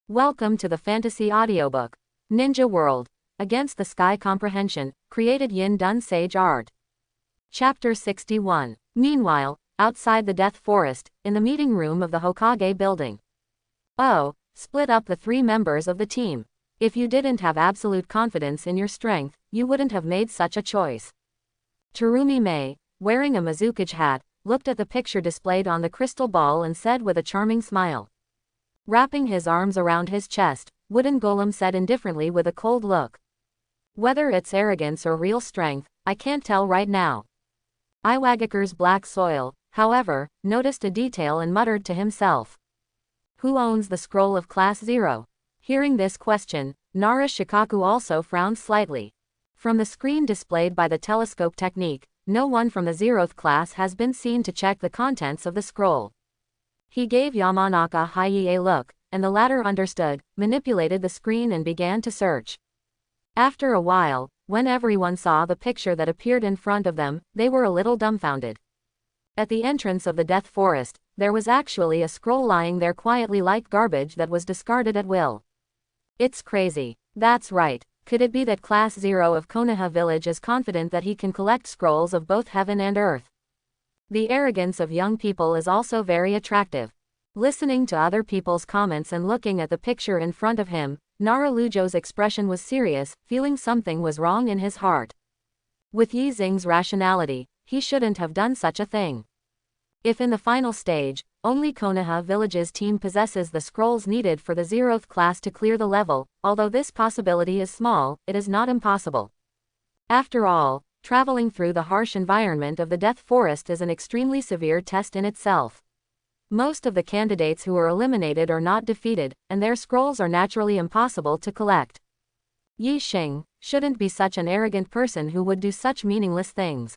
Welcome to the fantasy audiobook. Ninja World. Against the Sky Comprehension, created Yin Dun Sage Art. Chapter 61. Meanwhile, outside the Death Forest, in the meeting room of the Hokage building. Oh, split up the three members of the team. If you didn't have absolute confidence in your strength, you wouldn't have made such a choice. Terumi Mei, wearing a Mizukage hat, looked at the picture displayed on the crystal ball and said with a charming smile. Wrapping his arms around his chest, Wooden Golem said indifferently with a cold look. Whether it's arrogance or real strength, I can't tell right now. Iwagaker's Black Soil, however, noticed a detail and muttered to himself. Who owns the scroll of Class 0? Hearing this question, Nara Shikaku also frowned slightly. From the screen displayed by the telescope technique, no one from the 0th class has been seen to check the contents of the scroll. He gave Yamanaka Haie a look, and the latter understood, manipulated the screen and began to search. After a while, when everyone saw the picture that appeared in front of them, they were a little dumbfounded. At the entrance of the Death Forest, there was actually a scroll lying there quietly like garbage that was discarded at will. It's crazy. That's right. Could it be that Class 0 of Konoha Village is confident that he can collect scrolls of both heaven and earth? The arrogance of young people is also very attractive. Listening to other people's comments and looking at the picture in front of him, Nara Lujo's expression was serious, feeling something was wrong in his heart. With Yi Xing's rationality, he shouldn't have done such a thing. If in the final stage, only Konoha Village's team possesses the scrolls needed for the 0th class to clear the level, although this possibility is small, it is not impossible. After all, traveling through the harsh environment of the Death Forest is an extremely severe test in itself. Most of the candidates who are eliminated are not defeated, and their scrolls are naturally impossible to collect. Yi Xing shouldn't be such an arrogant person who would do such meaningless things.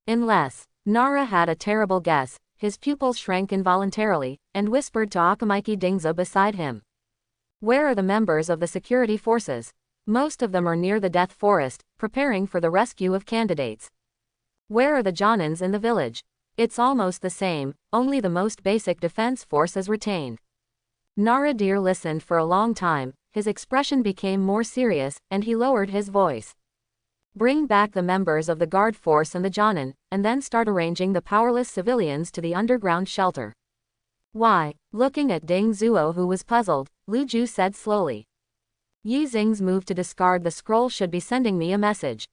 Unless Nara had a terrible guess, his pupils shrank involuntarily, and whispered to Akamaiki Dingza beside him. Where are the members of the security forces? Most of them are near the Death Forest, preparing for the rescue of candidates. Where are the Jonins in the village? It's almost the same, only the most basic defense force is retained. Nara Deer listened for a long time, his expression became more serious, and he lowered his voice. Bring back the members of the guard force and the Jonin, and then start arranging the powerless civilians to the underground shelter. Why? Looking at Ding Zuo who was puzzled, Lu Ju said slowly. Yi Xing's move to discard the scroll should be sending me a message.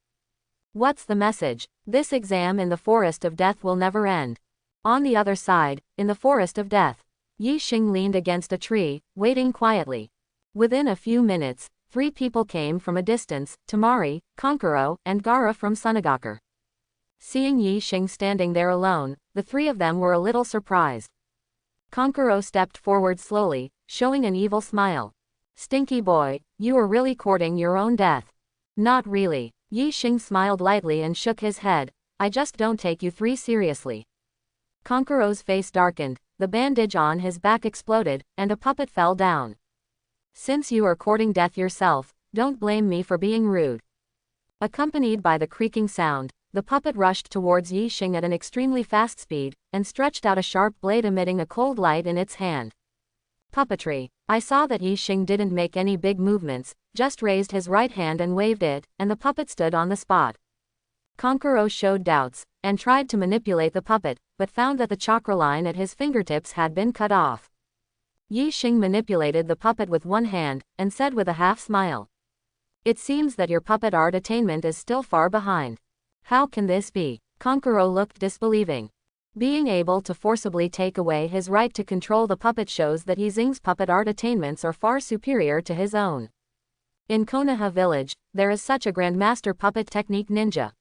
What's the message? This exam in the Forest of Death will never end. On the other side, in the Forest of Death, Yi Xing leaned against a tree, waiting quietly. Within a few minutes, 3 people came from a distance, Tamari, Konkuro, and Gaara from Sunagakur. Seeing Yi Xing standing there alone, the 3 of them were a little surprised. Konkuro stepped forward slowly, showing an evil smile. Stinky boy, you are really courting your own death. Not really. Yi Xing smiled lightly and shook his head. I just don't take you 3 seriously. Konkuro's face darkened, the bandage on his back exploded, and a puppet fell down. Since you are courting death yourself, don't blame me for being rude. Accompanied by the creaking sound, the puppet rushed towards Yi Xing at an extremely fast speed, and stretched out a sharp blade emitting a cold light in its hand. Puppetry. I saw that Yi Xing didn't make any big movements, just raised his right hand and waved it, and the puppet stood on the spot. Konkuro showed doubts, and tried to manipulate the puppet, but found that the chakra line at his fingertips had been cut off. Yi Xing manipulated the puppet with one hand, and said with a half-smile. It seems that your puppet art attainment is still far behind. How can this be? Konkuro looked disbelieving. Being able to forcibly take away his right to control the puppet shows that Yi Xing's puppet art attainments are far superior to his own. In Konoha Village, there is such a grandmaster puppet technique ninja.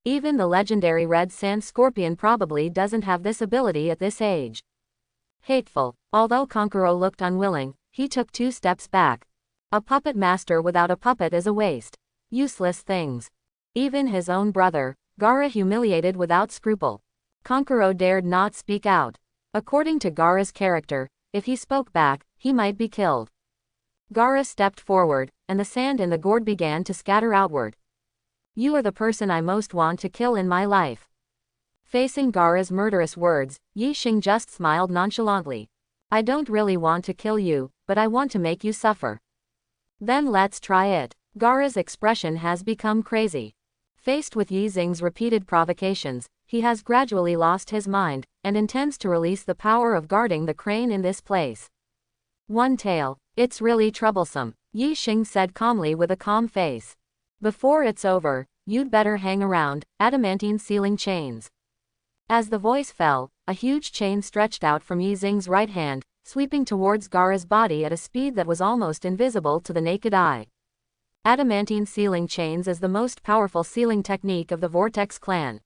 Even the legendary Red Sand Scorpion probably doesn't have this ability at this age. Hateful. Although Konkuro looked unwilling, he took 2 steps back. A puppet master without a puppet is a waste. Useless things. Even his own brother, Gaara humiliated without scruple. Konkuro dared not speak out. According to Gaara's character, if he spoke back, he might be killed. Gaara stepped forward, and the sand in the gourd began to scatter outward. You are the person I most want to kill in my life. Facing Gaara's murderous words, Yi Xing just smiled nonchalantly. I don't really want to kill you, but I want to make you suffer. Then let's try it. Gaara's expression has become crazy. Faced with Yi Xing's repeated provocations, he has gradually lost his mind, and intends to release the power of guarding the crane in this place. One tail. It's really troublesome, Yi Xing said calmly with a calm face. Before it's over, you'd better hang around, adamantine sealing chains. As the voice fell, a huge chain stretched out from Yi Xing's right hand, sweeping towards Gaara's body at a speed that was almost invisible to the naked eye. Adamantine sealing chains is the most powerful sealing technique of the Vortex clan.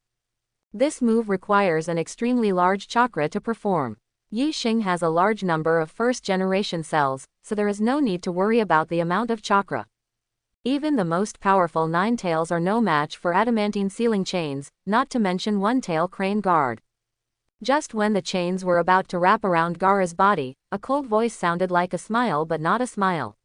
This move requires an extremely large chakra to perform. Yi Xing has a large number of first-generation cells, so there is no need to worry about the amount of chakra. Even the most powerful nine tails are no match for adamantine sealing chains, not to mention one-tail crane guard. Just when the chains were about to wrap around Gaara's body, a cold voice sounded like a smile but not a smile.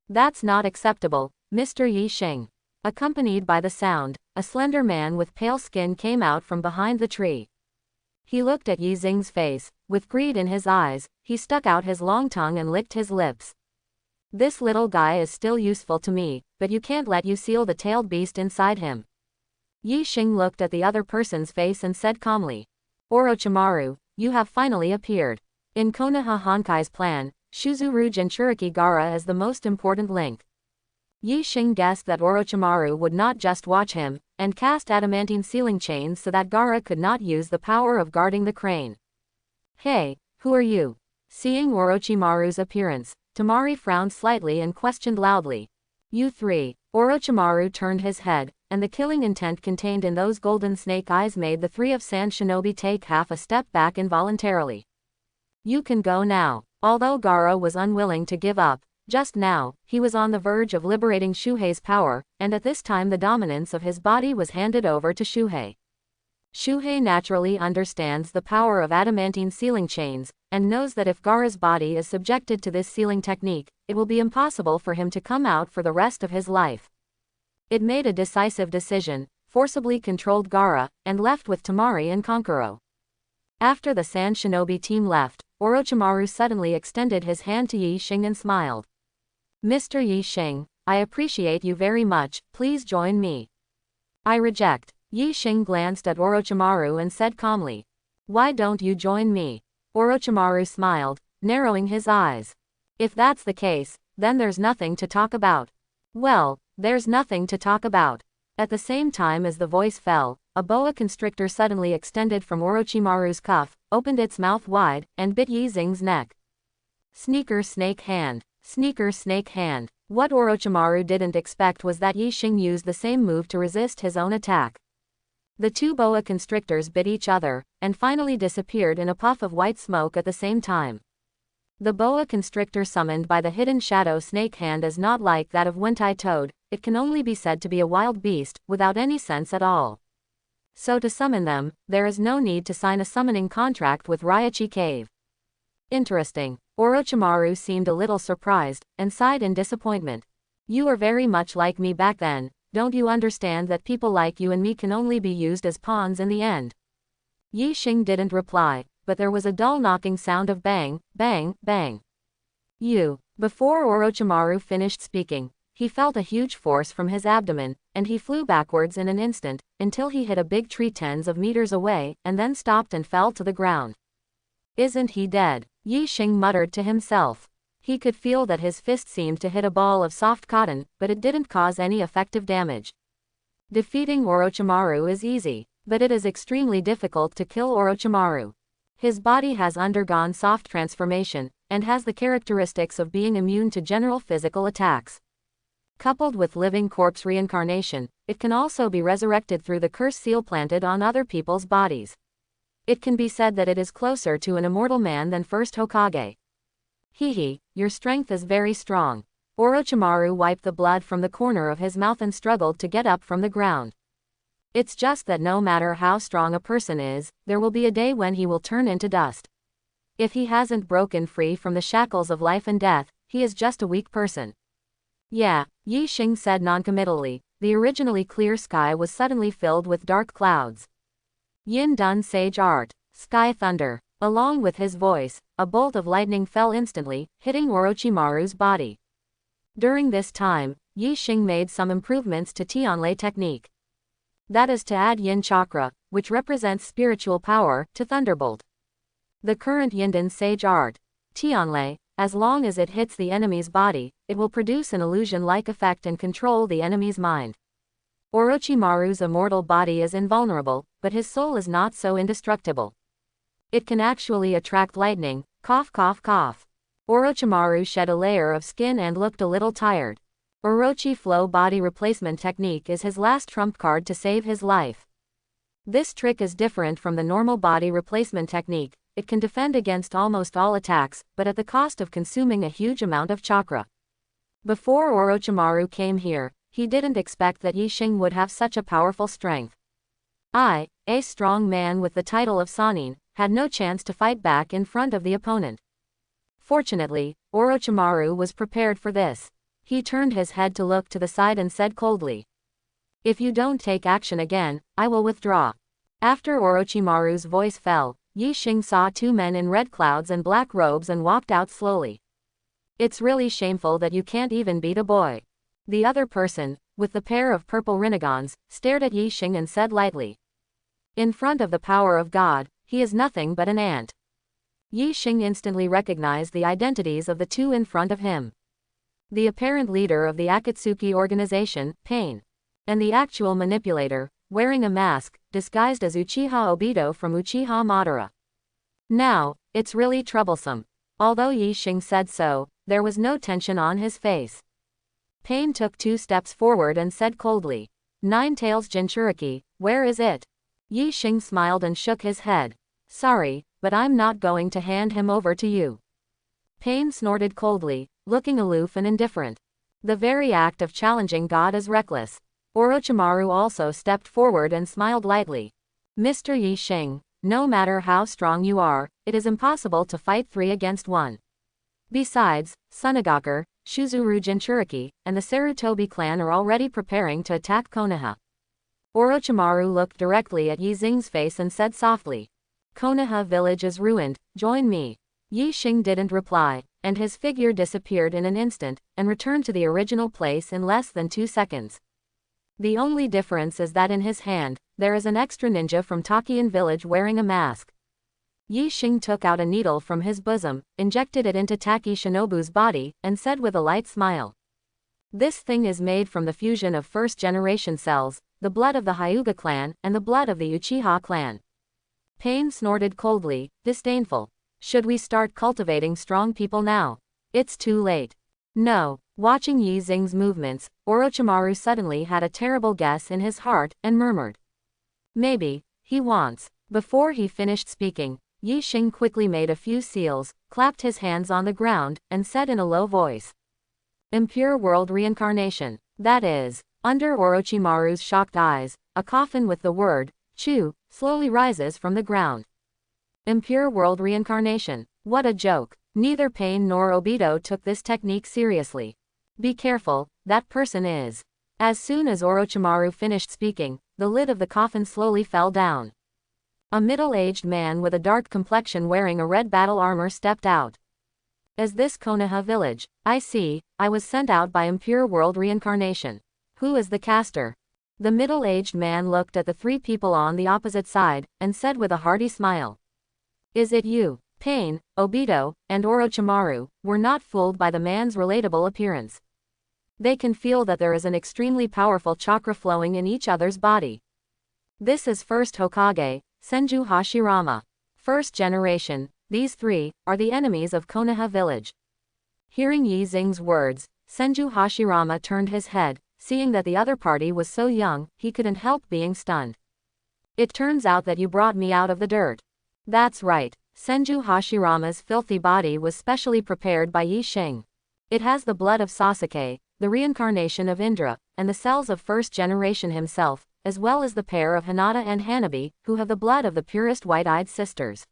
That's not acceptable, Mr. Yi Xing. Accompanied by the sound, a slender man with pale skin came out from behind the tree. He looked at Yi Xing's face. With greed in his eyes, he stuck out his long tongue and licked his lips. This little guy is still useful to me, but you can't let you seal the tailed beast inside him. Yi Xing looked at the other person's face and said calmly, Orochimaru, you have finally appeared. In Konoha Honkai's plan, Shuzuru Jinchuriki Gaara is the most important link. Yi Xing guessed that Orochimaru would not just watch him, and cast adamantine sealing chains so that Gaara could not use the power of guarding the crane. Hey, who are you? Seeing Orochimaru's appearance, Temari frowned slightly and questioned loudly. You three. Orochimaru turned his head, and the killing intent contained in those golden snake eyes made the three of Sand Shinobi take half a step back involuntarily. You can go now. Although Gaara was unwilling to give up, just now, he was on the verge of liberating Shuhei's power, and at this time the dominance of his body was handed over to Shuhei. Shuhei naturally understands the power of adamantine sealing chains, and knows that if Gaara's body is subjected to this sealing technique, it will be impossible for him to come out for the rest of his life. It made a decisive decision, forcibly controlled Gaara, and left with Temari and Kankuro. After the Sand Shinobi team left, Orochimaru suddenly extended his hand to Yi Xing and smiled. Mr. Yi Xing, I appreciate you very much, please join me. I reject. Yi Xing glanced at Orochimaru and said calmly. Why don't you join me? Orochimaru smiled, narrowing his eyes. If that's the case, then there's nothing to talk about. Well, there's nothing to talk about. At the same time as the voice fell, a boa constrictor suddenly extended from Orochimaru's cuff, opened its mouth wide, and bit Yi Xing's neck. Sneaker snake hand. Sneaker snake hand. What Orochimaru didn't expect was that Yi Xing used the same move to resist his own attack. The two boa constrictors bit each other, and finally disappeared in a puff of white smoke at the same time. The boa constrictor summoned by the hidden shadow snake hand is not like that of Wentai Toad, it can only be said to be a wild beast, without any sense at all. So to summon them, there is no need to sign a summoning contract with Raichi Cave. Interesting. Orochimaru seemed a little surprised, and sighed in disappointment. You are very much like me back then. Don't you understand that people like you and me can only be used as pawns in the end? Yi Xing didn't reply, but there was a dull knocking sound of bang, bang, bang. Before Orochimaru finished speaking, he felt a huge force from his abdomen, and he flew backwards in an instant, until he hit a big tree tens of meters away, and then stopped and fell to the ground. Isn't he dead? Yi Xing muttered to himself. He could feel that his fist seemed to hit a ball of soft cotton, but it didn't cause any effective damage. Defeating Orochimaru is easy, but it is extremely difficult to kill Orochimaru. His body has undergone soft transformation, and has the characteristics of being immune to general physical attacks. Coupled with living corpse reincarnation, it can also be resurrected through the curse seal planted on other people's bodies. It can be said that it is closer to an immortal man than first Hokage. Hehe, your strength is very strong. Orochimaru wiped the blood from the corner of his mouth and struggled to get up from the ground. It's just that no matter how strong a person is, there will be a day when he will turn into dust. If he hasn't broken free from the shackles of life and death, he is just a weak person. Yeah, Yi Xing said noncommittally. The originally clear sky was suddenly filled with dark clouds. Yin Dun Sage Art. Sky Thunder. Along with his voice, a bolt of lightning fell instantly, hitting Orochimaru's body. During this time, Yi Xing made some improvements to Tianlei technique. That is to add Yin Chakra, which represents spiritual power, to Thunderbolt. The current Yindan Sage art, Tianlei, as long as it hits the enemy's body, it will produce an illusion-like effect and control the enemy's mind. Orochimaru's immortal body is invulnerable, but his soul is not so indestructible. It can actually attract lightning, cough cough cough. Orochimaru shed a layer of skin and looked a little tired. Orochi Flow Body Replacement Technique is his last trump card to save his life. This trick is different from the normal body replacement technique. It can defend against almost all attacks, but at the cost of consuming a huge amount of chakra. Before Orochimaru came here, he didn't expect that Yi Xing would have such a powerful strength. I, a strong man with the title of Sanin, had no chance to fight back in front of the opponent. Fortunately, Orochimaru was prepared for this. He turned his head to look to the side and said coldly, "If you don't take action again, I will withdraw." After Orochimaru's voice fell, Yi Xing saw two men in red clouds and black robes and walked out slowly. "It's really shameful that you can't even beat a boy." The other person, with the pair of purple Rinnegan's, stared at Yi Xing and said lightly, "In front of the power of God, he is nothing but an ant." Yi Xing instantly recognized the identities of the two in front of him. The apparent leader of the Akatsuki organization, Pain, and the actual manipulator, wearing a mask, disguised as Uchiha Obito from Uchiha Madara. Now, it's really troublesome. Although Yi Xing said so, there was no tension on his face. Pain took 2 steps forward and said coldly, "Nine Tails Jinchuriki, where is it?" Yi Xing smiled and shook his head. "Sorry, but I'm not going to hand him over to you." Pain snorted coldly, looking aloof and indifferent. The very act of challenging God is reckless. Orochimaru also stepped forward and smiled lightly. "Mr. Yi Xing, no matter how strong you are, it is impossible to fight 3 against 1. Besides, Sunagakur, Shuzuru Jinchuriki, and the Sarutobi clan are already preparing to attack Konoha." Orochimaru looked directly at Yi Xing's face and said softly, "Konoha village is ruined, join me." Yi Xing didn't reply, and his figure disappeared in an instant, and returned to the original place in less than 2 seconds. The only difference is that in his hand, there is an extra ninja from Takian village wearing a mask. Yi Xing took out a needle from his bosom, injected it into Taki Shinobu's body, and said with a light smile, "This thing is made from the fusion of first-generation cells, the blood of the Hyuga clan, and the blood of the Uchiha clan." Pain snorted coldly, disdainful. "Should we start cultivating strong people now? It's too late." No. Watching Yi Xing's movements, Orochimaru suddenly had a terrible guess in his heart, and murmured, "Maybe he wants." Before he finished speaking, Yi Xing quickly made a few seals, clapped his hands on the ground, and said in a low voice, "Impure world reincarnation." That is, under Orochimaru's shocked eyes, a coffin with the word, "Chu," slowly rises from the ground. Impure world reincarnation. What a joke. Neither Pain nor Obito took this technique seriously. Be careful, that person is. As soon as Orochimaru finished speaking, the lid of the coffin slowly fell down. A middle-aged man with a dark complexion wearing a red battle armor stepped out. "Is this Konoha village? I see, I was sent out by Impure World Reincarnation. Who is the caster?" The middle-aged man looked at the 3 people on the opposite side, and said with a hearty smile, "Is it you?" Pain, Obito, and Orochimaru were not fooled by the man's relatable appearance. They can feel that there is an extremely powerful chakra flowing in each other's body. This is first Hokage, Senju Hashirama. First generation, these 3 are the enemies of Konoha village. Hearing Yi Xing's words, Senju Hashirama turned his head, seeing that the other party was so young, he couldn't help being stunned. "It turns out that you brought me out of the dirt." That's right. Senju Hashirama's filthy body was specially prepared by Yi Xing. It has the blood of Sasuke, the reincarnation of Indra, and the cells of first generation himself, as well as the pair of Hinata and Hanabi, who have the blood of the purest white-eyed sisters.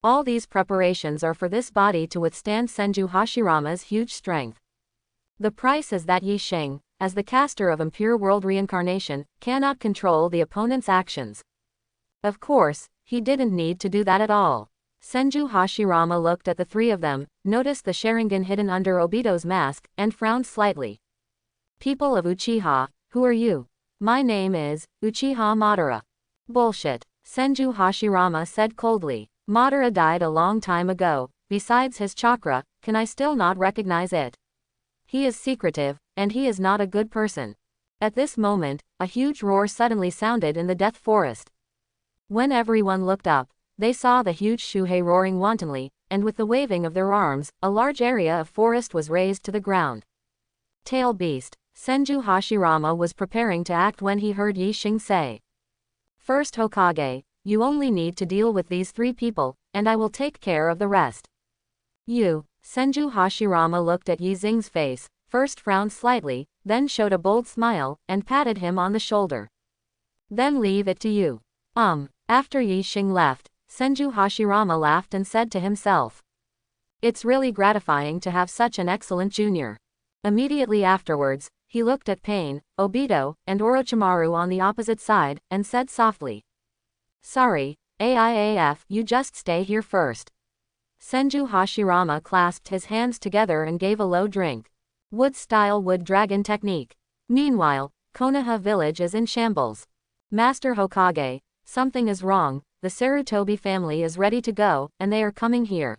All these preparations are for this body to withstand Senju Hashirama's huge strength. The price is that Yi Xing, as the caster of Impure World Reincarnation, cannot control the opponent's actions. Of course, he didn't need to do that at all. Senju Hashirama looked at the three of them, noticed the Sharingan hidden under Obito's mask, and frowned slightly. People of Uchiha, who are you? My name is Uchiha Madara. Bullshit, Senju Hashirama said coldly. Madara died a long time ago. Besides his chakra, can I still not recognize it? He is secretive, and he is not a good person. At this moment, a huge roar suddenly sounded in the Death Forest. When everyone looked up, they saw the huge Shuhei roaring wantonly, and with the waving of their arms, a large area of forest was razed to the ground. Tail Beast. Senju Hashirama was preparing to act when he heard Yi Xing say. First Hokage, you only need to deal with these three people, and I will take care of the rest. You. Senju Hashirama looked at Yi Xing's face, first frowned slightly, then showed a bold smile, and patted him on the shoulder. Then leave it to you. After Yi Xing left, Senju Hashirama laughed and said to himself. It's really gratifying to have such an excellent junior. Immediately afterwards, he looked at Pain, Obito, and Orochimaru on the opposite side, and said softly. Sorry, AIAF, you just stay here first. Senju Hashirama clasped his hands together and gave a low drink. Wood-style wood dragon technique. Meanwhile, Konoha village is in shambles. Master Hokage, something is wrong, the Sarutobi family is ready to go, and they are coming here.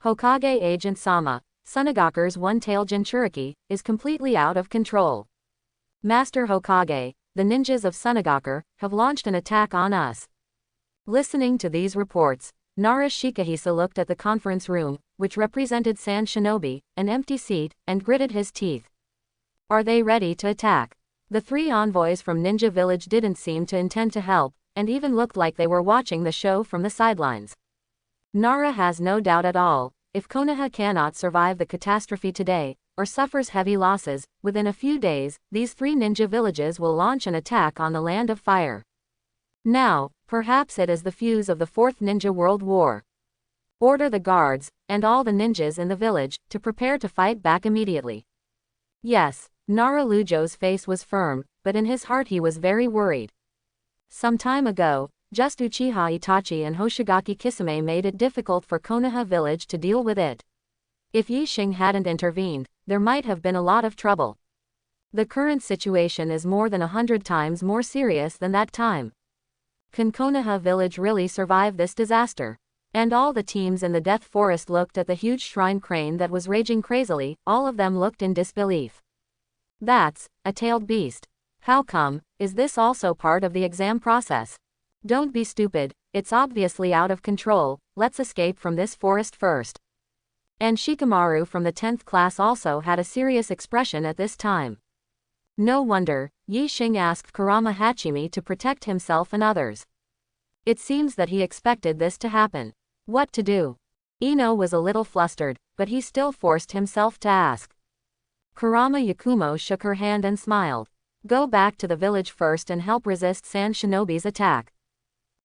Hokage Agent Sama, Sunagaku's one-tailed Jinchuriki, is completely out of control. Master Hokage, the ninjas of Sunagaku, have launched an attack on us. Listening to these reports, Nara Shikahisa looked at the conference room, which represented Sand Shinobi, an empty seat, and gritted his teeth. Are they ready to attack? The three envoys from Ninja Village didn't seem to intend to help, and even looked like they were watching the show from the sidelines. Nara has no doubt at all, if Konoha cannot survive the catastrophe today, or suffers heavy losses, within a few days, these three ninja villages will launch an attack on the Land of Fire. Now, perhaps it is the fuse of the Fourth Ninja World War. Order the guards, and all the ninjas in the village, to prepare to fight back immediately. Yes, Nara Lujo's face was firm, but in his heart he was very worried. Some time ago, just Uchiha Itachi and Hoshigaki Kisame made it difficult for Konoha village to deal with it. If Yi Xing hadn't intervened, there might have been a lot of trouble. The current situation is more than 100 times more serious than that time. Can Konoha village really survive this disaster? And all the teams in the Death Forest looked at the huge shrine crane that was raging crazily, all of them looked in disbelief. That's a tailed beast. How come? Is this also part of the exam process? Don't be stupid, it's obviously out of control, let's escape from this forest first. And Shikamaru from the 10th class also had a serious expression at this time. No wonder, Yi Xing asked Kurama Hachimi to protect himself and others. It seems that he expected this to happen. What to do? Ino was a little flustered, but he still forced himself to ask. Kurama Yakumo shook her hand and smiled. Go back to the village first and help resist Sand Shinobi's attack.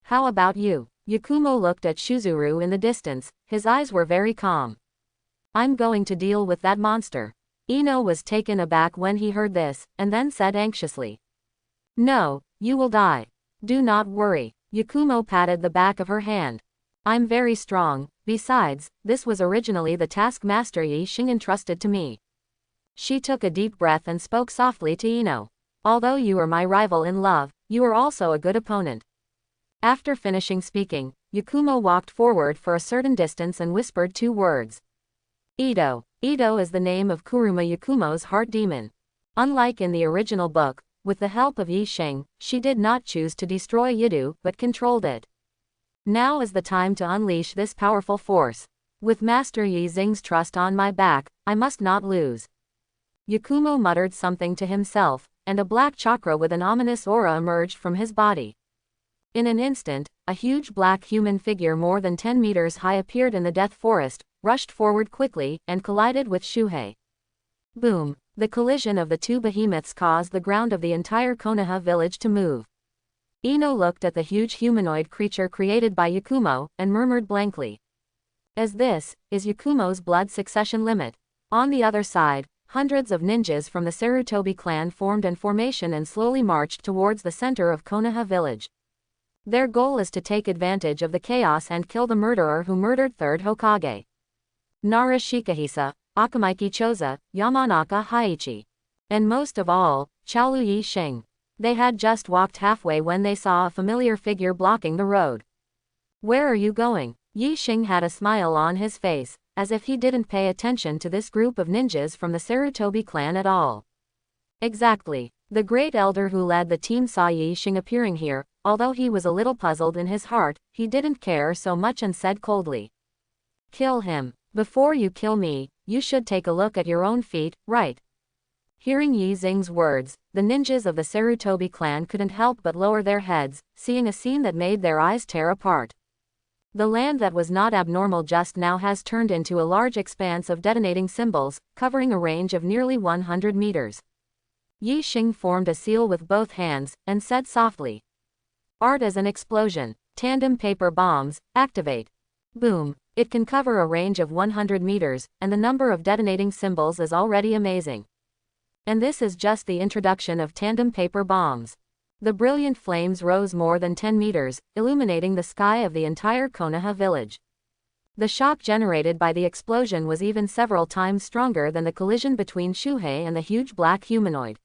How about you? Yakumo looked at Shuzuru in the distance, his eyes were very calm. I'm going to deal with that monster. Ino was taken aback when he heard this, and then said anxiously. No, you will die. Do not worry. Yakumo patted the back of her hand. I'm very strong, besides, this was originally the task Master Yi Xing entrusted to me. She took a deep breath and spoke softly to Ino. Although you are my rival in love, you are also a good opponent. After finishing speaking, Yakumo walked forward for a certain distance and whispered two words. Ito. Ito is the name of Kuruma Yakumo's heart demon. Unlike in the original book, with the help of Yi Xing, she did not choose to destroy Yidu but controlled it. Now is the time to unleash this powerful force. With Master Yi Xing's trust on my back, I must not lose. Yakumo muttered something to himself, and a black chakra with an ominous aura emerged from his body. In an instant, a huge black human figure more than 10 meters high appeared in the Death Forest, rushed forward quickly, and collided with Shuhei. Boom! The collision of the two behemoths caused the ground of the entire Konoha village to move. Ino looked at the huge humanoid creature created by Yakumo, and murmured blankly. As this is Yakumo's blood succession limit. On the other side, hundreds of ninjas from the Sarutobi clan formed in formation and slowly marched towards the center of Konoha village. Their goal is to take advantage of the chaos and kill the murderer who murdered 3rd Hokage. Nara Shikahisa, Akamaiki Choza, Yamanaka Haichi. And most of all, Chaolu Yi Xing. They had just walked halfway when they saw a familiar figure blocking the road. Where are you going? Yi Xing had a smile on his face, as if he didn't pay attention to this group of ninjas from the Sarutobi clan at all. Exactly. The great elder who led the team saw Yi Xing appearing here. Although he was a little puzzled in his heart, he didn't care so much and said coldly. Kill him. Before you kill me, you should take a look at your own feet, right? Hearing Yi Xing's words, the ninjas of the Sarutobi clan couldn't help but lower their heads, seeing a scene that made their eyes tear apart. The land that was not abnormal just now has turned into a large expanse of detonating symbols, covering a range of nearly 100 meters. Yi Xing formed a seal with both hands, and said softly. Art as an explosion. Tandem paper bombs, activate. Boom. It can cover a range of 100 meters, and the number of detonating symbols is already amazing. And this is just the introduction of tandem paper bombs. The brilliant flames rose more than 10 meters, illuminating the sky of the entire Konoha village. The shock generated by the explosion was even several times stronger than the collision between Shuhei and the huge black humanoid.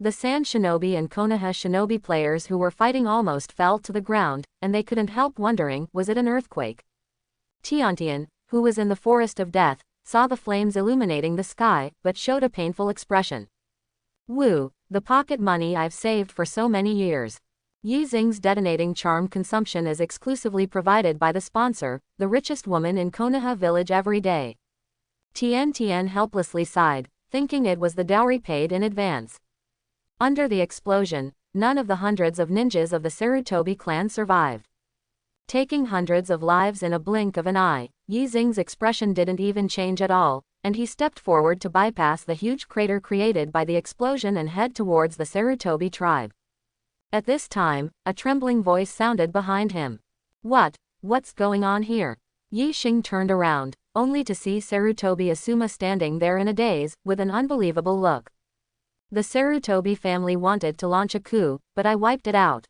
The Sand Shinobi and Konoha Shinobi players who were fighting almost fell to the ground, and they couldn't help wondering, was it an earthquake? Tiantian, who was in the forest of death, saw the flames illuminating the sky, but showed a painful expression. Woo, the pocket money I've saved for so many years. Yi Xing's detonating charm consumption is exclusively provided by the sponsor, the richest woman in Konoha village every day. Tian Tian helplessly sighed, thinking it was the dowry paid in advance. Under the explosion, none of the hundreds of ninjas of the Sarutobi clan survived. Taking hundreds of lives in a blink of an eye, Yi Xing's expression didn't even change at all, and he stepped forward to bypass the huge crater created by the explosion and head towards the Sarutobi tribe. At this time, a trembling voice sounded behind him. What's going on here? Yi Xing turned around, only to see Sarutobi Asuma standing there in a daze, with an unbelievable look. The Sarutobi family wanted to launch a coup, but I wiped it out.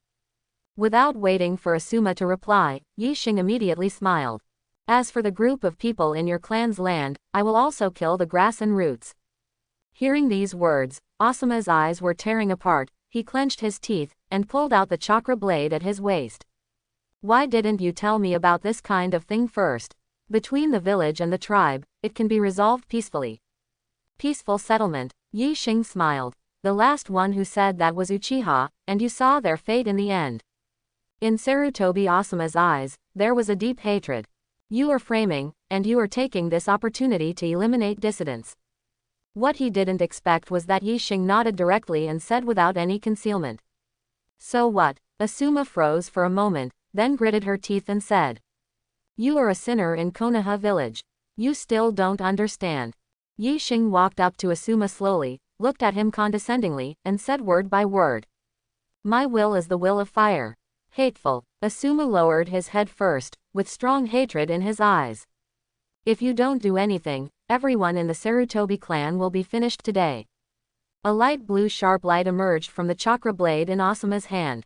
Without waiting for Asuma to reply, Yi Xing immediately smiled. As for the group of people in your clan's land, I will also kill the grass and roots. Hearing these words, Asuma's eyes were tearing apart, he clenched his teeth, and pulled out the chakra blade at his waist. Why didn't you tell me about this kind of thing first? Between the village and the tribe, it can be resolved peacefully. Peaceful settlement. Yi Xing smiled. The last one who said that was Uchiha, and you saw their fate in the end. In Sarutobi Asuma's eyes, there was a deep hatred. You are framing, and you are taking this opportunity to eliminate dissidents. What he didn't expect was that Yi Xing nodded directly and said without any concealment. So what? Asuma froze for a moment, then gritted her teeth and said. You are a sinner in Konoha village. You still don't understand. Yi Xing walked up to Asuma slowly, looked at him condescendingly, and said word by word. My will is the will of fire. Hateful. Asuma lowered his head first, with strong hatred in his eyes. If you don't do anything, everyone in the Sarutobi clan will be finished today. A light blue sharp light emerged from the chakra blade in Asuma's hand.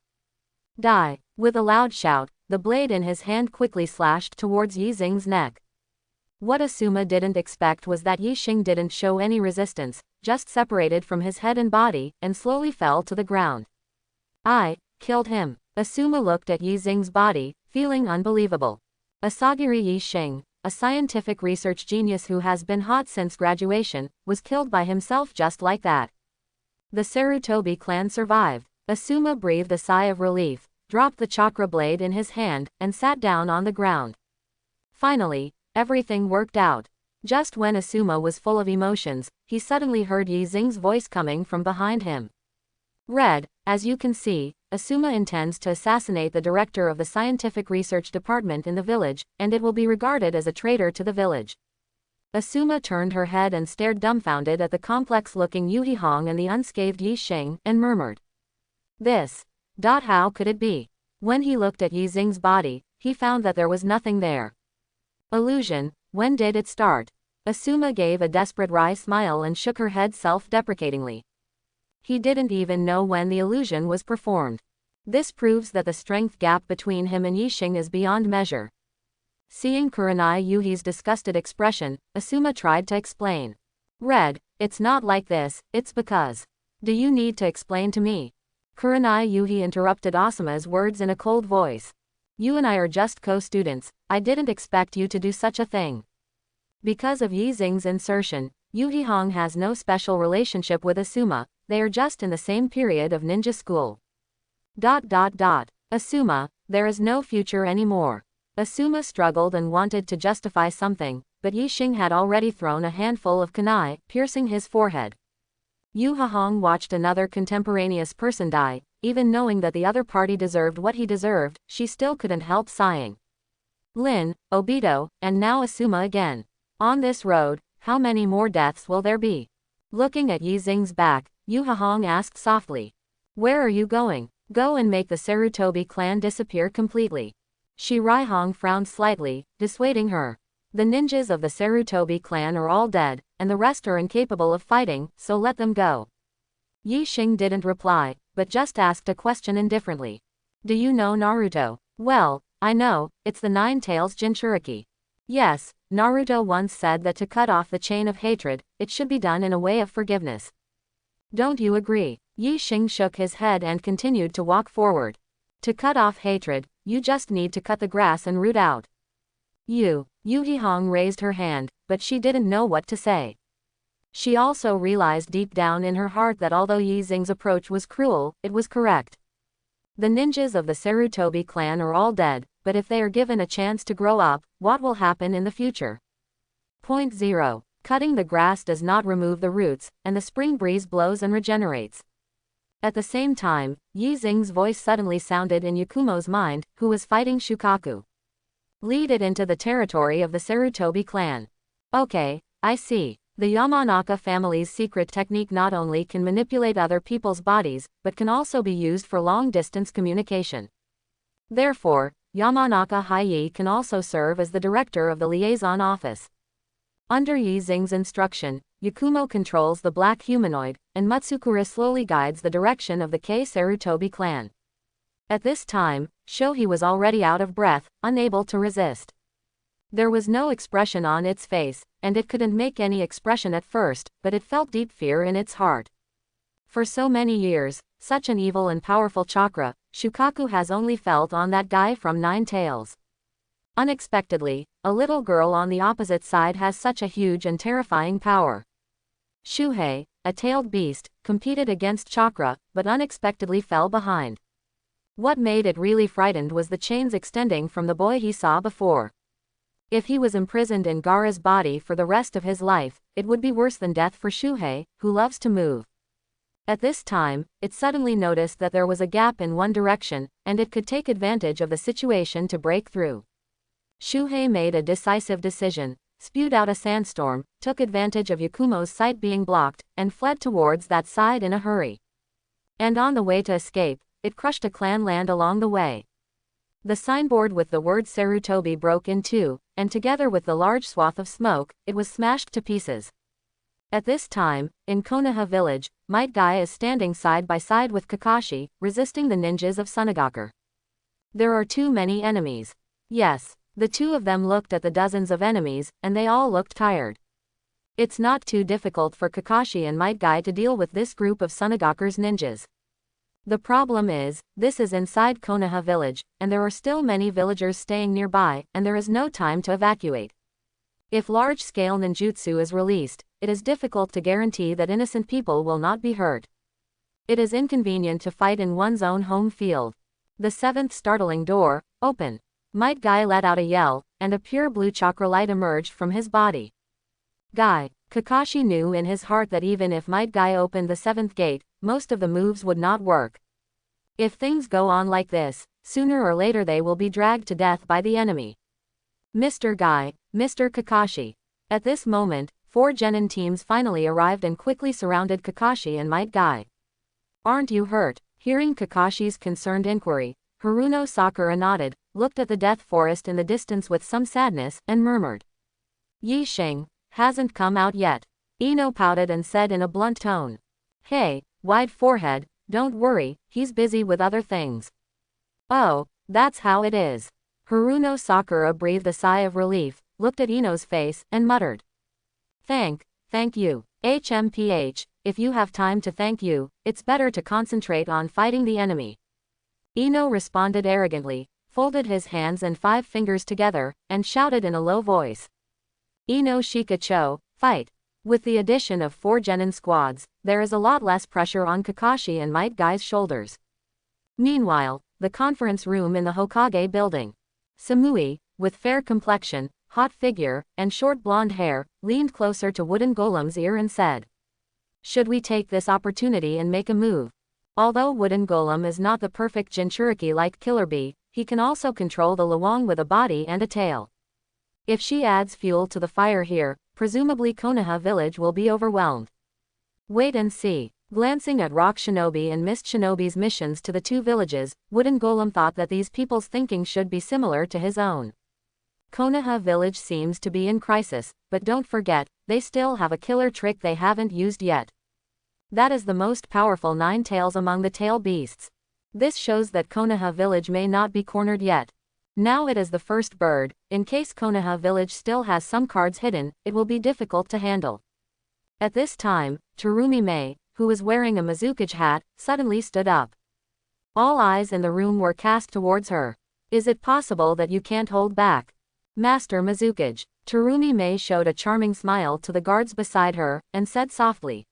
Die. With a loud shout, the blade in his hand quickly slashed towards Yi Xing's neck. What Asuma didn't expect was that Yi Xing didn't show any resistance, just separated from his head and body, and slowly fell to the ground. I killed him. Asuma looked at Yi Xing's body, feeling unbelievable. Asagiri Yi Xing, a scientific research genius who has been hot since graduation, was killed by himself just like that. The Sarutobi clan survived. Asuma breathed a sigh of relief, dropped the chakra blade in his hand, and sat down on the ground. Finally, everything worked out. Just when Asuma was full of emotions, he suddenly heard Yi Xing's voice coming from behind him. Red, as you can see, Asuma intends to assassinate the director of the scientific research department in the village, and it will be regarded as a traitor to the village. Asuma turned her head and stared dumbfounded at the complex-looking Yuhi Hong and the unscathed Yi Xing, and murmured. This. How could it be? When he looked at Yi Xing's body, he found that there was nothing there. Illusion, when did it start? Asuma gave a desperate wry smile and shook her head self-deprecatingly. He didn't even know when the illusion was performed. This proves that the strength gap between him and Yixing is beyond measure. Seeing Kurenai Yuhi's disgusted expression, Asuma tried to explain. Red, it's not like this, it's because. Do you need to explain to me? Kurenai Yuhi interrupted Asuma's words in a cold voice. You and I are just co-students, I didn't expect you to do such a thing. Because of Yixing's insertion, Yuhi Hong has no special relationship with Asuma, they are just in the same period of ninja school. Asuma, there is no future anymore. Asuma struggled and wanted to justify something, but Yixing had already thrown a handful of kunai, piercing his forehead. Yu Hahong watched another contemporaneous person die, even knowing that the other party deserved what he deserved, she still couldn't help sighing. Lin, Obito, and now Asuma again. On this road, how many more deaths will there be? Looking at Yixing's back, Yu Hahong asked softly. Where are you going? Go and make the Sarutobi clan disappear completely. Shi Raihong frowned slightly, dissuading her. The ninjas of the Sarutobi clan are all dead, and the rest are incapable of fighting, so let them go. Yixing didn't reply, but just asked a question indifferently. Do you know Naruto? Well, I know, it's the Nine Tails Jinchuriki. Yes, Naruto once said that to cut off the chain of hatred, it should be done in a way of forgiveness. Don't you agree? Yixing shook his head and continued to walk forward. To cut off hatred, you just need to cut the grass and root out. Yu Hihong raised her hand, but she didn't know what to say. She also realized deep down in her heart that although Yixing's approach was cruel, it was correct. The ninjas of the Sarutobi clan are all dead, but if they are given a chance to grow up, what will happen in the future? Point 0. Cutting the grass does not remove the roots, and the spring breeze blows and regenerates. At the same time, Yixing's voice suddenly sounded in Yakumo's mind, who was fighting Shukaku. Lead it into the territory of the Sarutobi clan. Okay, I see. The Yamanaka family's secret technique not only can manipulate other people's bodies, but can also be used for long-distance communication. Therefore, Yamanaka Haiyi can also serve as the director of the liaison office. Under Yixing's instruction, Yakumo controls the black humanoid, and Matsukura slowly guides the direction of the Sarutobi clan. At this time, Shohei was already out of breath, unable to resist. There was no expression on its face, and it couldn't make any expression at first, but it felt deep fear in its heart. For so many years, such an evil and powerful chakra, Shukaku has only felt on that guy from Nine Tails. Unexpectedly, a little girl on the opposite side has such a huge and terrifying power. Shuhei, a tailed beast, competed against chakra, but unexpectedly fell behind. What made it really frightened was the chains extending from the boy he saw before. If he was imprisoned in Gaara's body for the rest of his life, it would be worse than death for Shuhei, who loves to move. At this time, it suddenly noticed that there was a gap in one direction, and it could take advantage of the situation to break through. Shuhei made a decisive decision, spewed out a sandstorm, took advantage of Yakumo's sight being blocked, and fled towards that side in a hurry. And on the way to escape, it crushed a clan land along the way. The signboard with the word Sarutobi broke in two, and together with the large swath of smoke, it was smashed to pieces. At this time, in Konoha village, Might Guy is standing side by side with Kakashi, resisting the ninjas of Sunagaku. There are too many enemies. Yes, the two of them looked at the dozens of enemies, and they all looked tired. It's not too difficult for Kakashi and Might Guy to deal with this group of Sunagaku's ninjas. The problem is, this is inside Konoha village, and there are still many villagers staying nearby, and there is no time to evacuate. If large-scale ninjutsu is released, it is difficult to guarantee that innocent people will not be hurt. It is inconvenient to fight in one's own home field. The seventh startling door, open. Might Guy let out a yell, and a pure blue chakra light emerged from his body. Guy. Kakashi knew in his heart that even if Might Guy opened the seventh gate, most of the moves would not work. If things go on like this, sooner or later they will be dragged to death by the enemy. Mr. Guy, Mr. Kakashi. At this moment, 4 genin teams finally arrived and quickly surrounded Kakashi and Might Guy. Aren't you hurt? Hearing Kakashi's concerned inquiry, Haruno Sakura nodded, looked at the death forest in the distance with some sadness, and murmured. Yixing hasn't come out yet. Ino pouted and said in a blunt tone. Hey, wide forehead, don't worry, he's busy with other things. Oh, that's how it is. Haruno Sakura breathed a sigh of relief, looked at Ino's face, and muttered. Thank you. HMPH, if you have time to thank you, it's better to concentrate on fighting the enemy. Ino responded arrogantly, folded his hands and 5 fingers together, and shouted in a low voice. Ino Shikacho, fight. With the addition of 4 genin squads, there is a lot less pressure on Kakashi and Might Guy's shoulders. Meanwhile, the conference room in the Hokage building. Samui, with fair complexion, hot figure, and short blonde hair, leaned closer to Wooden Golem's ear and said. Should we take this opportunity and make a move? Although Wooden Golem is not the perfect Jinchuriki like Killer Bee, he can also control the Luong with a body and a tail. If she adds fuel to the fire here, presumably Konoha village will be overwhelmed. Wait and see. Glancing at Rock Shinobi and Mist Shinobi's missions to the 2 villages, Wooden Golem thought that these people's thinking should be similar to his own. Konoha village seems to be in crisis, but don't forget, they still have a killer trick they haven't used yet. That is the most powerful 9 tails among the tail beasts. This shows that Konoha village may not be cornered yet. Now it is the first bird. In case Konoha village still has some cards hidden, it will be difficult to handle. At this time, Terumi Mei, who was wearing a Mizukage hat, suddenly stood up. All eyes in the room were cast towards her. Is it possible that you can't hold back? Master Mizukage. Terumi Mei showed a charming smile to the guards beside her, and said softly.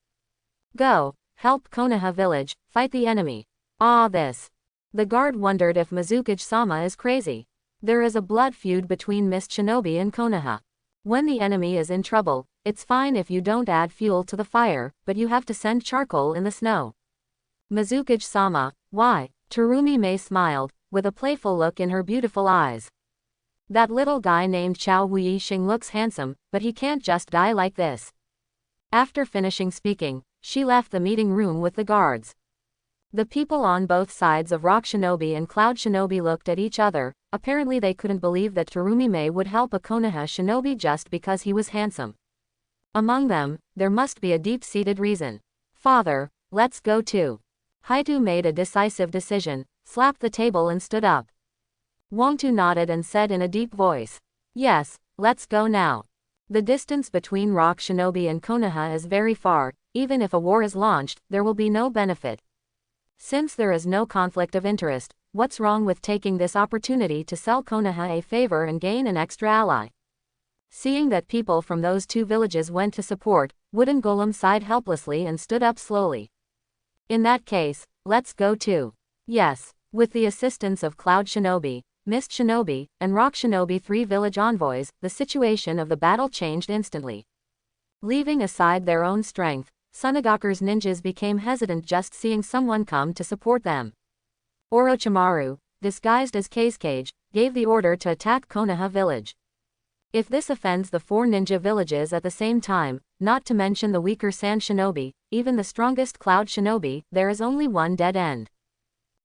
Go, help Konoha village, fight the enemy. Ah this. The guard wondered if Mizukage-sama is crazy. There is a blood feud between Mist Shinobi and Konoha. When the enemy is in trouble, it's fine if you don't add fuel to the fire, but you have to send charcoal in the snow. Mizukage-sama, why? Terumi Mei smiled, with a playful look in her beautiful eyes. That little guy named Chao Wuyi-shing looks handsome, but he can't just die like this. After finishing speaking, she left the meeting room with the guards. The people on both sides of Rock Shinobi and Cloud Shinobi looked at each other. Apparently they couldn't believe that Terumi Mei would help a Konoha shinobi just because he was handsome. Among them, there must be a deep-seated reason. Father, let's go too. Haito made a decisive decision, slapped the table and stood up. Wangtu nodded and said in a deep voice. Yes, let's go now. The distance between Rock Shinobi and Konoha is very far. Even if a war is launched, there will be no benefit. Since there is no conflict of interest, what's wrong with taking this opportunity to sell Konoha a favor and gain an extra ally? Seeing that people from those 2 villages went to support, Wooden Golem sighed helplessly and stood up slowly. In that case, let's go too. Yes, with the assistance of Cloud Shinobi, Mist Shinobi, and Rock Shinobi 3 village envoys, the situation of the battle changed instantly. Leaving aside their own strength, Sunagaku's ninjas became hesitant just seeing someone come to support them. Orochimaru, disguised as Kazekage, gave the order to attack Konoha village. If this offends the 4 ninja villages at the same time, not to mention the weaker Sand Shinobi, even the strongest Cloud Shinobi, there is only one dead end.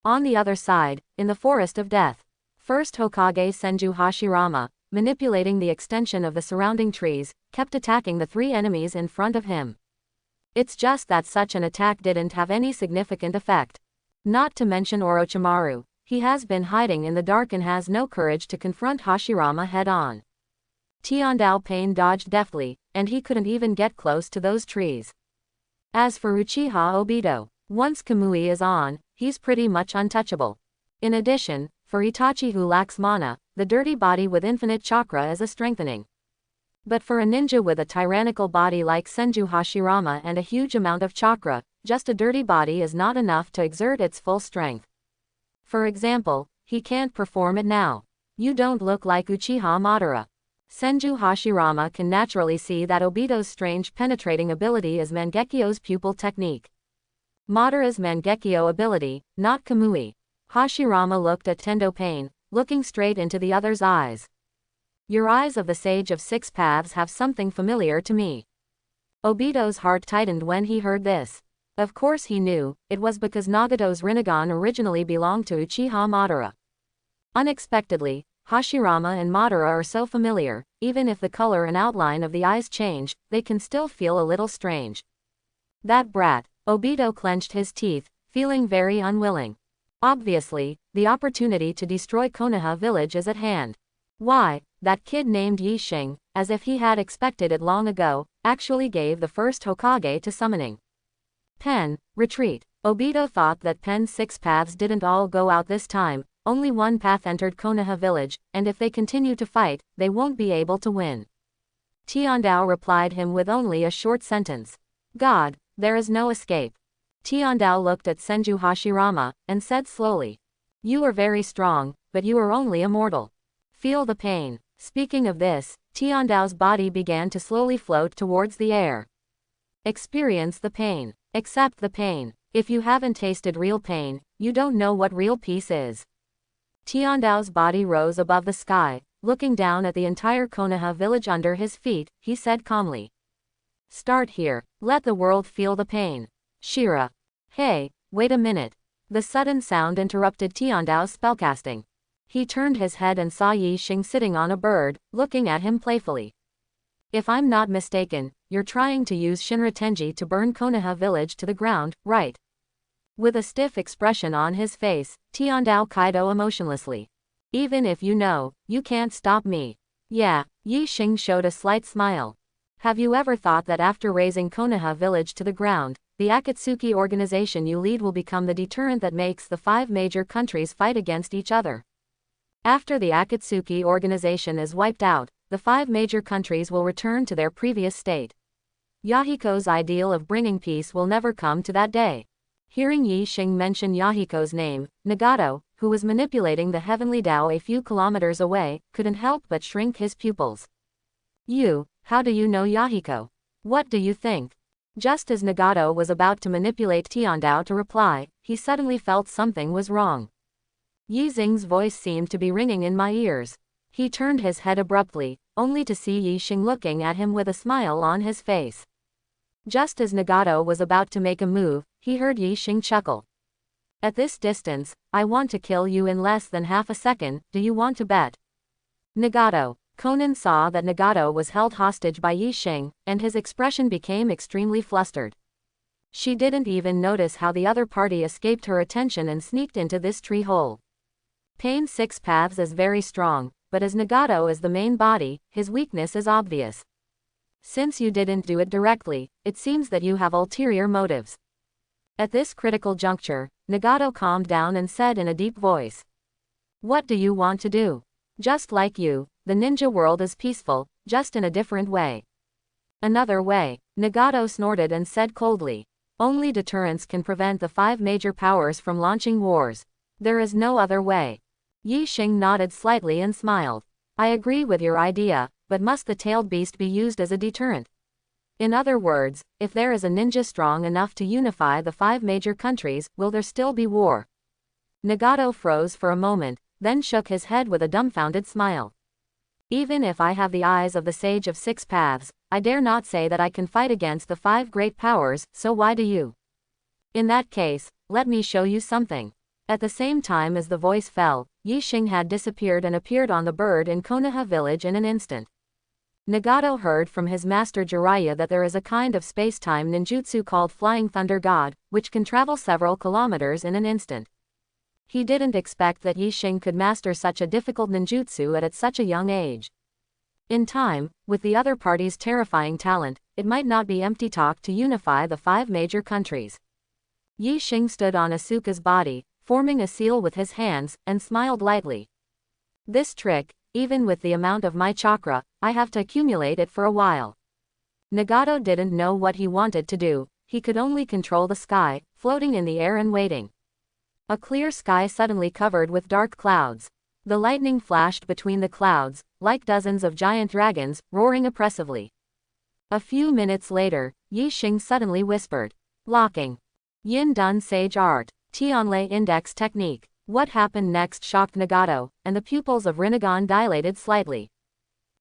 On the other side, in the Forest of Death, first Hokage Senju Hashirama, manipulating the extension of the surrounding trees, kept attacking the 3 enemies in front of him. It's just that such an attack didn't have any significant effect. Not to mention Orochimaru, he has been hiding in the dark and has no courage to confront Hashirama head-on. Tiandao Pain dodged deftly, and he couldn't even get close to those trees. As for Uchiha Obito, once Kamui is on, he's pretty much untouchable. In addition, for Itachi who lacks mana, the dirty body with infinite chakra is a strengthening. But for a ninja with a tyrannical body like Senju Hashirama and a huge amount of chakra, just a dirty body is not enough to exert its full strength. For example, he can't perform it now. You don't look like Uchiha Madara. Senju Hashirama can naturally see that Obito's strange penetrating ability is Mangekyo's pupil technique. Madara's Mangekyo ability, not Kamui. Hashirama looked at Tendo Pain, looking straight into the other's eyes. Your eyes of the Sage of 6 Paths have something familiar to me. Obito's heart tightened when he heard this. Of course he knew, it was because Nagato's Rinnegan originally belonged to Uchiha Madara. Unexpectedly, Hashirama and Madara are so familiar, even if the color and outline of the eyes change, they can still feel a little strange. That brat. Obito clenched his teeth, feeling very unwilling. Obviously, the opportunity to destroy Konoha village is at hand. Why, that kid named Yi Xing, as if he had expected it long ago, actually gave the first Hokage to summoning. Pen, retreat. Obito thought that Pen's 6 paths didn't all go out this time, only one path entered Konoha village, and if they continue to fight, they won't be able to win. Tiandao replied him with only a short sentence. God, there is no escape. Tiandao looked at Senju Hashirama, and said slowly. You are very strong, but you are only a mortal. Feel the pain. Speaking of this, Tiandao's body began to slowly float towards the air. Experience the pain. Accept the pain. If you haven't tasted real pain, you don't know what real peace is. Tiandao's body rose above the sky, looking down at the entire Konoha village under his feet, he said calmly. Start here, let the world feel the pain. Shira. Hey, wait a minute. The sudden sound interrupted Tiandao's spellcasting. He turned his head and saw Yi Xing sitting on a bird, looking at him playfully. If I'm not mistaken, you're trying to use Shinra Tenji to burn Konoha village to the ground, right? With a stiff expression on his face, Tiandao Kaido emotionlessly. Even if you know, you can't stop me. Yeah, Yi Xing showed a slight smile. Have you ever thought that after razing Konoha village to the ground, the Akatsuki organization you lead will become the deterrent that makes the 5 major countries fight against each other? After the Akatsuki organization is wiped out, the 5 major countries will return to their previous state. Yahiko's ideal of bringing peace will never come to that day. Hearing Yi Xing mention Yahiko's name, Nagato, who was manipulating the heavenly Tao a few kilometers away, couldn't help but shrink his pupils. How do you know Yahiko? What do you think? Just as Nagato was about to manipulate Tiandao to reply, he suddenly felt something was wrong. Yi Xing's voice seemed to be ringing in my ears. He turned his head abruptly, only to see Yi Xing looking at him with a smile on his face. Just as Nagato was about to make a move, he heard Yi Xing chuckle. At this distance, I want to kill you in less than half a second, do you want to bet? Nagato. Conan saw that Nagato was held hostage by Yi Xing, and his expression became extremely flustered. She didn't even notice how the other party escaped her attention and sneaked into this tree hole. Pain's 6 paths is very strong, but as Nagato is the main body, his weakness is obvious. Since you didn't do it directly, it seems that you have ulterior motives. At this critical juncture, Nagato calmed down and said in a deep voice. What do you want to do? Just like you, the ninja world is peaceful, just in a different way. Another way, Nagato snorted and said coldly. Only deterrence can prevent the 5 major powers from launching wars. There is no other way. Yi Xing nodded slightly and smiled. I agree with your idea, but must the tailed beast be used as a deterrent? In other words, if there is a ninja strong enough to unify the 5 major countries, will there still be war? Nagato froze for a moment, then shook his head with a dumbfounded smile. Even if I have the eyes of the Sage of 6 Paths, I dare not say that I can fight against the 5 great powers, so why do you? In that case, let me show you something. At the same time as the voice fell, Yi Xing had disappeared and appeared on the bird in Konoha village in an instant. Nagato heard from his master Jiraiya that there is a kind of space-time ninjutsu called Flying Thunder God, which can travel several kilometers in an instant. He didn't expect that Yi Xing could master such a difficult ninjutsu at such a young age. In time, with the other party's terrifying talent, it might not be empty talk to unify the 5 major countries. Yi Xing stood on Asuka's body, forming a seal with his hands, and smiled lightly. This trick, even with the amount of my chakra, I have to accumulate it for a while. Nagato didn't know what he wanted to do, he could only control the sky, floating in the air and waiting. A clear sky suddenly covered with dark clouds. The lightning flashed between the clouds, like dozens of giant dragons, roaring oppressively. A few minutes later, Yi Xing suddenly whispered. Locking. Yin Dun Sage Art. Tianlei Index Technique. What happened next shocked Nagato, and the pupils of Rinnegan dilated slightly.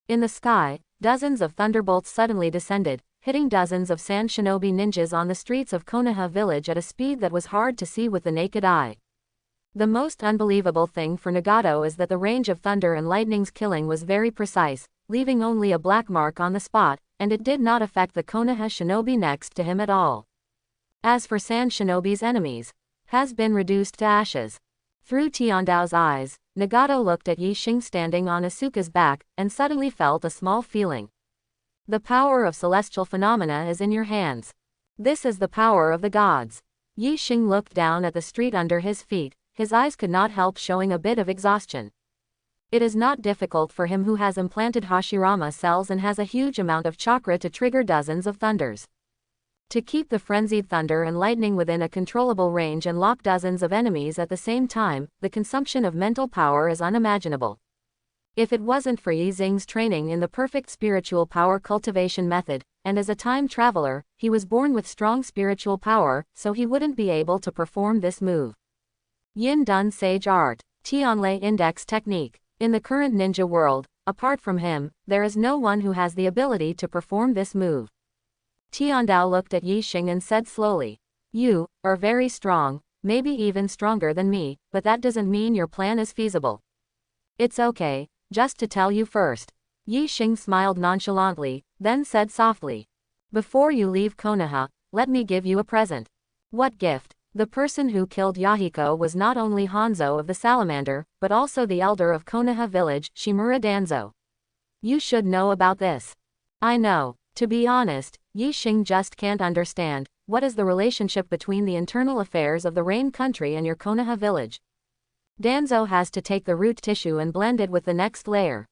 In the sky, dozens of thunderbolts suddenly descended, hitting dozens of sand shinobi ninjas on the streets of Konoha village at a speed that was hard to see with the naked eye. The most unbelievable thing for Nagato is that the range of thunder and lightning's killing was very precise, leaving only a black mark on the spot, and it did not affect the Konoha shinobi next to him at all. As for sand shinobi's enemies, has been reduced to ashes. Through Tiandao's eyes, Nagato looked at Yi Xing standing on Asuka's back, and suddenly felt a small feeling. The power of celestial phenomena is in your hands. This is the power of the gods. Yi Xing looked down at the street under his feet, his eyes could not help showing a bit of exhaustion. It is not difficult for him who has implanted Hashirama cells and has a huge amount of chakra to trigger dozens of thunders. To keep the frenzied thunder and lightning within a controllable range and lock dozens of enemies at the same time, the consumption of mental power is unimaginable. If it wasn't for Yi Xing's training in the perfect spiritual power cultivation method, and as a time traveler, he was born with strong spiritual power, so he wouldn't be able to perform this move. Yin Dun Sage Art, Tianlei Index Technique. In the current ninja world, apart from him, there is no one who has the ability to perform this move. Tiandao looked at Yi Xing and said slowly, "You are very strong, maybe even stronger than me, but that doesn't mean your plan is feasible. It's okay, just to tell you first." Yi Xing smiled nonchalantly, then said softly, "Before you leave Konoha, let me give you a present." What gift? The person who killed Yahiko was not only Hanzo of the Salamander, but also the elder of Konoha village, Shimura Danzo. You should know about this. I know. To be honest, Yi Xing just can't understand, what is the relationship between the internal affairs of the Rain country and your Konoha village? Danzo has to take the root tissue and blend it with the next layer.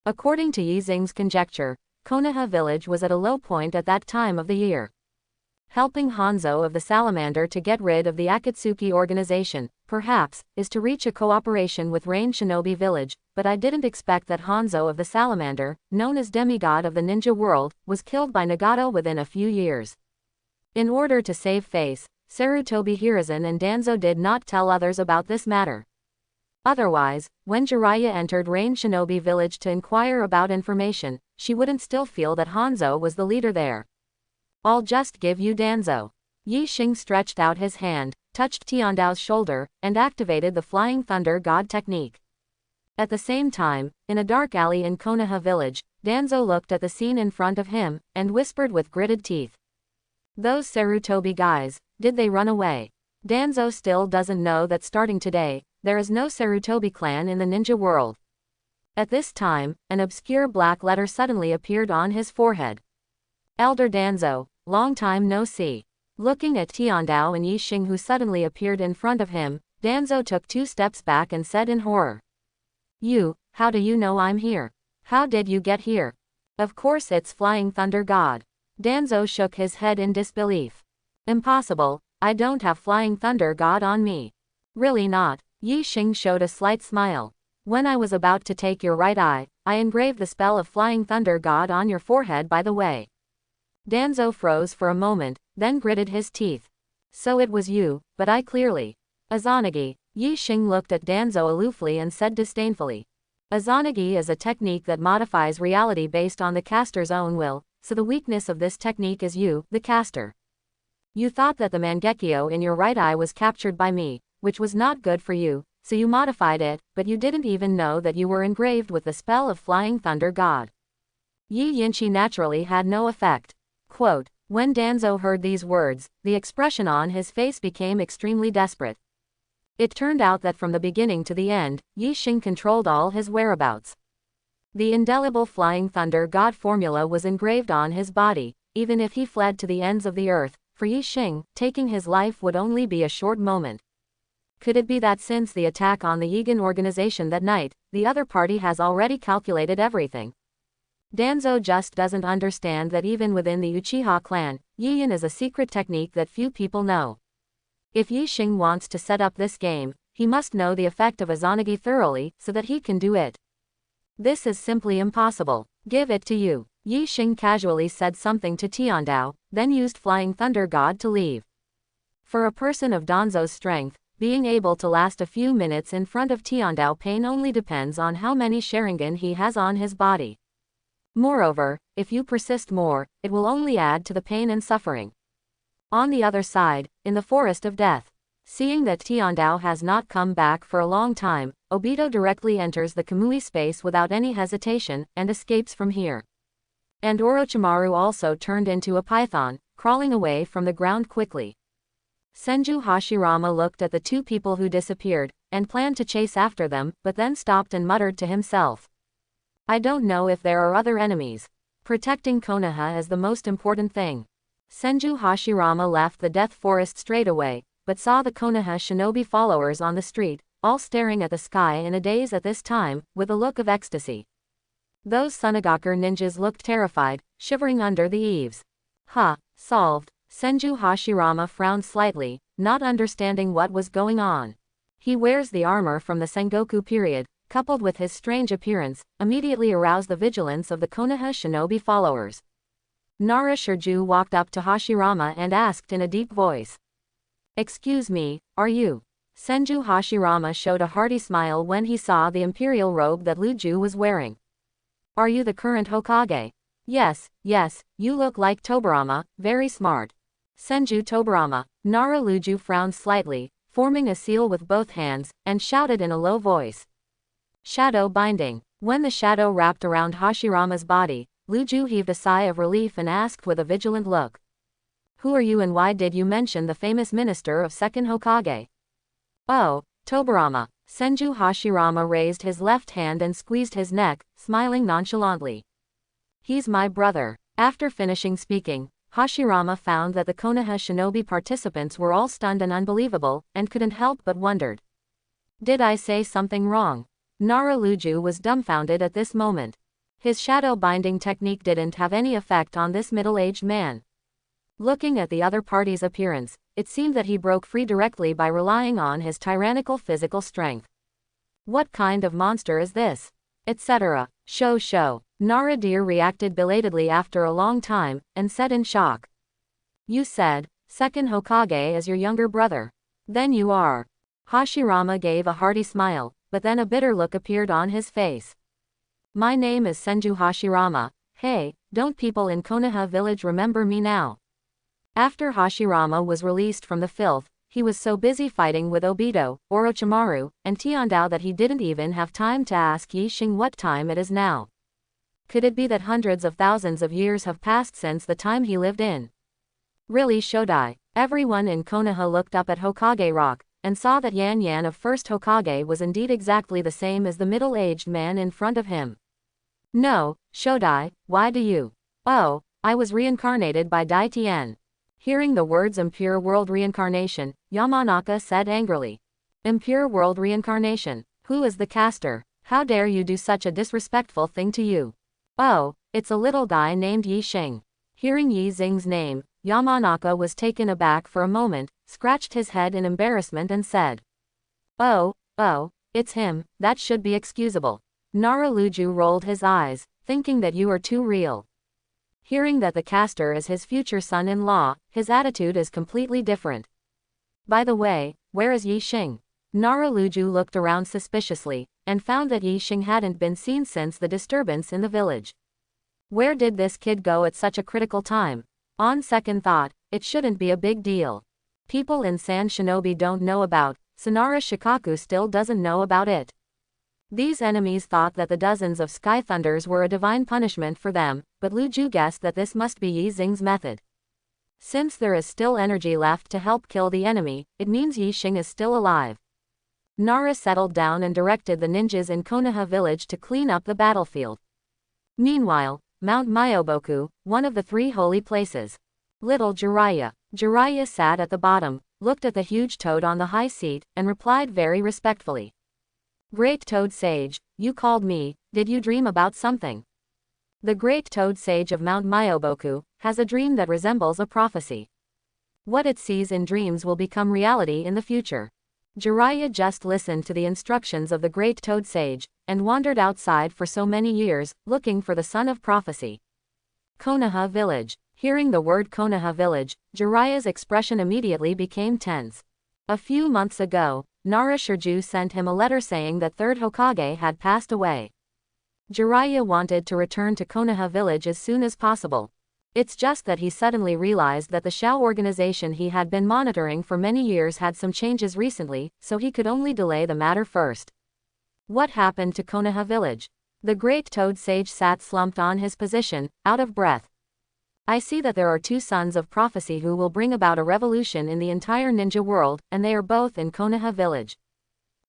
According to Yi Xing's conjecture, Konoha village was at a low point at that time of the year. Helping Hanzo of the Salamander to get rid of the Akatsuki organization, perhaps, is to reach a cooperation with Rain Shinobi village, but I didn't expect that Hanzo of the Salamander, known as demigod of the ninja world, was killed by Nagato within a few years. In order to save face, Sarutobi Hiruzen and Danzo did not tell others about this matter. Otherwise, when Jiraiya entered Rain Shinobi village to inquire about information, she wouldn't still feel that Hanzo was the leader there. I'll just give you Danzo. Yi Xing stretched out his hand, touched Tiandao's shoulder, and activated the Flying Thunder God technique. At the same time, in a dark alley in Konoha village, Danzo looked at the scene in front of him, and whispered with gritted teeth. Those Sarutobi guys, did they run away? Danzo still doesn't know that starting today, there is no Sarutobi clan in the ninja world. At this time, an obscure black letter suddenly appeared on his forehead. Elder Danzo, long time no see. Looking at Tiandao and Yi Xing who suddenly appeared in front of him, Danzo took 2 steps back and said in horror. You, how do you know I'm here? How did you get here? Of course it's Flying Thunder God. Danzo shook his head in disbelief. Impossible, I don't have Flying Thunder God on me. Really not. Yi Xing showed a slight smile. When I was about to take your right eye, I engraved the spell of Flying Thunder God on your forehead by the way. Danzo froze for a moment, then gritted his teeth. So it was you, but I clearly. Izanagi. Yi Xing looked at Danzo aloofly and said disdainfully. Izanagi is a technique that modifies reality based on the caster's own will, so the weakness of this technique is you, the caster. You thought that the Mangekyo in your right eye was captured by me, which was not good for you, so you modified it, but you didn't even know that you were engraved with the spell of Flying Thunder God. Yi Yinchi naturally had no effect. Quote, when Danzo heard these words, the expression on his face became extremely desperate. It turned out that from the beginning to the end, Yi Xing controlled all his whereabouts. The indelible Flying Thunder God formula was engraved on his body, even if he fled to the ends of the earth, for Yi Xing, taking his life would only be a short moment. Could it be that since the attack on the Yigan organization that night, the other party has already calculated everything? Danzo just doesn't understand that even within the Uchiha clan, Yiyan is a secret technique that few people know. If Yi Xing wants to set up this game, he must know the effect of Izanagi thoroughly, so that he can do it. This is simply impossible. Give it to you. Yi Xing casually said something to Tiandao, then used Flying Thunder God to leave. For a person of Danzo's strength, being able to last a few minutes in front of Tiandao pain only depends on how many Sharingan he has on his body. Moreover, if you persist more, it will only add to the pain and suffering. On the other side, in the Forest of Death, seeing that Tiandao has not come back for a long time, Obito directly enters the Kamui space without any hesitation, and escapes from here. And Orochimaru also turned into a python, crawling away from the ground quickly. Senju Hashirama looked at the two people who disappeared, and planned to chase after them, but then stopped and muttered to himself. I don't know if there are other enemies. Protecting Konoha is the most important thing. Senju Hashirama left the Death Forest straight away, but saw the Konoha shinobi followers on the street, all staring at the sky in a daze at this time, with a look of ecstasy. Those Sunagakur ninjas looked terrified, shivering under the eaves. Solved. Senju Hashirama frowned slightly, not understanding what was going on. He wears the armor from the Sengoku period, coupled with his strange appearance, immediately aroused the vigilance of the Konoha shinobi followers. Nara Shirju walked up to Hashirama and asked in a deep voice. Excuse me, are you? Senju Hashirama showed a hearty smile when he saw the imperial robe that Luju was wearing. Are you the current Hokage? Yes, you look like Tobarama, very smart. Senju Tobarama. Nara Luju frowned slightly, forming a seal with both hands, and shouted in a low voice. Shadow binding. When the shadow wrapped around Hashirama's body, Luju heaved a sigh of relief and asked with a vigilant look. Who are you and why did you mention the famous minister of second Hokage? Oh, Tobarama. Senju Hashirama raised his left hand and squeezed his neck, smiling nonchalantly. He's my brother. After finishing speaking, Hashirama found that the Konoha shinobi participants were all stunned and unbelievable, and couldn't help but wondered. Did I say something wrong? Nara Luju was dumbfounded at this moment. His shadow binding technique didn't have any effect on this middle-aged man. Looking at the other party's appearance, it seemed that he broke free directly by relying on his tyrannical physical strength. What kind of monster is this? Etc. Show. Nara dear reacted belatedly after a long time, and said in shock. You said, second Hokage is your younger brother. Then you are. Hashirama gave a hearty smile, but then a bitter look appeared on his face. My name is Senju Hashirama. Hey, don't people in Konoha village remember me now? After Hashirama was released from the filth, he was so busy fighting with Obito, Orochimaru, and Tiandao that he didn't even have time to ask Yixing what time it is now. Could it be that hundreds of thousands of years have passed since the time he lived in? Really Shodai. Everyone in Konoha looked up at Hokage Rock, and saw that Yan of first Hokage was indeed exactly the same as the middle-aged man in front of him. No, Shodai, why do you? Oh, I was reincarnated by Dai Tian. Hearing the words impure world reincarnation, Yamanaka said angrily. Impure world reincarnation? Who is the caster? How dare you do such a disrespectful thing to you? Oh, it's a little guy named Yixing. Hearing Yi Xing's name, Yamanaka was taken aback for a moment, scratched his head in embarrassment and said. Oh, it's him, that should be excusable. Nara Luju rolled his eyes, thinking that you are too real. Hearing that the caster is his future son-in-law, his attitude is completely different. By the way, where is Yixing? Nara Luju looked around suspiciously, and found that Yixing hadn't been seen since the disturbance in the village. Where did this kid go at such a critical time? On second thought, it shouldn't be a big deal. People in San Shinobi don't know about, Sonara Shikaku still doesn't know about it. These enemies thought that the dozens of Sky Thunders were a divine punishment for them, but Luju guessed that this must be Yi Xing's method. Since there is still energy left to help kill the enemy, it means Yixing is still alive. Nara settled down and directed the ninjas in Konoha village to clean up the battlefield. Meanwhile, Mount Myoboku, one of the three holy places. Little Jiraiya. Jiraiya sat at the bottom, looked at the huge toad on the high seat, and replied very respectfully. Great Toad Sage, you called me, did you dream about something? The Great Toad Sage of Mount Myoboku has a dream that resembles a prophecy. What it sees in dreams will become reality in the future. Jiraiya just listened to the instructions of the Great Toad Sage, and wandered outside for so many years, looking for the son of prophecy. Konoha Village. Hearing the word Konoha Village, Jiraiya's expression immediately became tense. A few months ago, Nara Shirju sent him a letter saying that third Hokage had passed away. Jiraiya wanted to return to Konoha village as soon as possible. It's just that he suddenly realized that the Shao organization he had been monitoring for many years had some changes recently, so he could only delay the matter first. What happened to Konoha village? The Great Toad Sage sat slumped on his position, out of breath. I see that there are two sons of prophecy who will bring about a revolution in the entire ninja world, and they are both in Konoha village.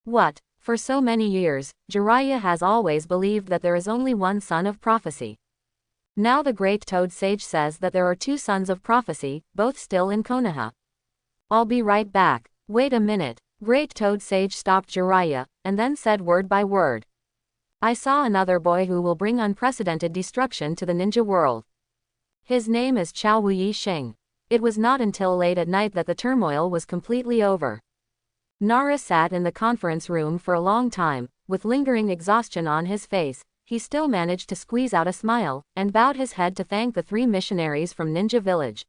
What? For so many years, Jiraiya has always believed that there is only one son of prophecy. Now the great Toad Sage says that there are two sons of prophecy, both still in Konoha. I'll be right back. Wait a minute. Great Toad Sage stopped Jiraiya, and then said word by word. I saw another boy who will bring unprecedented destruction to the ninja world. His name is Chao Wu Yi Xing. It was not until late at night that the turmoil was completely over. Nara sat in the conference room for a long time, with lingering exhaustion on his face. He still managed to squeeze out a smile, and bowed his head to thank the three missionaries from Ninja Village.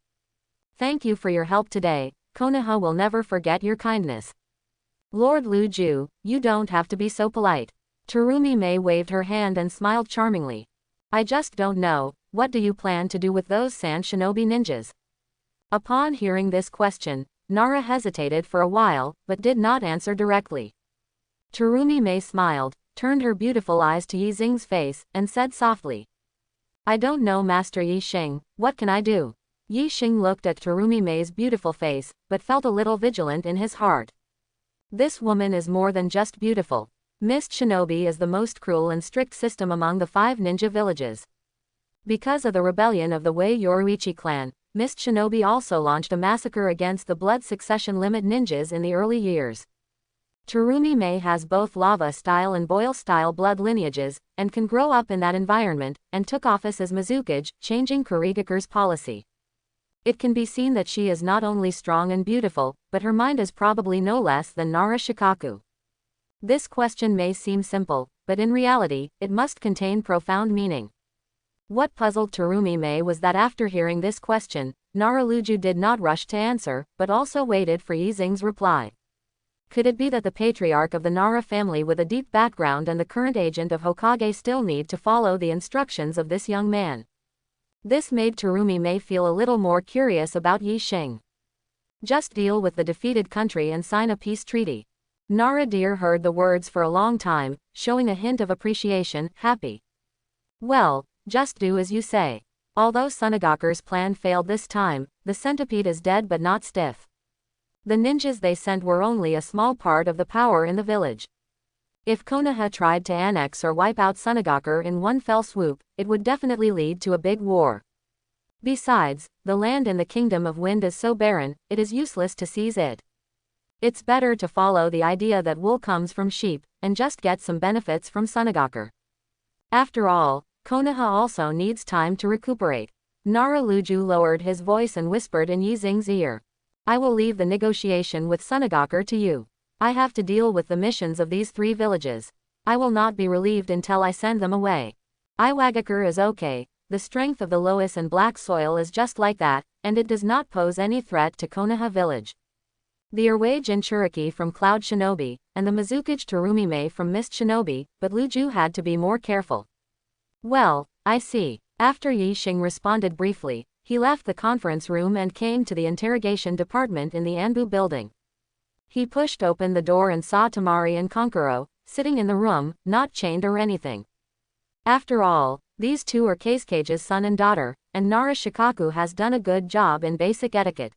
Thank you for your help today. Konoha will never forget your kindness. Lord Lu Ju, you don't have to be so polite. Terumi Mei waved her hand and smiled charmingly. I just don't know, what do you plan to do with those sand shinobi ninjas? Upon hearing this question, Nara hesitated for a while, but did not answer directly. Terumi Mei smiled, turned her beautiful eyes to Yi Xing's face, and said softly. I don't know, Master Yi Xing, what can I do? Yi Xing looked at Terumi Mei's beautiful face, but felt a little vigilant in his heart. This woman is more than just beautiful. Mist Shinobi is the most cruel and strict system among the 5 ninja villages. Because of the rebellion of the Wei Yoruichi clan, Mist Shinobi also launched a massacre against the blood succession limit ninjas in the early years. Terumi Mei has both lava-style and boil-style blood lineages, and can grow up in that environment, and took office as Mizukage, changing Kurigakure's policy. It can be seen that she is not only strong and beautiful, but her mind is probably no less than Nara Shikaku. This question may seem simple, but in reality, it must contain profound meaning. What puzzled Terumi Mei was that after hearing this question, Nara Luju did not rush to answer, but also waited for Yi Xing's reply. Could it be that the patriarch of the Nara family with a deep background and the current agent of Hokage still need to follow the instructions of this young man? This made Terumi Mei feel a little more curious about Yi Xing. Just deal with the defeated country and sign a peace treaty. Nara dear heard the words for a long time, showing a hint of appreciation, happy. Well, just do as you say. Although Sunagakure's plan failed this time, the centipede is dead but not stiff. The ninjas they sent were only a small part of the power in the village. If Konoha tried to annex or wipe out Sunagakure in one fell swoop, it would definitely lead to a big war. Besides, the land in the Kingdom of Wind is so barren, it is useless to seize it. It's better to follow the idea that wool comes from sheep, and just get some benefits from Sunagakure. After all, Konoha also needs time to recuperate. Nara Luju lowered his voice and whispered in Yi Xing's ear. I will leave the negotiation with Sunagakure to you. I have to deal with the missions of these 3 villages. I will not be relieved until I send them away. Iwagakure is okay, the strength of the loess and black soil is just like that, and it does not pose any threat to Konoha village. The Irway Jinchuriki from Cloud Shinobi, and the Mizukage Terumi Mei from Mist Shinobi, but Luju had to be more careful. Well, I see. After Yi Xing responded briefly, he left the conference room and came to the interrogation department in the Anbu building. He pushed open the door and saw Tamari and Konkuro, sitting in the room, not chained or anything. After all, these two are Kasuke's son and daughter, and Nara Shikaku has done a good job in basic etiquette.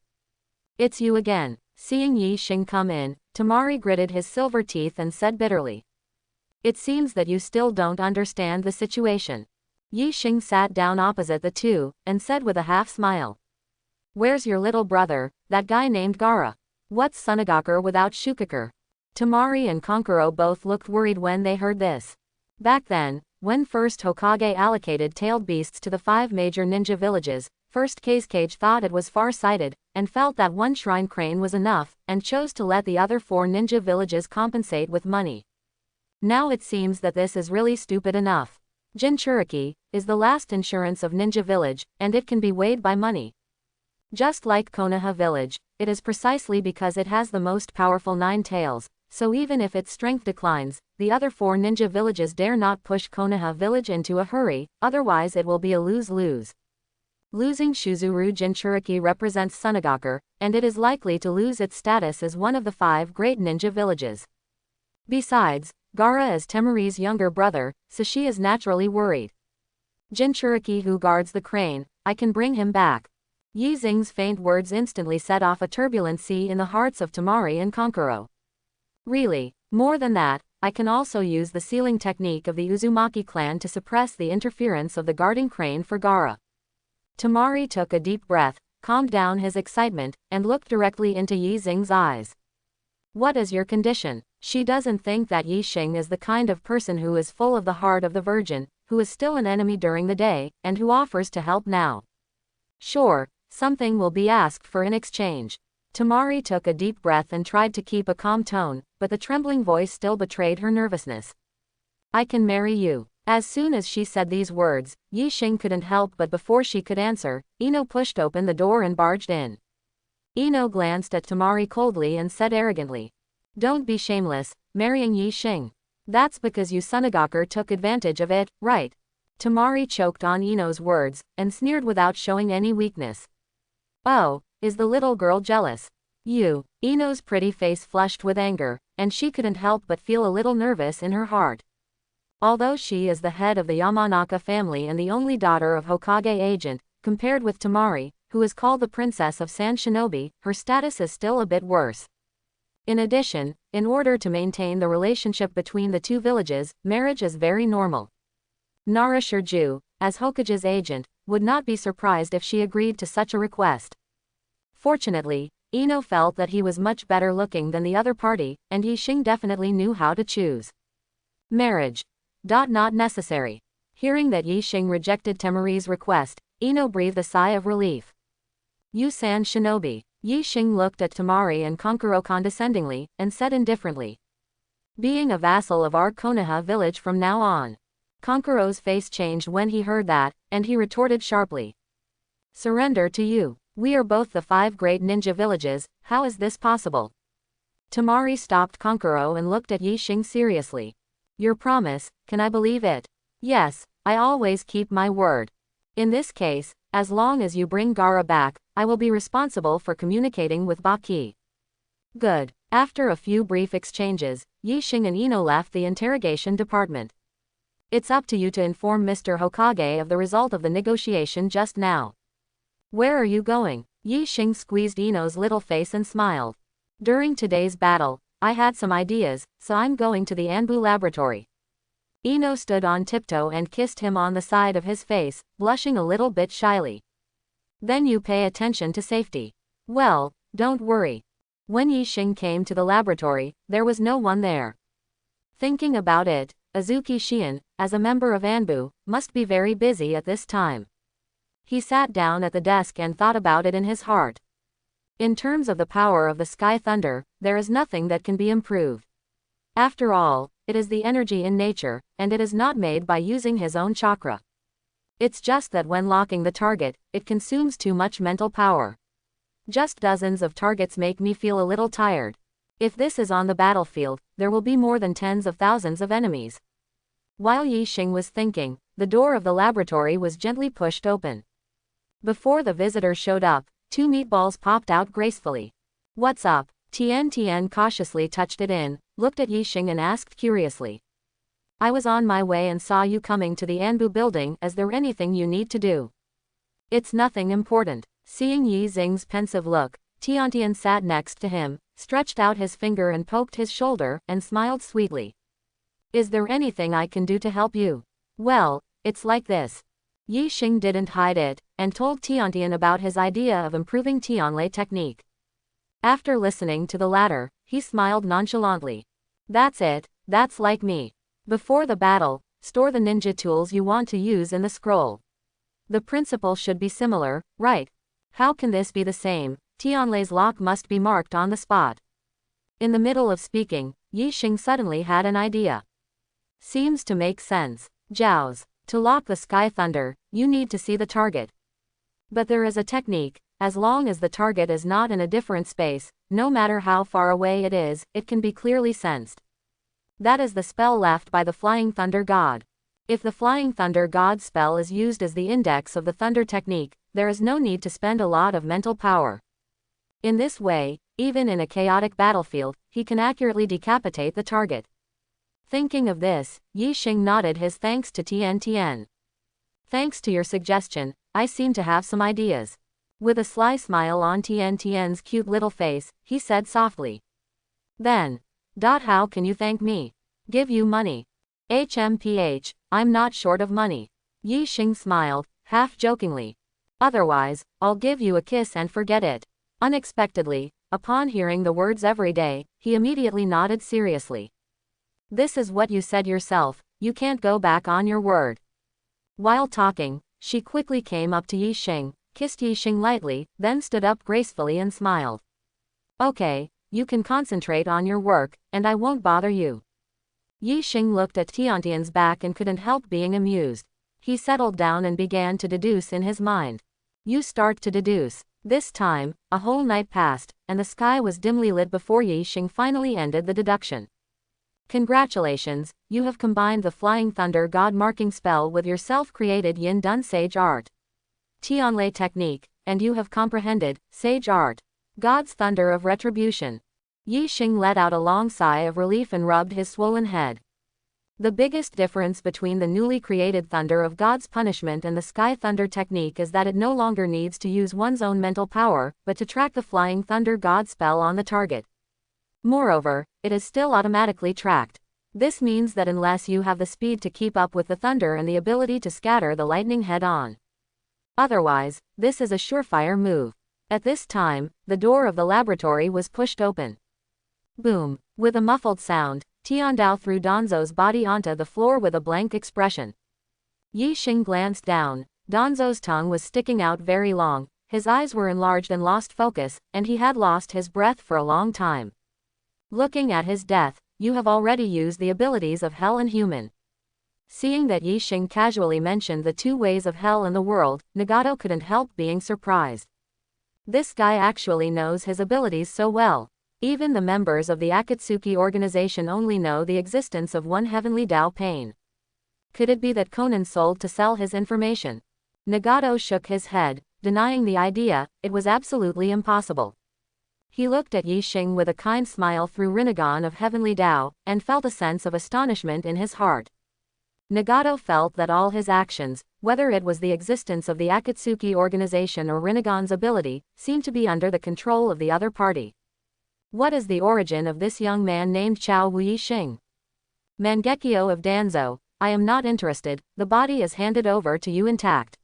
It's you again. Seeing Yi Xing come in, Tamari gritted his silver teeth and said bitterly. It seems that you still don't understand the situation. Yi Xing sat down opposite the two, and said with a half-smile. Where's your little brother, that guy named Gaara? What's Sunagakure without Shukakure? Tamari and Konkuro both looked worried when they heard this. Back then, when first Hokage allocated tailed beasts to the 5 major ninja villages, first Kasuke thought it was far-sighted, and felt that one shrine crane was enough, and chose to let the other 4 ninja villages compensate with money. Now it seems that this is really stupid enough. Jinchuriki is the last insurance of Ninja Village, and it can be weighed by money. Just like Konoha Village, it is precisely because it has the most powerful 9 tails, so even if its strength declines, the other 4 ninja villages dare not push Konoha Village into a hurry, otherwise it will be a lose-lose. Losing Shuzuru Jinchuriki represents Sunagakure, and it is likely to lose its status as one of the 5 great ninja villages. Besides, Gaara is Temari's younger brother, so she is naturally worried. Jinchuriki who guards the crane, I can bring him back. Yi Xing's faint words instantly set off a turbulent sea in the hearts of Tamari and Konkuro. Really, more than that, I can also use the sealing technique of the Uzumaki clan to suppress the interference of the guarding crane for Gaara. Tamari took a deep breath, calmed down his excitement, and looked directly into Yi Xing's eyes. What is your condition? She doesn't think that Yi Xing is the kind of person who is full of the heart of the virgin, who is still an enemy during the day, and who offers to help now. Sure, something will be asked for in exchange. Tamari took a deep breath and tried to keep a calm tone, but the trembling voice still betrayed her nervousness. I can marry you. As soon as she said these words, Yi Xing couldn't help but before she could answer, Ino pushed open the door and barged in. Ino glanced at Tamari coldly and said arrogantly, "Don't be shameless, marrying Yi Xing. That's because you Sunagaker took advantage of it, right?" Tamari choked on Ino's words, and sneered without showing any weakness. Oh, is the little girl jealous? You. Ino's pretty face flushed with anger, and she couldn't help but feel a little nervous in her heart. Although she is the head of the Yamanaka family and the only daughter of Hokage agent, compared with Tamari, who is called the Princess of Sand Shinobi, her status is still a bit worse. In addition, in order to maintain the relationship between the two villages, marriage is very normal. Nara Shirju, as Hokage's agent, would not be surprised if she agreed to such a request. Fortunately, Ino felt that he was much better looking than the other party, and Yi Xing definitely knew how to choose. Marriage. Not necessary. Hearing that Yi Xing rejected Tamari's request, Ino breathed a sigh of relief. You Sand Shinobi. Yi Xing looked at Tamari and Konkuro condescendingly, and said indifferently. Being a vassal of our Konoha village from now on. Konkuro's face changed when he heard that, and he retorted sharply. Surrender to you. We are both the 5 great ninja villages, how is this possible? Tamari stopped Konkuro and looked at Yi Xing seriously. Your promise, can I believe it? Yes, I always keep my word. In this case, as long as you bring Gaara back, I will be responsible for communicating with Baki. Good. After a few brief exchanges, Yi Xing and Ino left the interrogation department. It's up to you to inform Mr. Hokage of the result of the negotiation just now. Where are you going? Yi Xing squeezed Ino's little face and smiled. During today's battle, I had some ideas, so I'm going to the Anbu laboratory. Ino stood on tiptoe and kissed him on the side of his face, blushing a little bit shyly. Then you pay attention to safety. Well, don't worry. When Yi Xing came to the laboratory, there was no one there. Thinking about it, Azuki Shion, as a member of Anbu, must be very busy at this time. He sat down at the desk and thought about it in his heart. In terms of the power of the Sky Thunder, there is nothing that can be improved. After all, it is the energy in nature, and it is not made by using his own chakra. It's just that when locking the target, it consumes too much mental power. Just dozens of targets make me feel a little tired. If this is on the battlefield, there will be more than tens of thousands of enemies. While Yi Xing was thinking, the door of the laboratory was gently pushed open. Before the visitor showed up, 2 meatballs popped out gracefully. What's up? Tian cautiously touched it in, looked at Yi Xing and asked curiously. I was on my way and saw you coming to the Anbu building. Is there anything you need to do? It's nothing important. Seeing Yi Xing's pensive look, Tian sat next to him, stretched out his finger and poked his shoulder, and smiled sweetly. Is there anything I can do to help you? Well, it's like this. Yi Xing didn't hide it, and told Tian about his idea of improving Tianlei technique. After listening to the latter, he smiled nonchalantly. That's it, that's like me. Before the battle, store the ninja tools you want to use in the scroll. The principle should be similar, right? How can this be the same? Tianlei's lock must be marked on the spot. In the middle of speaking, Yi Xing suddenly had an idea. Seems to make sense. Zhao's. To lock the Sky Thunder, you need to see the target. But there is a technique. As long as the target is not in a different space, no matter how far away it is, it can be clearly sensed. That is the spell left by the Flying Thunder God. If the Flying Thunder God's spell is used as the index of the Thunder technique, there is no need to spend a lot of mental power. In this way, even in a chaotic battlefield, he can accurately decapitate the target. Thinking of this, Yi Xing nodded his thanks to Tian. Thanks to your suggestion, I seem to have some ideas. With a sly smile on Tien's cute little face, he said softly. Then. How can you thank me? Give you money. HMPH, I'm not short of money. Yi Xing smiled, half jokingly. Otherwise, I'll give you a kiss and forget it. Unexpectedly, upon hearing the words every day, he immediately nodded seriously. This is what you said yourself, you can't go back on your word. While talking, she quickly came up to Yi Xing, kissed Yi Xing lightly, then stood up gracefully and smiled. Okay, you can concentrate on your work, and I won't bother you. Yi Xing looked at Tiantian's back and couldn't help being amused. He settled down and began to deduce in his mind. You start to deduce. This time, a whole night passed, and the sky was dimly lit before Yi Xing finally ended the deduction. Congratulations, you have combined the Flying Thunder God marking spell with your self-created Yin Dun Sage art. Tianlei technique, and you have comprehended, Sage art. God's Thunder of Retribution. Yi Xing let out a long sigh of relief and rubbed his swollen head. The biggest difference between the newly created Thunder of God's Punishment and the Sky Thunder technique is that it no longer needs to use one's own mental power, but to track the Flying Thunder God spell on the target. Moreover, it is still automatically tracked. This means that unless you have the speed to keep up with the thunder and the ability to scatter the lightning head-on. Otherwise, this is a surefire move. At this time, the door of the laboratory was pushed open. Boom! With a muffled sound, Tiandao threw Danzo's body onto the floor with a blank expression. Yi Xing glanced down. Danzo's tongue was sticking out very long, his eyes were enlarged and lost focus, and he had lost his breath for a long time. Looking at his death, you have already used the abilities of hell and human. Seeing that Yi Xing casually mentioned the two ways of hell in the world, Nagato couldn't help being surprised. This guy actually knows his abilities so well. Even the members of the Akatsuki organization only know the existence of one heavenly Tao pain. Could it be that Conan sold to sell his information? Nagato shook his head, denying the idea. It was absolutely impossible. He looked at Yi Xing with a kind smile through Rinnegan of heavenly Tao, and felt a sense of astonishment in his heart. Nagato felt that all his actions, whether it was the existence of the Akatsuki organization or Rinnegan's ability, seemed to be under the control of the other party. What is the origin of this young man named Chao Wu Yi Xing? Mangekyo of Danzo, I am not interested, the body is handed over to you intact.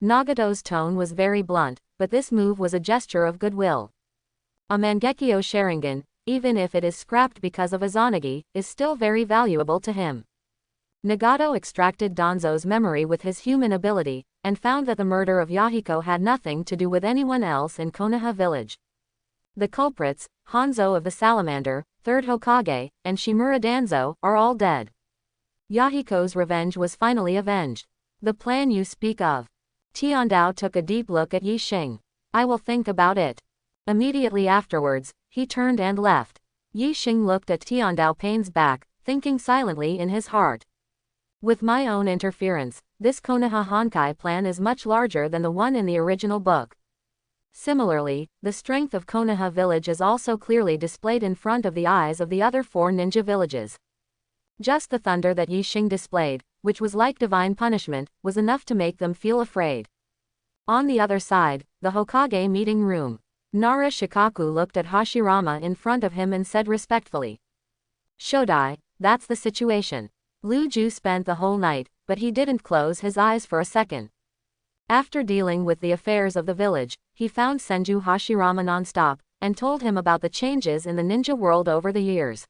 Nagato's tone was very blunt, but this move was a gesture of goodwill. A Mangekyo Sharingan, even if it is scrapped because of Izanagi, is still very valuable to him. Nagato extracted Danzo's memory with his human ability, and found that the murder of Yahiko had nothing to do with anyone else in Konoha village. The culprits, Hanzo of the Salamander, Third Hokage, and Shimura Danzo, are all dead. Yahiko's revenge was finally avenged. The plan you speak of. Tiandao took a deep look at Yi Xing. I will think about it. Immediately afterwards, he turned and left. Yi Xing looked at Tiandao Pain's back, thinking silently in his heart. With my own interference, this Konoha Honkai plan is much larger than the one in the original book. Similarly, the strength of Konoha village is also clearly displayed in front of the eyes of the other 4 ninja villages. Just the thunder that Yi Xing displayed, which was like divine punishment, was enough to make them feel afraid. On the other side, the Hokage meeting room. Nara Shikaku looked at Hashirama in front of him and said respectfully. Shodai, that's the situation. Lu Ju spent the whole night, but he didn't close his eyes for a second. After dealing with the affairs of the village, he found Senju Hashirama non-stop, and told him about the changes in the ninja world over the years.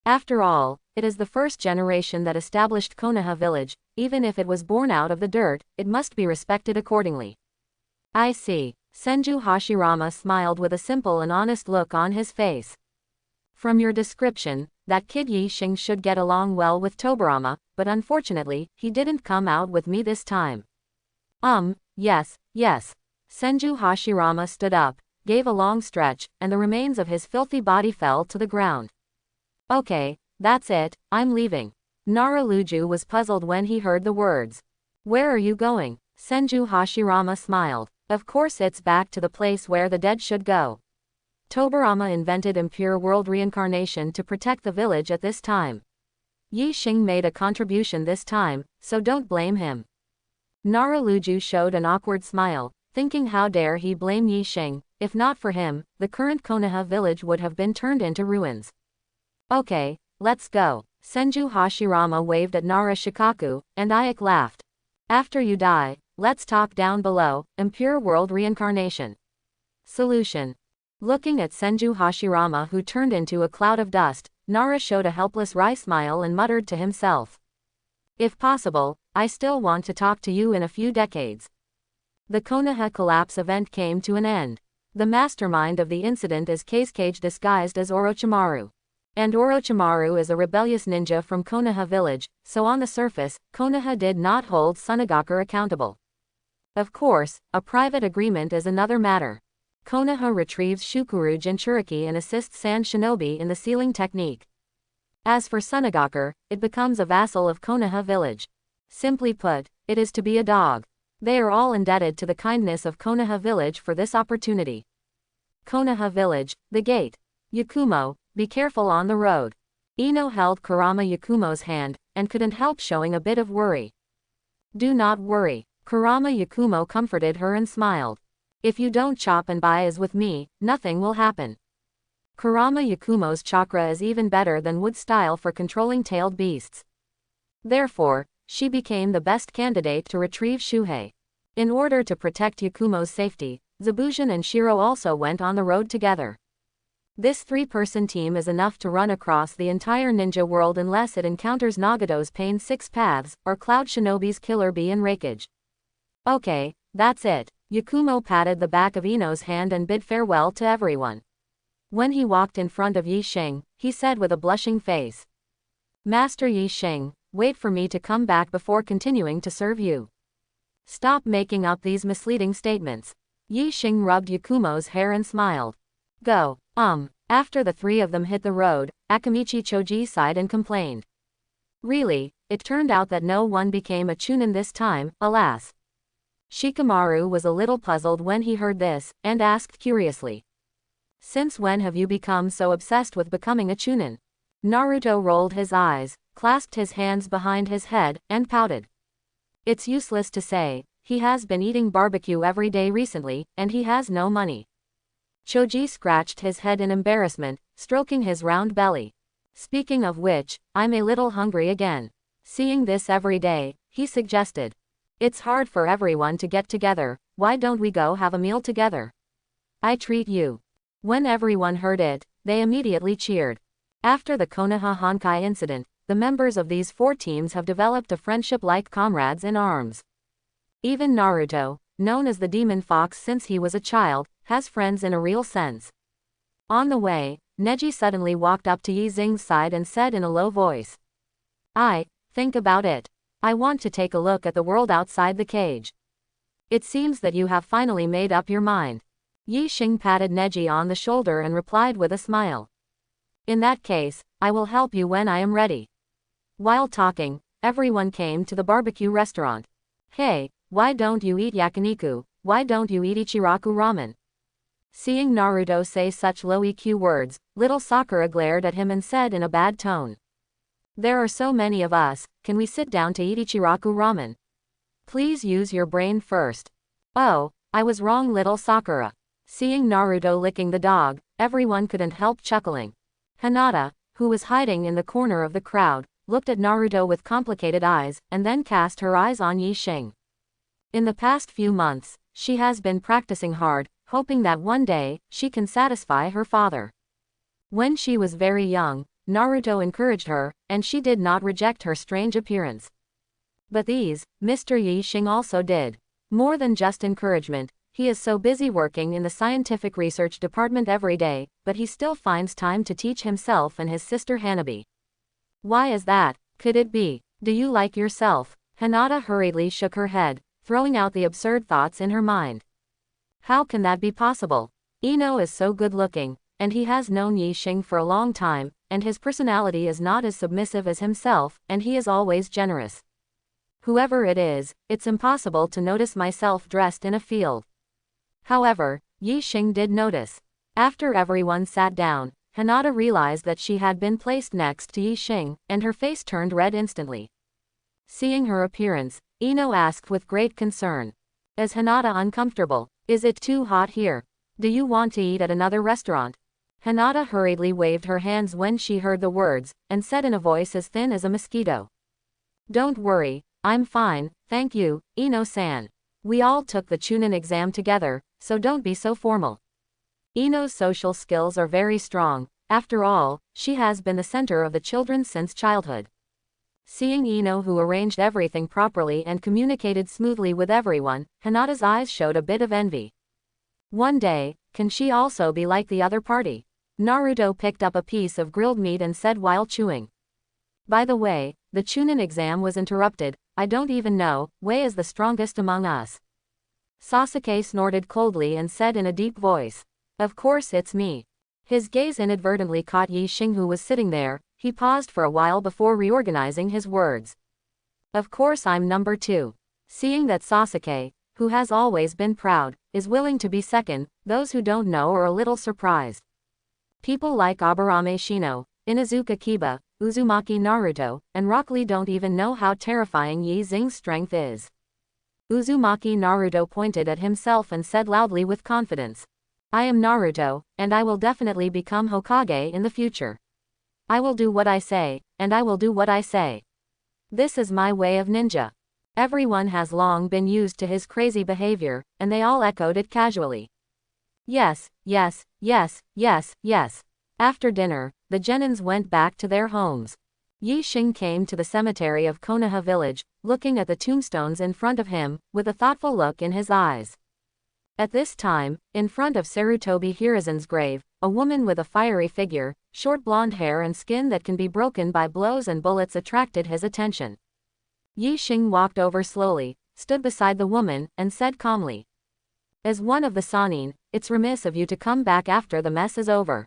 After all, it is the first generation that established Konoha village, even if it was born out of the dirt, it must be respected accordingly. I see. Senju Hashirama smiled with a simple and honest look on his face. From your description, that kid Yi Xing should get along well with Tobarama, but unfortunately, he didn't come out with me this time. Yes. Senju Hashirama stood up, gave a long stretch, and the remains of his filthy body fell to the ground. Okay, that's it, I'm leaving. Nara Luju was puzzled when he heard the words. Where are you going? Senju Hashirama smiled. Of course it's back to the place where the dead should go. Tobarama invented impure world reincarnation to protect the village at this time. Yi Xing made a contribution this time, so don't blame him. Naraluju showed an awkward smile, thinking how dare he blame Yi Xing. If not for him, the current Konoha village would have been turned into ruins. Okay, let's go. Senju Hashirama waved at Nara Shikaku, and Ayek laughed. After you die, let's talk down below, impure world reincarnation. Solution. Looking at Senju Hashirama, who turned into a cloud of dust, Nara showed a helpless wry smile and muttered to himself. If possible, I still want to talk to you in a few decades. The Konoha collapse event came to an end. The mastermind of the incident is Kazekage disguised as Orochimaru. And Orochimaru is a rebellious ninja from Konoha village, so on the surface, Konoha did not hold Tsunagakure accountable. Of course, a private agreement is another matter. Konoha retrieves Shukuru Jinchuriki and assists Sand Shinobi in the sealing technique. As for Tsunagakure, it becomes a vassal of Konoha village. Simply put, it is to be a dog. They are all indebted to the kindness of Konoha village for this opportunity. Konoha village, the gate. Yakumo, be careful on the road. Ino held Kurama Yakumo's hand, and couldn't help showing a bit of worry. Do not worry. Kurama Yakumo comforted her and smiled. If you don't chop and bias with me, nothing will happen. Kurama Yakumo's chakra is even better than wood style for controlling tailed beasts. Therefore, she became the best candidate to retrieve Shuhei. In order to protect Yakumo's safety, Zabujan and Shiro also went on the road together. This three-person team is enough to run across the entire ninja world unless it encounters Nagato's Pain Six Paths, or Cloud Shinobi's Killer Bee and Raikage. Okay, that's it. Yakumo patted the back of Ino's hand and bid farewell to everyone. When he walked in front of Yi Xing, he said with a blushing face. Master Yi Xing, wait for me to come back before continuing to serve you. Stop making up these misleading statements. Yi Xing rubbed Yakumo's hair and smiled. Go. After the three of them hit the road, Akamichi Choji sighed and complained. Really, it turned out that no one became a chunin this time, alas. Shikamaru was a little puzzled when he heard this, and asked curiously. Since when have you become so obsessed with becoming a chunin? Naruto rolled his eyes, clasped his hands behind his head, and pouted. It's useless to say, he has been eating barbecue every day recently, and he has no money. Choji scratched his head in embarrassment, stroking his round belly. Speaking of which, I'm a little hungry again. Seeing this every day, he suggested. It's hard for everyone to get together, why don't we go have a meal together? I treat you. When everyone heard it, they immediately cheered. After the Konoha Honkai incident, the members of these four teams have developed a friendship like comrades in arms. Even Naruto, known as the Demon Fox since he was a child, has friends in a real sense. On the way, Neji suddenly walked up to Yi Xing's side and said in a low voice. Think about it. I want to take a look at the world outside the cage. It seems that you have finally made up your mind. Yi Xing patted Neji on the shoulder and replied with a smile. In that case, I will help you when I am ready. While talking, everyone came to the barbecue restaurant. Hey, why don't you eat yakiniku? Why don't you eat Ichiraku ramen? Seeing Naruto say such low EQ words, little Sakura glared at him and said in a bad tone. There are so many of us, can we sit down to eat Ichiraku ramen? Please use your brain first. Oh, I was wrong, little Sakura. Seeing Naruto licking the dog, everyone couldn't help chuckling. Hinata, who was hiding in the corner of the crowd, looked at Naruto with complicated eyes, and then cast her eyes on Yi Xing. In the past few months, she has been practicing hard, hoping that one day, she can satisfy her father. When she was very young, Naruto encouraged her, and she did not reject her strange appearance. But Mr. Yi Xing also did. More than just encouragement, he is so busy working in the scientific research department every day, but he still finds time to teach himself and his sister Hanabi. Why is that? Could it be? Do you like yourself? Hinata hurriedly shook her head, throwing out the absurd thoughts in her mind. How can that be possible? Ino is so good-looking, and he has known Yi Xing for a long time, and his personality is not as submissive as himself, and he is always generous. Whoever it is, it's impossible to notice myself dressed in a field. However, Yi Xing did notice. After everyone sat down, Hinata realized that she had been placed next to Yi Xing, and her face turned red instantly. Seeing her appearance, Ino asked with great concern. Is Hinata uncomfortable? Is it too hot here? Do you want to eat at another restaurant? Hinata hurriedly waved her hands when she heard the words, and said in a voice as thin as a mosquito. Don't worry, I'm fine, thank you, Ino-san. We all took the Chunin exam together, so don't be so formal. Ino's social skills are very strong. After all, she has been the center of the children since childhood. Seeing Ino, who arranged everything properly and communicated smoothly with everyone, Hinata's eyes showed a bit of envy. One day, can she also be like the other party? Naruto picked up a piece of grilled meat and said while chewing. By the way, the Chunin exam was interrupted. I don't even know, Wei is the strongest among us. Sasuke snorted coldly and said in a deep voice. Of course it's me. His gaze inadvertently caught Yi Xing, who was sitting there. He paused for a while before reorganizing his words. Of course I'm number 2. Seeing that Sasuke, who has always been proud, is willing to be second, those who don't know are a little surprised. People like Aburame Shino, Inuzuka Kiba, Uzumaki Naruto, and Rock Lee don't even know how terrifying Yi Xing's strength is. Uzumaki Naruto pointed at himself and said loudly with confidence. I am Naruto, and I will definitely become Hokage in the future. I will do what I say, and I will do what I say. This is my way of ninja. Everyone has long been used to his crazy behavior, and they all echoed it casually. Yes, yes, yes, yes, yes. After dinner, the Genins went back to their homes. Yi Xing came to the cemetery of Konoha village, looking at the tombstones in front of him, with a thoughtful look in his eyes. At this time, in front of Sarutobi Hiruzen's grave, a woman with a fiery figure, short blonde hair and skin that can be broken by blows and bullets attracted his attention. Yi Xing walked over slowly, stood beside the woman, and said calmly. As one of the Sannin, it's remiss of you to come back after the mess is over.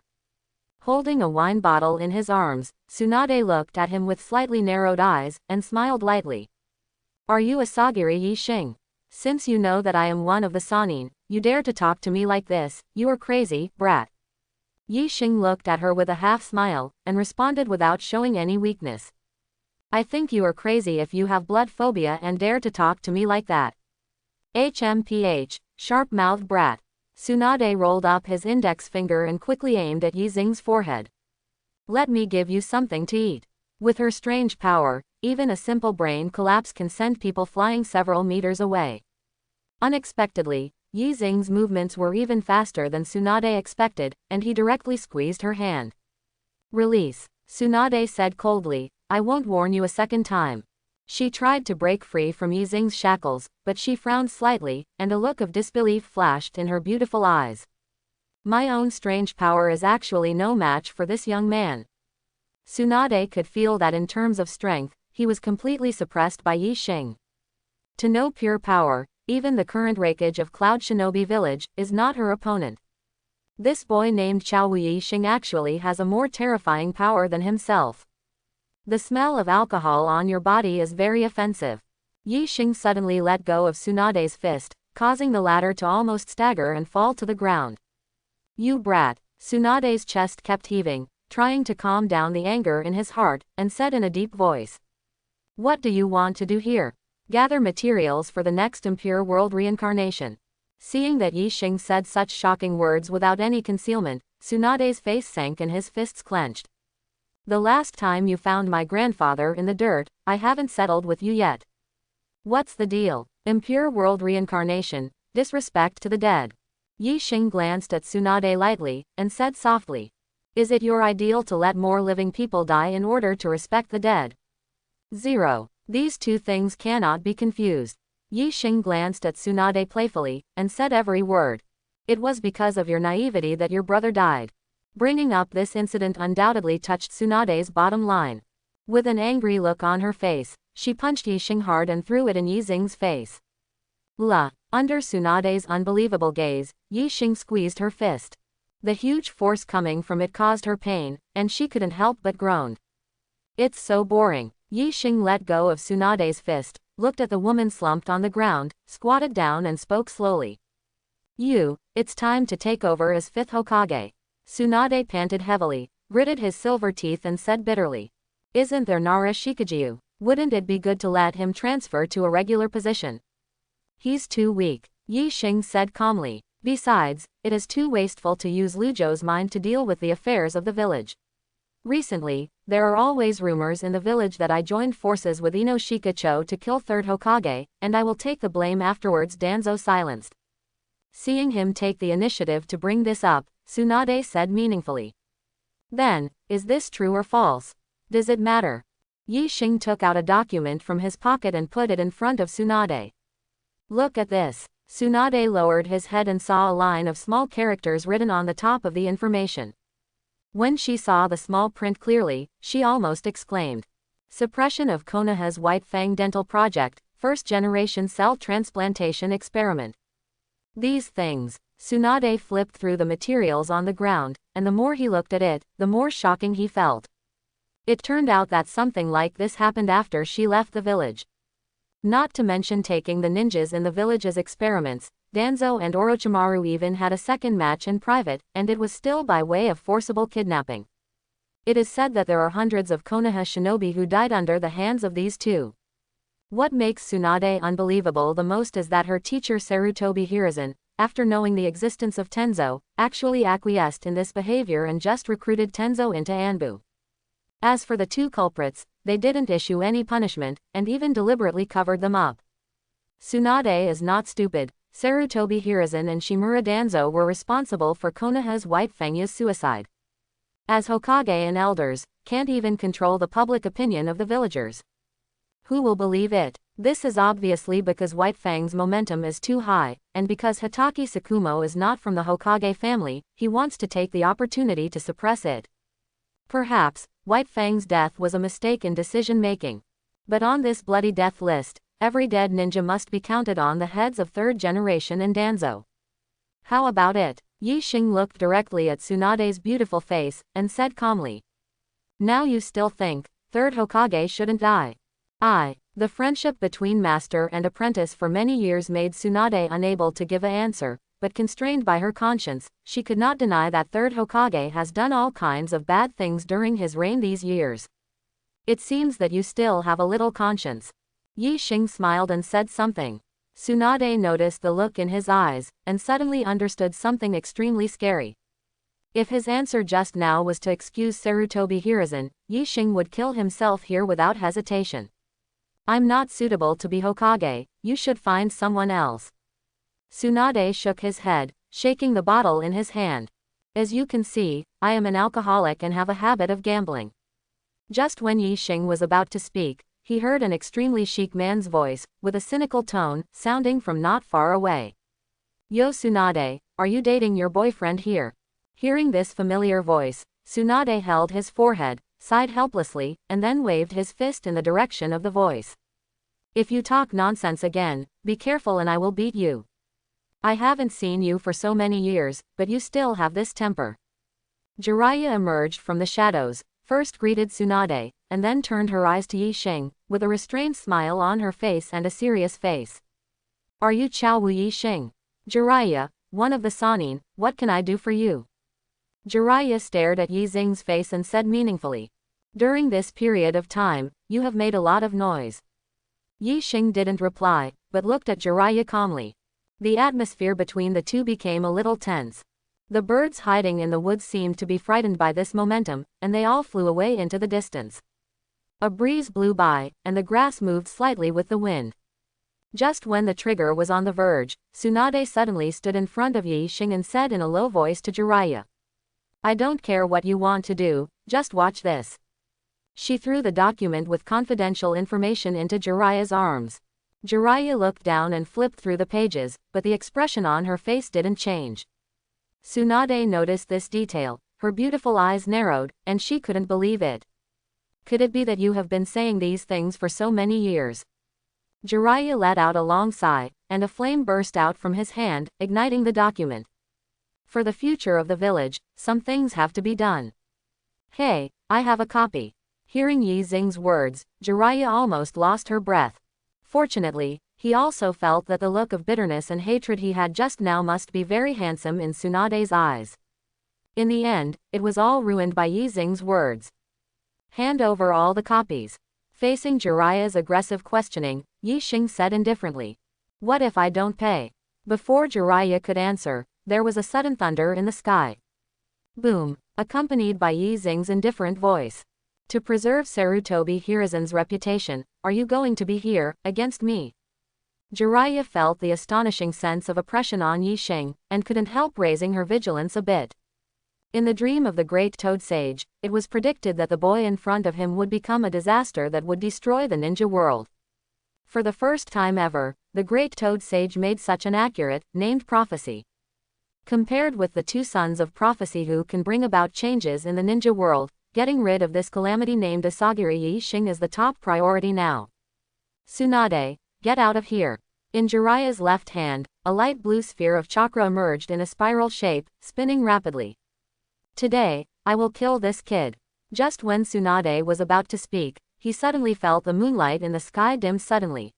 Holding a wine bottle in his arms, Tsunade looked at him with slightly narrowed eyes, and smiled lightly. Are you Asagiri Yi Xing? Since you know that I am one of the Sannin, you dare to talk to me like this, you are crazy, brat. Yi Xing looked at her with a half smile, and responded without showing any weakness. I think you are crazy if you have blood phobia and dare to talk to me like that. HMPH, sharp-mouthed brat. Tsunade rolled up his index finger and quickly aimed at Yi Xing's forehead. Let me give you something to eat. With her strange power, even a simple brain collapse can send people flying several meters away. Unexpectedly, Yi Xing's movements were even faster than Tsunade expected, and he directly squeezed her hand. Release, Tsunade said coldly, I won't warn you a second time. She tried to break free from Yi Xing's shackles, but she frowned slightly, and a look of disbelief flashed in her beautiful eyes. My own strange power is actually no match for this young man. Tsunade could feel that in terms of strength, he was completely suppressed by Yi Xing. To know pure power, even the current Raikage of Cloud Shinobi Village, is not her opponent. This boy named Xiaowu Yi Xing actually has a more terrifying power than himself. The smell of alcohol on your body is very offensive. Yi Xing suddenly let go of Tsunade's fist, causing the latter to almost stagger and fall to the ground. You brat. Tsunade's chest kept heaving, trying to calm down the anger in his heart, and said in a deep voice. What do you want to do here? Gather materials for the next impure world reincarnation. Seeing that Yi Xing said such shocking words without any concealment, Tsunade's face sank and his fists clenched. The last time you found my grandfather in the dirt, I haven't settled with you yet. What's the deal? Impure world reincarnation, disrespect to the dead. Yi Xing glanced at Tsunade lightly, and said softly. Is it your ideal to let more living people die in order to respect the dead? 0. These two things cannot be confused. Yi Xing glanced at Tsunade playfully, and said every word. It was because of your naivety that your brother died. Bringing up this incident undoubtedly touched Tsunade's bottom line. With an angry look on her face, she punched Yi Xing hard and threw it in Yi Xing's face. La! Under Tsunade's unbelievable gaze, Yi Xing squeezed her fist. The huge force coming from it caused her pain, and she couldn't help but groan. It's so boring. Yi Xing let go of Tsunade's fist, looked at the woman slumped on the ground, squatted down and spoke slowly. It's time to take over as 5th Hokage. Tsunade panted heavily, gritted his silver teeth and said bitterly. Isn't there Nara Shikajiryu? Wouldn't it be good to let him transfer to a regular position? He's too weak, Yi Xing said calmly. Besides, it is too wasteful to use Lu Zhou's mind to deal with the affairs of the village. Recently, there are always rumors in the village that I joined forces with Ino Shikacho to kill third Hokage, and I will take the blame afterwards. Danzo silenced. Seeing him take the initiative to bring this up, Tsunade said meaningfully. Then, is this true or false? Does it matter? Yi Xing took out a document from his pocket and put it in front of Tsunade. Look at this. Tsunade lowered his head and saw a line of small characters written on the top of the information. When she saw the small print clearly, she almost exclaimed. Suppression of Konoha's White Fang Dental Project, first-generation cell transplantation experiment. These things. Tsunade flipped through the materials on the ground, and the more he looked at it, the more shocking he felt. It turned out that something like this happened after she left the village. Not to mention taking the ninjas in the village as experiments, Danzo and Orochimaru even had a second match in private, and it was still by way of forcible kidnapping. It is said that there are hundreds of Konoha shinobi who died under the hands of these two. What makes Tsunade unbelievable the most is that her teacher Sarutobi Hiruzen, after knowing the existence of Tenzo, actually acquiesced in this behavior and just recruited Tenzo into Anbu. As for the two culprits, they didn't issue any punishment, and even deliberately covered them up. Tsunade is not stupid. Sarutobi Hiruzen and Shimura Danzo were responsible for Konoha's White Fang's suicide. As Hokage and elders, can't even control the public opinion of the villagers. Who will believe it? This is obviously because White Fang's momentum is too high, and because Hitaki Tsukumo is not from the Hokage family, he wants to take the opportunity to suppress it. Perhaps, White Fang's death was a mistake in decision-making. But on this bloody death list, every dead ninja must be counted on the heads of third generation and Danzo. How about it? Yi Xing looked directly at Tsunade's beautiful face, and said calmly. Now you still think, third Hokage shouldn't die? The friendship between master and apprentice for many years made Tsunade unable to give an answer, but constrained by her conscience, she could not deny that third Hokage has done all kinds of bad things during his reign these years. It seems that you still have a little conscience. Yi Xing smiled and said something. Tsunade noticed the look in his eyes, and suddenly understood something extremely scary. If his answer just now was to excuse Sarutobi Hiruzen, Yi Xing would kill himself here without hesitation. I'm not suitable to be Hokage, you should find someone else. Tsunade shook his head, shaking the bottle in his hand. As you can see, I am an alcoholic and have a habit of gambling. Just when Yi Xing was about to speak, he heard an extremely chic man's voice, with a cynical tone, sounding from not far away. Yo Tsunade, are you dating your boyfriend here? Hearing this familiar voice, Tsunade held his forehead, sighed helplessly, and then waved his fist in the direction of the voice. If you talk nonsense again, be careful and I will beat you. I haven't seen you for so many years, but you still have this temper. Jiraiya emerged from the shadows, first greeted Tsunade, and then turned her eyes to Yi Xing, with a restrained smile on her face and a serious face. Are you Chao Wu Yi Xing? Jiraiya, one of the Sannin, what can I do for you? Jiraiya stared at Yi Xing's face and said meaningfully. During this period of time, you have made a lot of noise. Yi Xing didn't reply, but looked at Jiraiya calmly. The atmosphere between the two became a little tense. The birds hiding in the woods seemed to be frightened by this momentum, and they all flew away into the distance. A breeze blew by, and the grass moved slightly with the wind. Just when the trigger was on the verge, Tsunade suddenly stood in front of Yi Xing and said in a low voice to Jiraiya. I don't care what you want to do, just watch this. She threw the document with confidential information into Jiraiya's arms. Jiraiya looked down and flipped through the pages, but the expression on her face didn't change. Tsunade noticed this detail, her beautiful eyes narrowed, and she couldn't believe it. Could it be that you have been saying these things for so many years? Jiraiya let out a long sigh, and a flame burst out from his hand, igniting the document. For the future of the village, some things have to be done. Hey, I have a copy. Hearing Yi Xing's words, Jiraiya almost lost her breath. Fortunately, he also felt that the look of bitterness and hatred he had just now must be very handsome in Tsunade's eyes. In the end, it was all ruined by Yi Xing's words. Hand over all the copies. Facing Jiraiya's aggressive questioning, Yi Xing said indifferently. What if I don't pay? Before Jiraiya could answer, there was a sudden thunder in the sky. Boom, accompanied by Yi Xing's indifferent voice. To preserve Sarutobi Hiruzen's reputation, are you going to be here, against me? Jiraiya felt the astonishing sense of oppression on Yi Xing, and couldn't help raising her vigilance a bit. In the dream of the great Toad Sage, it was predicted that the boy in front of him would become a disaster that would destroy the ninja world. For the first time ever, the great Toad Sage made such an accurate, named prophecy. Compared with the two sons of prophecy who can bring about changes in the ninja world, getting rid of this calamity named Asagiri Yi Xing is the top priority now. Tsunade, get out of here. In Jiraiya's left hand, a light blue sphere of chakra emerged in a spiral shape, spinning rapidly. Today, I will kill this kid. Just when Tsunade was about to speak, he suddenly felt the moonlight in the sky dimmed suddenly.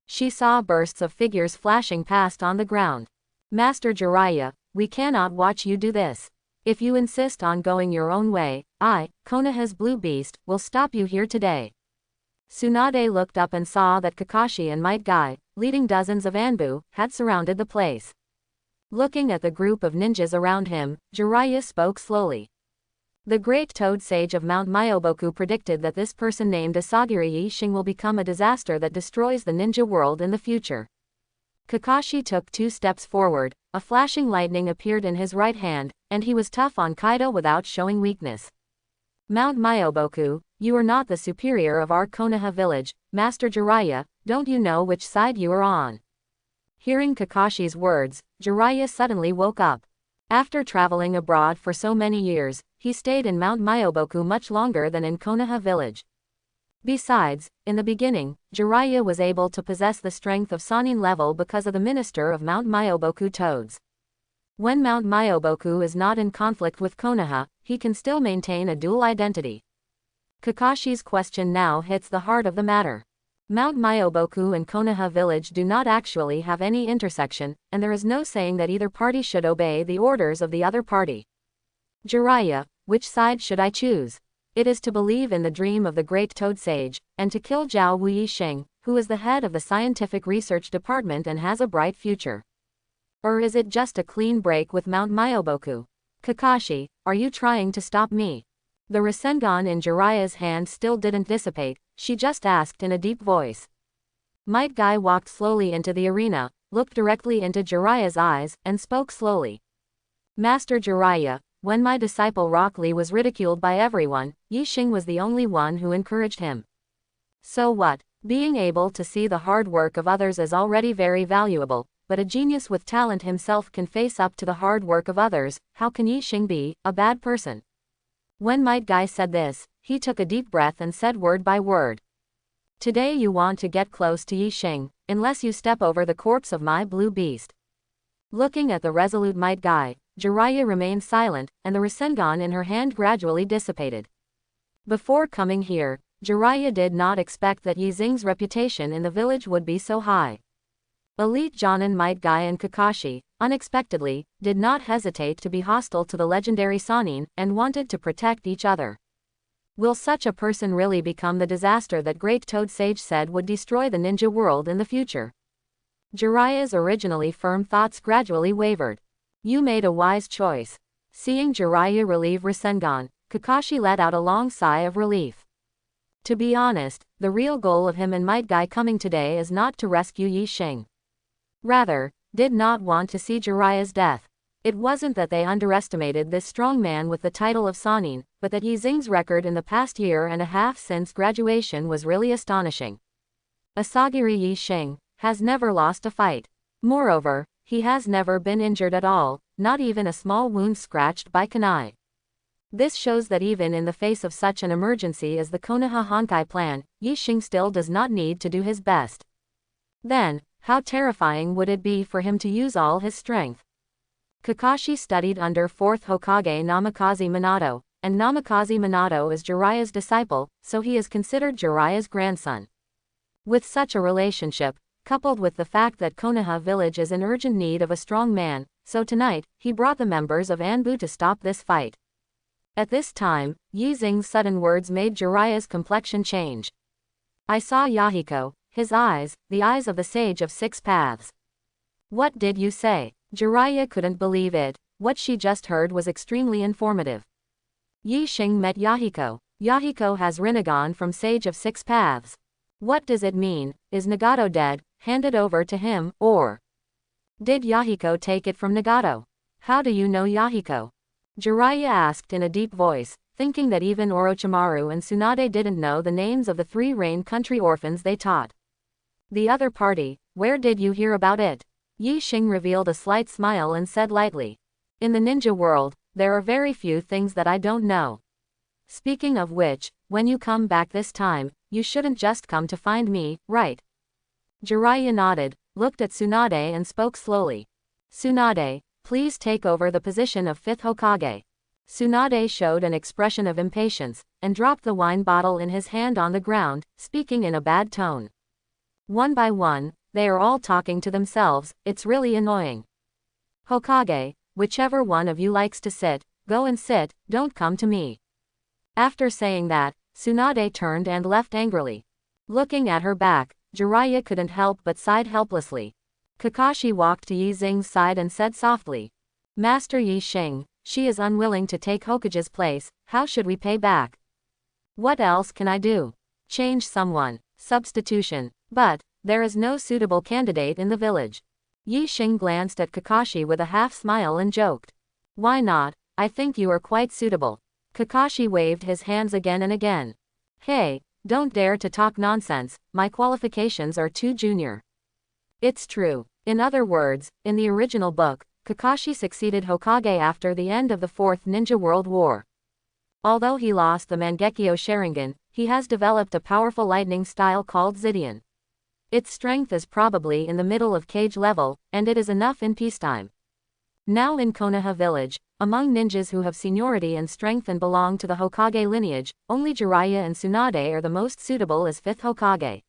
She saw bursts of figures flashing past on the ground. Master Jiraiya, we cannot watch you do this. If you insist on going your own way, I, Konoha's Blue Beast, will stop you here today. Tsunade looked up and saw that Kakashi and Might Guy, leading dozens of Anbu, had surrounded the place. Looking at the group of ninjas around him, Jiraiya spoke slowly. The great Toad Sage of Mount Myoboku predicted that this person named Asagiri Yi Xing will become a disaster that destroys the ninja world in the future. Kakashi took 2 steps forward, a flashing lightning appeared in his right hand, and he was tough on Kaido without showing weakness. Mount Myoboku, you are not the superior of our Konoha village, Master Jiraiya, don't you know which side you are on? Hearing Kakashi's words, Jiraiya suddenly woke up. After traveling abroad for so many years, he stayed in Mount Myoboku much longer than in Konoha village. Besides, in the beginning, Jiraiya was able to possess the strength of Sannin level because of the minister of Mount Myoboku Toads. When Mount Myoboku is not in conflict with Konoha, he can still maintain a dual identity. Kakashi's question now hits the heart of the matter. Mount Myoboku and Konoha village do not actually have any intersection, and there is no saying that either party should obey the orders of the other party. Jiraiya, which side should I choose? It is to believe in the dream of the great Toad Sage, and to kill Zhao Wu Yixing, who is the head of the scientific research department and has a bright future. Or is it just a clean break with Mount Myoboku? Kakashi, are you trying to stop me? The Rasengan in Jiraiya's hand still didn't dissipate, she just asked in a deep voice. Might Guy walked slowly into the arena, looked directly into Jiraiya's eyes, and spoke slowly. Master Jiraiya, when my disciple Rock Lee was ridiculed by everyone, Yi Xing was the only one who encouraged him. So what? Being able to see the hard work of others is already very valuable, but a genius with talent himself can face up to the hard work of others. How can Yi Xing be a bad person? When Might Guy said this, he took a deep breath and said word by word. Today you want to get close to Yi Xing, unless you step over the corpse of my blue beast. Looking at the resolute Might Guy, Jiraiya remained silent, and the Rasengan in her hand gradually dissipated. Before coming here, Jiraiya did not expect that Yi Xing's reputation in the village would be so high. Elite Jonin Might Guy and Kakashi, unexpectedly, did not hesitate to be hostile to the legendary Sannin, and wanted to protect each other. Will such a person really become the disaster that Great Toad Sage said would destroy the ninja world in the future? Jiraiya's originally firm thoughts gradually wavered. You made a wise choice. Seeing Jiraiya relieve Rasengan, Kakashi let out a long sigh of relief. To be honest, the real goal of him and Might Guy coming today is not to rescue Yi Xing. Rather, did not want to see Jiraiya's death. It wasn't that they underestimated this strong man with the title of Sannin, but that Yi Xing's record in the past year and a half since graduation was really astonishing. Asagiri Yi Xing has never lost a fight. Moreover, he has never been injured at all, not even a small wound scratched by kunai. This shows that even in the face of such an emergency as the Konoha Honkai plan, Yi Xing still does not need to do his best. Then, how terrifying would it be for him to use all his strength? Kakashi studied under 4th Hokage Namikaze Minato, and Namikaze Minato is Jiraiya's disciple, so he is considered Jiraiya's grandson. With such a relationship, coupled with the fact that Konoha village is in urgent need of a strong man, so tonight, he brought the members of Anbu to stop this fight. At this time, Yi Xing's sudden words made Jiraiya's complexion change. I saw Yahiko, his eyes, the eyes of the Sage of Six Paths. What did you say? Jiraiya couldn't believe it. What she just heard was extremely informative. Yi Xing met Yahiko. Yahiko has Rinnegan from Sage of Six Paths. What does it mean? Is Nagato dead, handed over to him, or did Yahiko take it from Nagato? How do you know Yahiko? Jiraiya asked in a deep voice, thinking that even Orochimaru and Tsunade didn't know the names of the 3 Rain country orphans they taught. The other party, where did you hear about it? Yi Xing revealed a slight smile and said lightly. In the ninja world, there are very few things that I don't know. Speaking of which, when you come back this time, you shouldn't just come to find me, right? Jiraiya nodded, looked at Tsunade and spoke slowly. Tsunade, please take over the position of 5th Hokage. Tsunade showed an expression of impatience, and dropped the wine bottle in his hand on the ground, speaking in a bad tone. One by one, they are all talking to themselves, it's really annoying. Hokage, whichever one of you likes to sit, go and sit, don't come to me. After saying that, Tsunade turned and left angrily. Looking at her back, Jiraiya couldn't help but sighed helplessly. Kakashi walked to Yi Xing's side and said softly. Master Yi Xing, she is unwilling to take Hokage's place, how should we pay back? What else can I do? Change someone. Substitution. But there is no suitable candidate in the village. Yi Xing glanced at Kakashi with a half-smile and joked. Why not? I think you are quite suitable. Kakashi waved his hands again and again. Hey, don't dare to talk nonsense, my qualifications are too junior. It's true. In other words, in the original book, Kakashi succeeded Hokage after the end of the 4th Ninja World War. Although he lost the Mangekyo Sharingan, he has developed a powerful lightning style called Zidian. Its strength is probably in the middle of Kage level, and it is enough in peacetime. Now in Konoha village, among ninjas who have seniority and strength and belong to the Hokage lineage, only Jiraiya and Tsunade are the most suitable as 5th Hokage.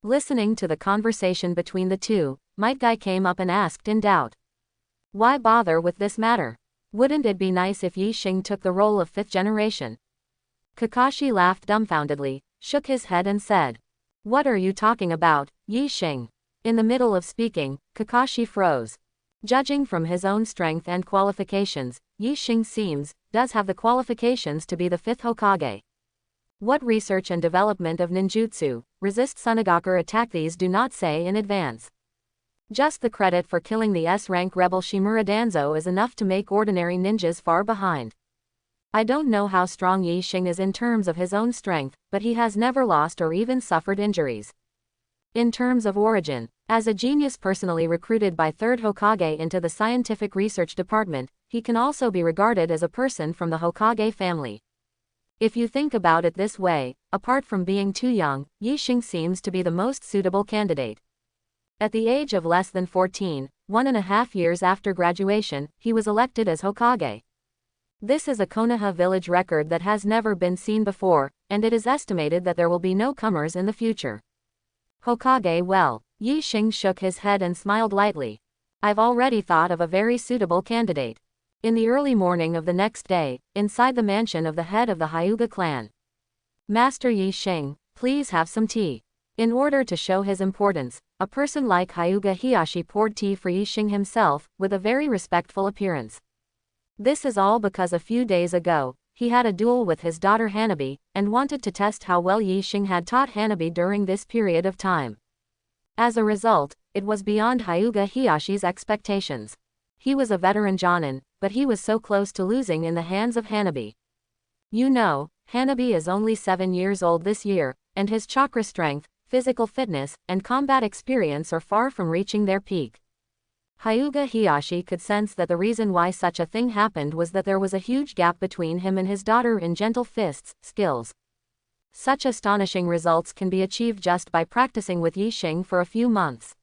Listening to the conversation between the two, Might Guy came up and asked in doubt. Why bother with this matter? Wouldn't it be nice if Yi Xing took the role of 5th generation? Kakashi laughed dumbfoundedly, shook his head and said. What are you talking about, Yi Xing? In the middle of speaking, Kakashi froze. Judging from his own strength and qualifications, Yi Xing does have the qualifications to be the 5th Hokage. What research and development of ninjutsu, resist Sunagaku attack these do not say in advance. Just the credit for killing the S-rank rebel Shimura Danzo is enough to make ordinary ninjas far behind. I don't know how strong Yi Xing is in terms of his own strength, but he has never lost or even suffered injuries. In terms of origin, as a genius personally recruited by 3rd Hokage into the scientific research department, he can also be regarded as a person from the Hokage family. If you think about it this way, apart from being too young, Yi Xing seems to be the most suitable candidate. At the age of less than 14, 1.5 years after graduation, he was elected as Hokage. This is a Konoha village record that has never been seen before, and it is estimated that there will be no comers in the future. Hokage well. Yi Xing shook his head and smiled lightly. I've already thought of a very suitable candidate. In the early morning of the next day, inside the mansion of the head of the Hyuga clan. Master Yi Xing, please have some tea. In order to show his importance, a person like Hyuga Hiyashi poured tea for Yi Xing himself, with a very respectful appearance. This is all because a few days ago, he had a duel with his daughter Hanabi, and wanted to test how well Yi Xing had taught Hanabi during this period of time. As a result, it was beyond Hyuga Hiyashi's expectations. He was a veteran Jonin, but he was so close to losing in the hands of Hanabi. You know, Hanabi is only 7 years old this year, and his chakra strength, physical fitness, and combat experience are far from reaching their peak. Hyuga Hiyashi could sense that the reason why such a thing happened was that there was a huge gap between him and his daughter in gentle fists, skills. Such astonishing results can be achieved just by practicing with Yi Xing for a few months.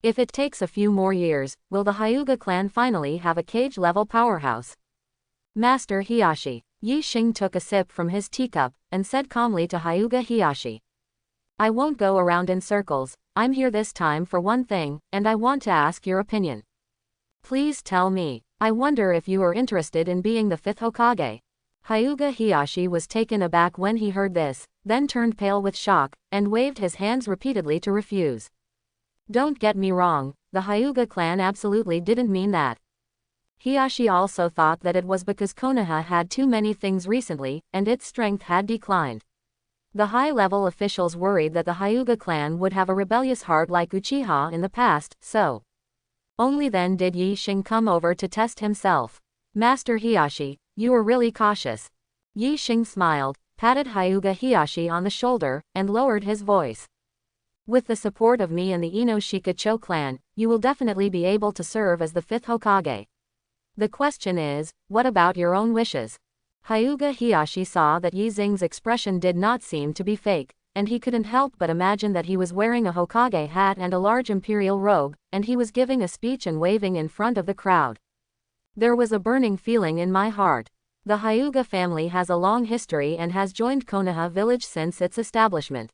If it takes a few more years, will the Hyuga clan finally have a Kage-level powerhouse? Master Hiyashi. Yi Xing took a sip from his teacup, and said calmly to Hyuga Hiyashi. I won't go around in circles, I'm here this time for one thing, and I want to ask your opinion. Please tell me. I wonder if you are interested in being the 5th Hokage. Hyuga Hiyashi was taken aback when he heard this, then turned pale with shock, and waved his hands repeatedly to refuse. Don't get me wrong, the Hyuga clan absolutely didn't mean that. Hiashi also thought that it was because Konoha had too many things recently, and its strength had declined. The high-level officials worried that the Hyuga clan would have a rebellious heart like Uchiha in the past, so only then did Yi Xing come over to test himself. Master Hiashi, you were really cautious. Yi Xing smiled, patted Hyuga Hiashi on the shoulder, and lowered his voice. With the support of me and the Inoshika-cho clan, you will definitely be able to serve as the 5th Hokage. The question is, what about your own wishes? Hyuga Hiashi saw that Yi Xing's expression did not seem to be fake, and he couldn't help but imagine that he was wearing a Hokage hat and a large imperial robe, and he was giving a speech and waving in front of the crowd. There was a burning feeling in my heart. The Hyuga family has a long history and has joined Konoha village since its establishment.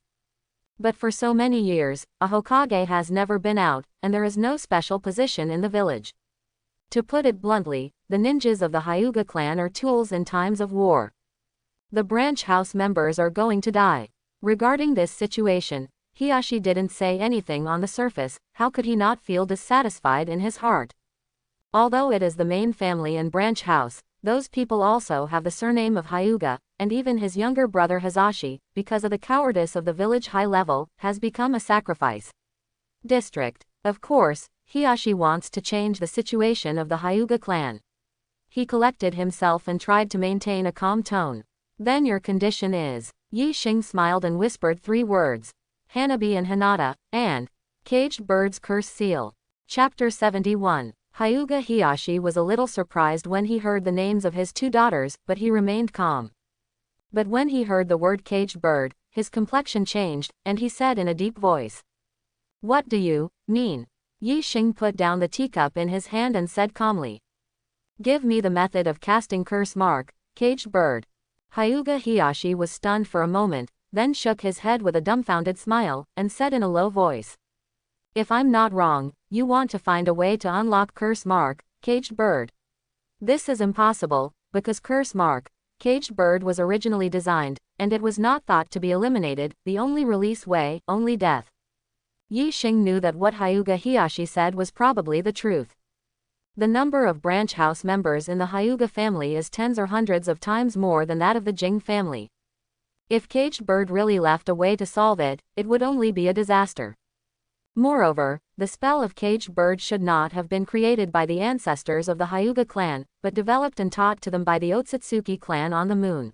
But for so many years, a Hokage has never been out, and there is no special position in the village. To put it bluntly, the ninjas of the Hyuga clan are tools in times of war. The branch house members are going to die. Regarding this situation, Hiashi didn't say anything on the surface. How could he not feel dissatisfied in his heart? Although it is the main family and branch house, those people also have the surname of Hyuga, and even his younger brother Hisashi, because of the cowardice of the village high level, has become a sacrifice. District. Of course, Hiashi wants to change the situation of the Hyuga clan. He collected himself and tried to maintain a calm tone. Then your condition is. Yi Xing smiled and whispered 3 words. Hanabi and Hinata, and Caged Bird's Curse Seal. Chapter 71. Hyuga Hiashi was a little surprised when he heard the names of his 2 daughters, but he remained calm. But when he heard the word caged bird, his complexion changed, and he said in a deep voice. What do you mean? Yi Xing put down the teacup in his hand and said calmly. Give me the method of casting curse mark, caged bird. Hyuga Hiashi was stunned for a moment, then shook his head with a dumbfounded smile, and said in a low voice. If I'm not wrong, you want to find a way to unlock curse mark, caged bird. This is impossible, because curse mark, caged bird was originally designed, and it was not thought to be eliminated, the only release way, only death. Yi Xing knew that what Hyuga Hiashi said was probably the truth. The number of branch house members in the Hyuga family is tens or hundreds of times more than that of the Jing family. If caged bird really left a way to solve it, it would only be a disaster. Moreover, the spell of caged bird should not have been created by the ancestors of the Hyuga clan, but developed and taught to them by the Otsutsuki clan on the moon.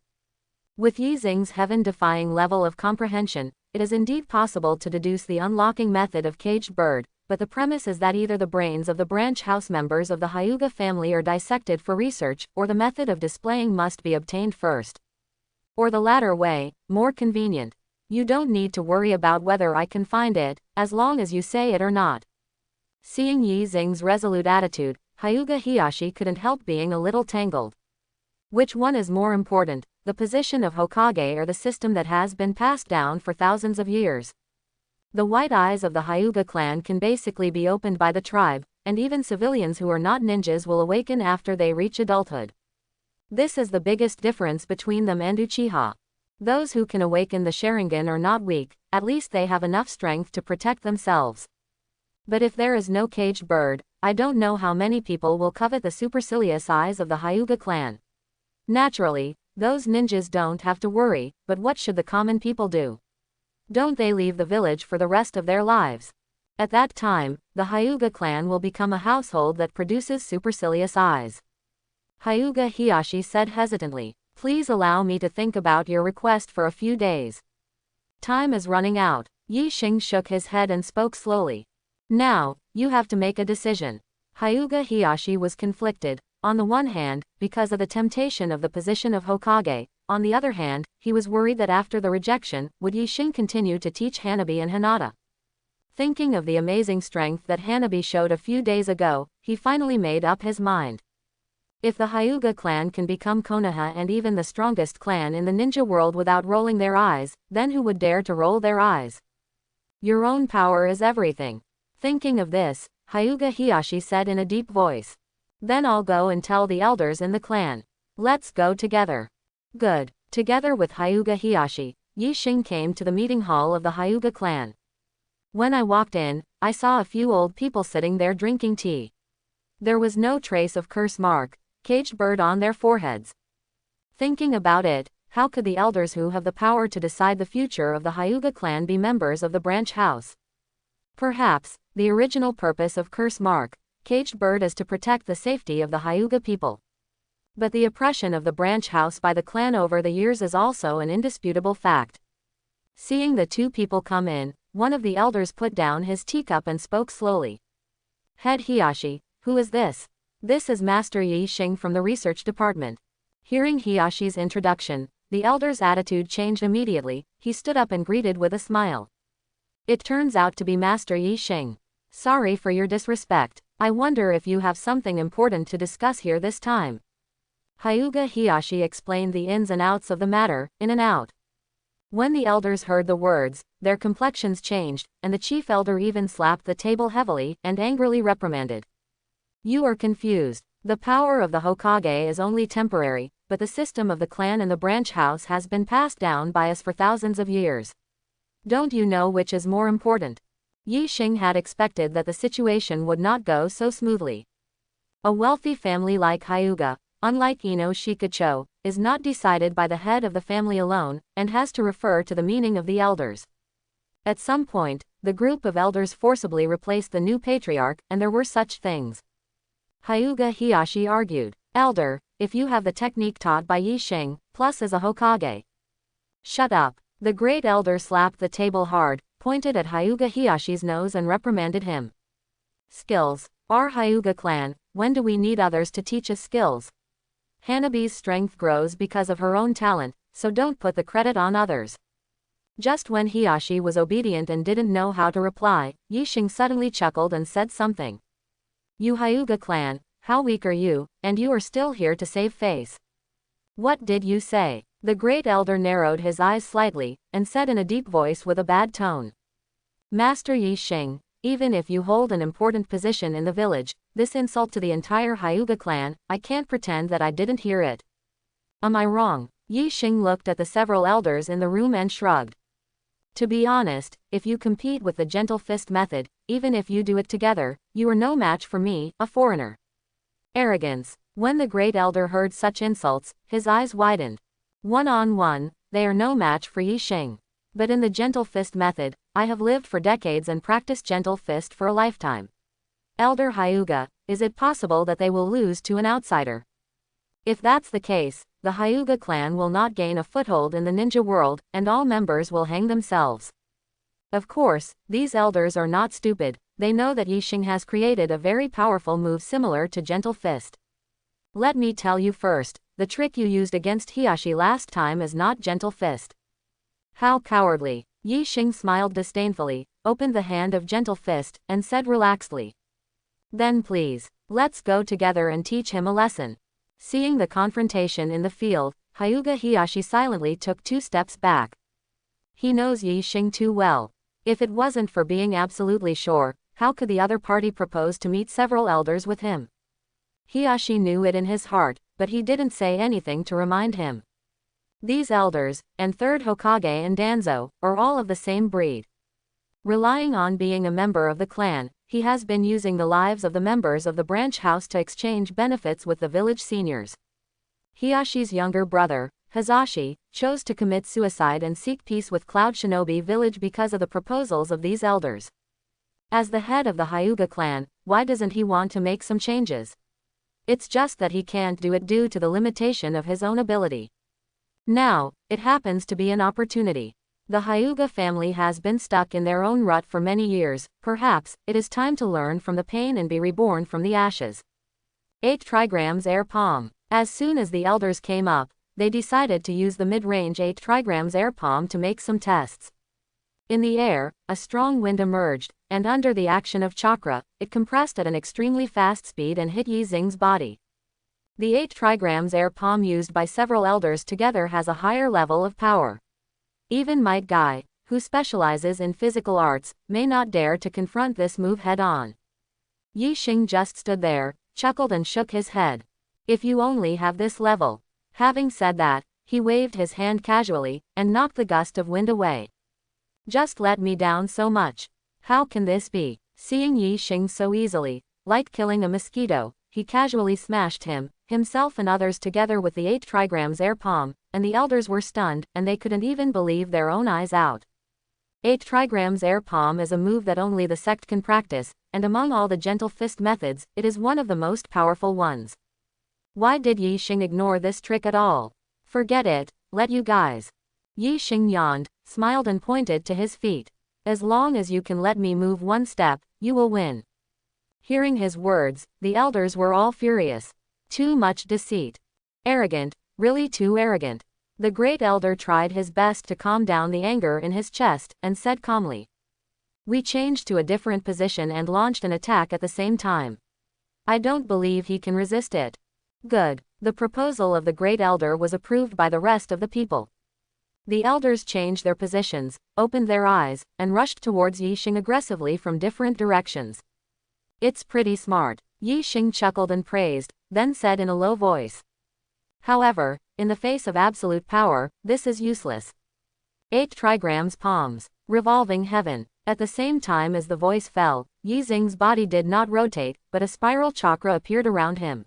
With Yi Xing's heaven-defying level of comprehension, it is indeed possible to deduce the unlocking method of caged bird, but the premise is that either the brains of the branch house members of the Hyuga family are dissected for research, or the method of displaying must be obtained first. Or the latter way, more convenient. You don't need to worry about whether I can find it, as long as you say it or not. Seeing Yi Xing's resolute attitude, Hyuga Hiashi couldn't help being a little tangled. Which one is more important, the position of Hokage or the system that has been passed down for thousands of years? The white eyes of the Hyuga clan can basically be opened by the tribe, and even civilians who are not ninjas will awaken after they reach adulthood. This is the biggest difference between them and Uchiha. Those who can awaken the Sharingan are not weak, at least they have enough strength to protect themselves. But if there is no caged bird, I don't know how many people will covet the supercilious eyes of the Hyuga clan. Naturally, those ninjas don't have to worry, but what should the common people do? Don't they leave the village for the rest of their lives? At that time, the Hyuga clan will become a household that produces supercilious eyes. Hyuga Hiashi said hesitantly, please allow me to think about your request for a few days. Time is running out. Yi Xing shook his head and spoke slowly. Now, you have to make a decision. Hyuga Hiashi was conflicted. On the one hand, because of the temptation of the position of Hokage, on the other hand, he was worried that after the rejection, would Yi Xing continue to teach Hanabi and Hinata? Thinking of the amazing strength that Hanabi showed a few days ago, he finally made up his mind. If the Hyuga clan can become Konoha and even the strongest clan in the ninja world without rolling their eyes, then who would dare to roll their eyes? Your own power is everything. Thinking of this, Hyuga Hiashi said in a deep voice. Then I'll go and tell the elders in the clan. Let's go together. Good. Together with Hyuga Hiashi, Yi Xing came to the meeting hall of the Hyuga clan. When I walked in, I saw a few old people sitting there drinking tea. There was no trace of curse mark, caged bird on their foreheads. Thinking about it, how could the elders who have the power to decide the future of the Hyuga clan be members of the branch house? Perhaps, the original purpose of curse mark, caged bird is to protect the safety of the Hyuga people. But the oppression of the branch house by the clan over the years is also an indisputable fact. Seeing the two people come in, one of the elders put down his teacup and spoke slowly. Head Hiyashi, who is this? This is Master Yi Xing from the research department. Hearing Hiyashi's introduction, the elder's attitude changed immediately. He stood up and greeted with a smile. It turns out to be Master Yi Xing. Sorry for your disrespect. I wonder if you have something important to discuss here this time. Hyuga Hiyashi explained the ins and outs of the matter, in and out. When the elders heard the words, their complexions changed, and the chief elder even slapped the table heavily and angrily reprimanded. You are confused. The power of the Hokage is only temporary, but the system of the clan and the branch house has been passed down by us for thousands of years. Don't you know which is more important? Yi Xing had expected that the situation would not go so smoothly. A wealthy family like Hyuga, unlike Ino Shikacho, is not decided by the head of the family alone, and has to refer to the meaning of the elders. At some point, the group of elders forcibly replaced the new patriarch, and there were such things. Hyuga Hiyashi argued, Elder, if you have the technique taught by Yi Xing, plus as a Hokage. Shut up. The great elder slapped the table hard, pointed at Hyuga Hiyashi's nose and reprimanded him. Skills. Our Hyuga clan, when do we need others to teach us skills? Hanabi's strength grows because of her own talent, so don't put the credit on others. Just when Hiyashi was obedient and didn't know how to reply, Yi Xing suddenly chuckled and said something. You Hyuga clan, how weak are you, and you are still here to save face. What did you say? The great elder narrowed his eyes slightly, and said in a deep voice with a bad tone. Master Yi Xing, even if you hold an important position in the village, this insult to the entire Hyuga clan, I can't pretend that I didn't hear it. Am I wrong? Yi Xing looked at the several elders in the room and shrugged. To be honest, if you compete with the gentle fist method, even if you do it together, you are no match for me, a foreigner. Arrogance. When the great elder heard such insults, his eyes widened. One-on-one, they are no match for Yi Xing. But in the gentle fist method, I have lived for decades and practiced gentle fist for a lifetime. Elder Hyuga, is it possible that they will lose to an outsider? If that's the case, the Hyuga clan will not gain a foothold in the ninja world, and all members will hang themselves. Of course, these elders are not stupid. They know that Yi Xing has created a very powerful move similar to gentle fist. Let me tell you first, the trick you used against Hiyashi last time is not gentle fist. How cowardly. Yi Xing smiled disdainfully, opened the hand of gentle fist, and said relaxedly. Then please, let's go together and teach him a lesson. Seeing the confrontation in the field, Hyuga Hiyashi silently took 2 steps back. He knows Yi Xing too well. If it wasn't for being absolutely sure, how could the other party propose to meet several elders with him? Hiyashi knew it in his heart, but he didn't say anything to remind him. These elders, and third Hokage and Danzo, are all of the same breed. Relying on being a member of the clan, he has been using the lives of the members of the branch house to exchange benefits with the village seniors. Hiyashi's younger brother, Hazashi, chose to commit suicide and seek peace with Cloud Shinobi Village because of the proposals of these elders. As the head of the Hyuga clan, why doesn't he want to make some changes? It's just that he can't do it due to the limitation of his own ability. Now, it happens to be an opportunity. The Hyuga family has been stuck in their own rut for many years. Perhaps, it is time to learn from the pain and be reborn from the ashes. 8 trigrams air palm. As soon as the elders came up, they decided to use the mid-range 8 trigrams air palm to make some tests. In the air, a strong wind emerged, and under the action of chakra, it compressed at an extremely fast speed and hit Yi Xing's body. The 8 trigrams air palm used by several elders together has a higher level of power. Even Might Guy, who specializes in physical arts, may not dare to confront this move head-on. Yi Xing just stood there, chuckled and shook his head. If you only have this level. Having said that, He waved his hand casually, and knocked the gust of wind away. Just let me down so much. How can this be? Seeing Yi Xing so easily, like killing a mosquito, he casually smashed himself and others together with the 8 trigrams air palm, and the elders were stunned, and they couldn't even believe their own eyes out. 8 trigrams air palm is a move that only the sect can practice, and among all the gentle fist methods, it is one of the most powerful ones. Why did Yi Xing ignore this trick at all? Forget it, let you guys. Yi Xing yawned, smiled and pointed to his feet. As long as you can let me move one step, you will win. Hearing his words, the elders were all furious. Too much deceit. Arrogant, really too arrogant. The great elder tried his best to calm down the anger in his chest, and said calmly. We changed to a different position and launched an attack at the same time. I don't believe he can resist it. Good. The proposal of the great elder was approved by the rest of the people. The elders changed their positions, opened their eyes, and rushed towards Yi Xing aggressively from different directions. It's pretty smart. Yi Xing chuckled and praised, then said in a low voice. However, in the face of absolute power, this is useless. 8 trigrams palms. Revolving heaven. At the same time as the voice fell, Yi Xing's body did not rotate, but a spiral chakra appeared around him.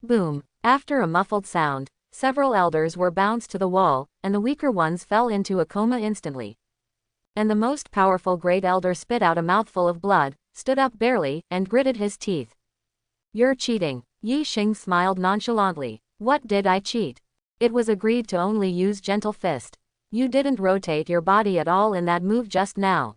Boom. After a muffled sound, several elders were bounced to the wall, and the weaker ones fell into a coma instantly. And the most powerful great elder spit out a mouthful of blood, stood up barely, and gritted his teeth. You're cheating. Yi Xing smiled nonchalantly. What did I cheat? It was agreed to only use gentle fist. You didn't rotate your body at all in that move just now.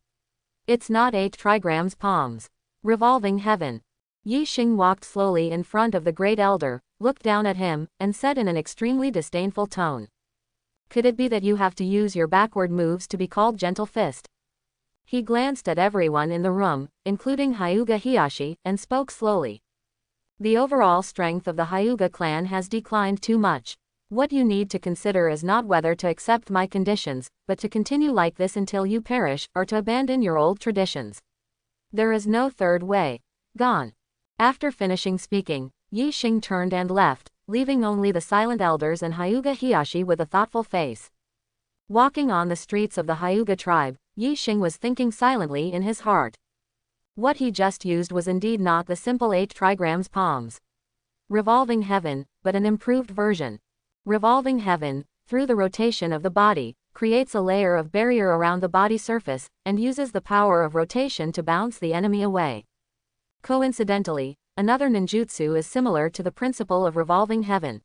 It's not 8 trigrams palms. Revolving heaven. Yi Xing walked slowly in front of the great elder, looked down at him, and said in an extremely disdainful tone. Could it be that you have to use your backward moves to be called gentle fist? He glanced at everyone in the room, including Hyuga Hiyashi, and spoke slowly. The overall strength of the Hyuga clan has declined too much. What you need to consider is not whether to accept my conditions, but to continue like this until you perish, or to abandon your old traditions. There is no third way. Gone. After finishing speaking, Yi Xing turned and left, leaving only the silent elders and Hyuga Hiyashi with a thoughtful face. Walking on the streets of the Hyuga tribe, Yi Xing was thinking silently in his heart. What he just used was indeed not the simple 8 trigrams palms. Revolving heaven, but an improved version. Revolving heaven, through the rotation of the body, creates a layer of barrier around the body surface, and uses the power of rotation to bounce the enemy away. Coincidentally, another ninjutsu is similar to the principle of revolving heaven.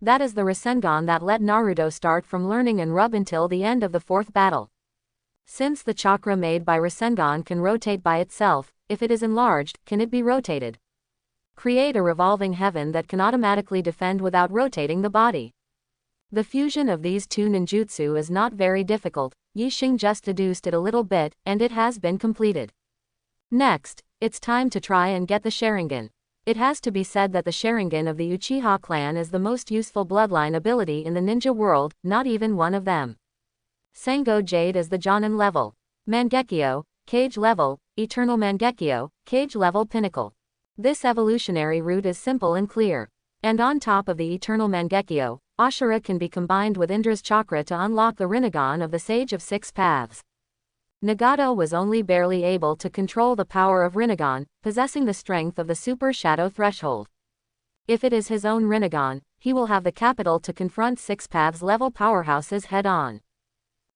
That is the Rasengan that let Naruto start from learning and rub until the end of the 4th battle. Since the chakra made by Rasengan can rotate by itself, if it is enlarged, can it be rotated? Create a revolving heaven that can automatically defend without rotating the body. The fusion of these two ninjutsu is not very difficult. Yi Xing just deduced it a little bit, and it has been completed. Next, it's time to try and get the Sharingan. It has to be said that the Sharingan of the Uchiha clan is the most useful bloodline ability in the ninja world, not even one of them. Sengo Jade is the Jonin level. Mangekyo, Cage level, Eternal Mangekyo, Cage level pinnacle. This evolutionary route is simple and clear. And on top of the Eternal Mangekyo, Ashura can be combined with Indra's chakra to unlock the Rinnegan of the Sage of Six Paths. Nagato was only barely able to control the power of Rinnegan, possessing the strength of the Super Shadow Threshold. If it is his own Rinnegan, he will have the capital to confront Six Paths level powerhouses head-on.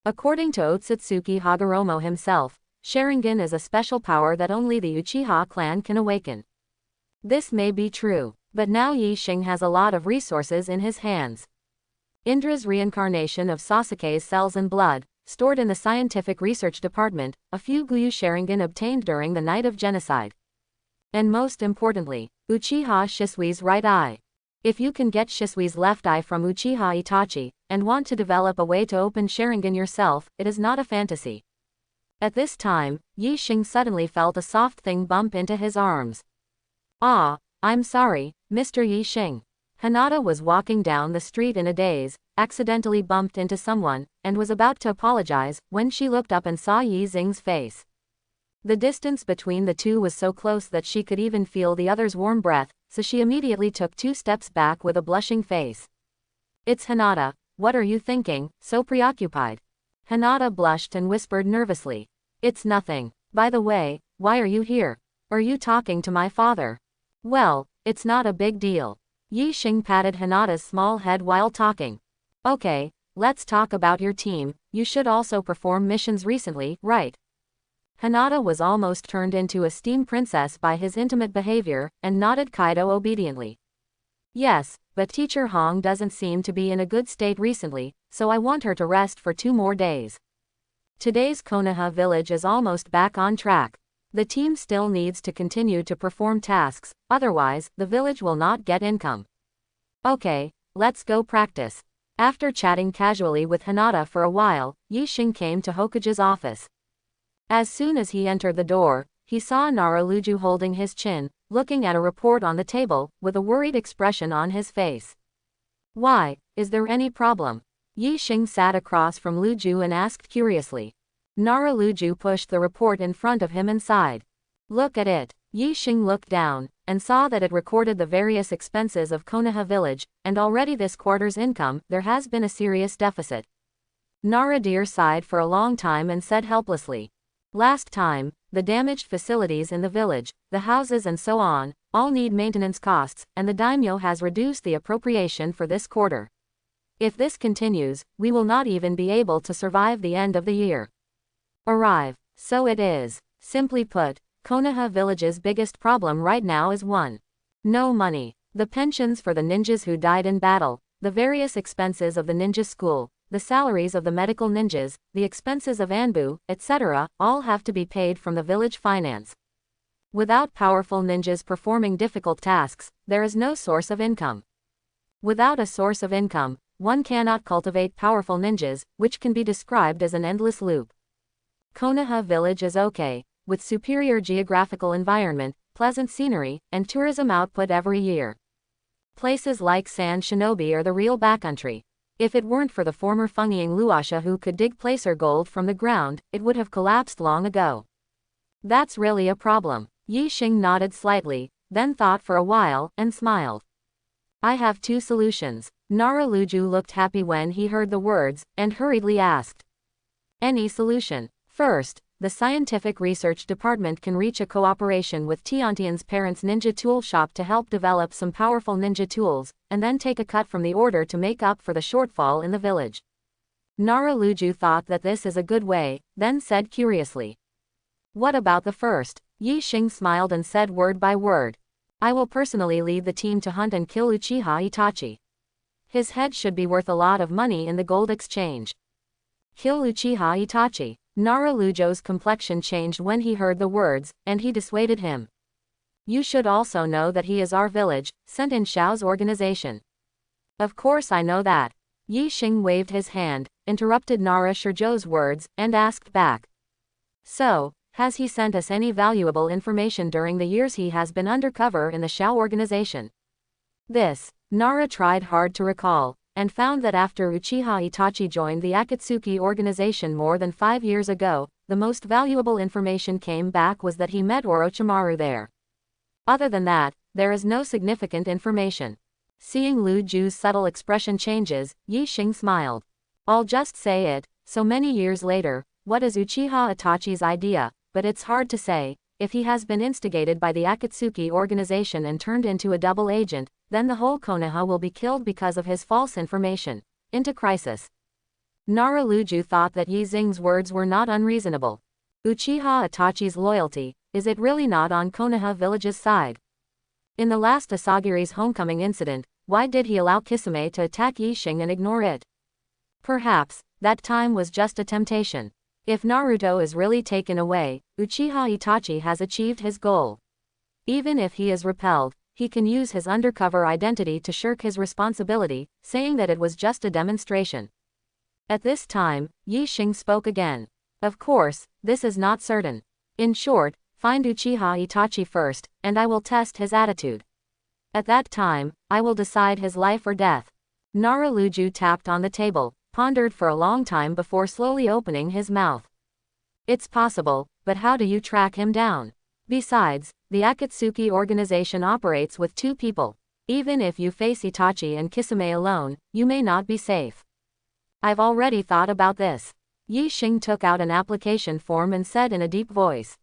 According to Otsutsuki Hagoromo himself, Sharingan is a special power that only the Uchiha clan can awaken. This may be true, but now Yi Xing has a lot of resources in his hands. Indra's reincarnation of Sasuke's cells and blood, stored in the Scientific Research Department, a few Guyu Sharingan obtained during the Night of Genocide. And most importantly, Uchiha Shisui's right eye. If you can get Shisui's left eye from Uchiha Itachi, and want to develop a way to open Sharingan yourself, it is not a fantasy. At this time, Yi Xing suddenly felt a soft thing bump into his arms. Ah, I'm sorry, Mr. Yi Xing. Hinata was walking down the street in a daze, accidentally bumped into someone, and was about to apologize, when she looked up and saw Yi Xing's face. The distance between the two was so close that she could even feel the other's warm breath, so she immediately took 2 steps back with a blushing face. It's Hinata, what are you thinking, so preoccupied? Hinata blushed and whispered nervously. It's nothing. By the way, why are you here? Are you talking to my father? Well, it's not a big deal. Yi Xing patted Hinata's small head while talking. Okay, let's talk about your team. You should also perform missions recently, right? Hinata was almost turned into a steam princess by his intimate behavior, and nodded Kaido obediently. Yes, but Teacher Hong doesn't seem to be in a good state recently, so I want her to rest for 2 more days. Today's Konoha village is almost back on track. The team still needs to continue to perform tasks, otherwise, the village will not get income. Okay, let's go practice. After chatting casually with Hinata for a while, Yi Xing came to Hokage's office. As soon as he entered the door, he saw Naraluju holding his chin, looking at a report on the table, with a worried expression on his face. Why, is there any problem? Yi Xing sat across from Luju and asked curiously. Naraluju pushed the report in front of him and sighed. Look at it. Yi Xing looked down, and saw that it recorded the various expenses of Konoha village, and already this quarter's income, there has been a serious deficit. Naradir sighed for a long time and said helplessly. Last time, the damaged facilities in the village, the houses and so on, all need maintenance costs, and the daimyo has reduced the appropriation for this quarter. If this continues, we will not even be able to survive the end of the year. Arrive. So it is. Simply put, Konoha village's biggest problem right now is 1. No money. The pensions for the ninjas who died in battle, the various expenses of the ninja school, the salaries of the medical ninjas, the expenses of Anbu, etc., all have to be paid from the village finance. Without powerful ninjas performing difficult tasks, there is no source of income. Without a source of income, one cannot cultivate powerful ninjas, which can be described as an endless loop. Konoha village is okay, with superior geographical environment, pleasant scenery, and tourism output every year. Places like San Shinobi are the real backcountry. If it weren't for the former Fengyiang Luasha who could dig placer gold from the ground, it would have collapsed long ago. That's really a problem. Yi Xing nodded slightly, then thought for a while, and smiled. I have 2 solutions. Naraluju looked happy when he heard the words, and hurriedly asked. Any solution? First, the scientific research department can reach a cooperation with Tiantian's parents' ninja tool shop to help develop some powerful ninja tools, and then take a cut from the order to make up for the shortfall in the village. Naraluju thought that this is a good way, then said curiously. What about the first? Yi Xing smiled and said word by word. I will personally lead the team to hunt and kill Uchiha Itachi. His head should be worth a lot of money in the gold exchange. Kill Uchiha Itachi. Naraluju's complexion changed when he heard the words, and he dissuaded him. You should also know that he is our village, sent in Xiao's organization. Of course I know that. Yi Xing waved his hand, interrupted Nara Shurjo's words, and asked back. So, has he sent us any valuable information during the years he has been undercover in the Xiao organization? This, Nara tried hard to recall, and found that after Uchiha Itachi joined the Akatsuki organization more than 5 years ago, the most valuable information came back was that he met Orochimaru there. Other than that, there is no significant information. Seeing Lu Ju's subtle expression changes, Yi Xing smiled. I'll just say it, so many years later, what is Uchiha Itachi's idea, but it's hard to say. If he has been instigated by the Akatsuki organization and turned into a double agent, then the whole Konoha will be killed because of his false information. Into crisis. Naraluju thought that Yi Xing's words were not unreasonable. Uchiha Itachi's loyalty, is it really not on Konoha village's side? In the last Asagiri's homecoming incident, why did he allow Kisame to attack Yi Xing and ignore it? Perhaps, that time was just a temptation. If Naruto is really taken away, Uchiha Itachi has achieved his goal. Even if he is repelled, he can use his undercover identity to shirk his responsibility, saying that it was just a demonstration. At this time, Yi Xing spoke again. Of course, this is not certain. In short, find Uchiha Itachi first, and I will test his attitude. At that time, I will decide his life or death. Naraluju tapped on the table, pondered for a long time before slowly opening his mouth. It's possible, but how do you track him down? Besides, the Akatsuki organization operates with 2 people. Even if you face Itachi and Kisame alone, you may not be safe. I've already thought about this. Yi Xing took out an application form and said in a deep voice.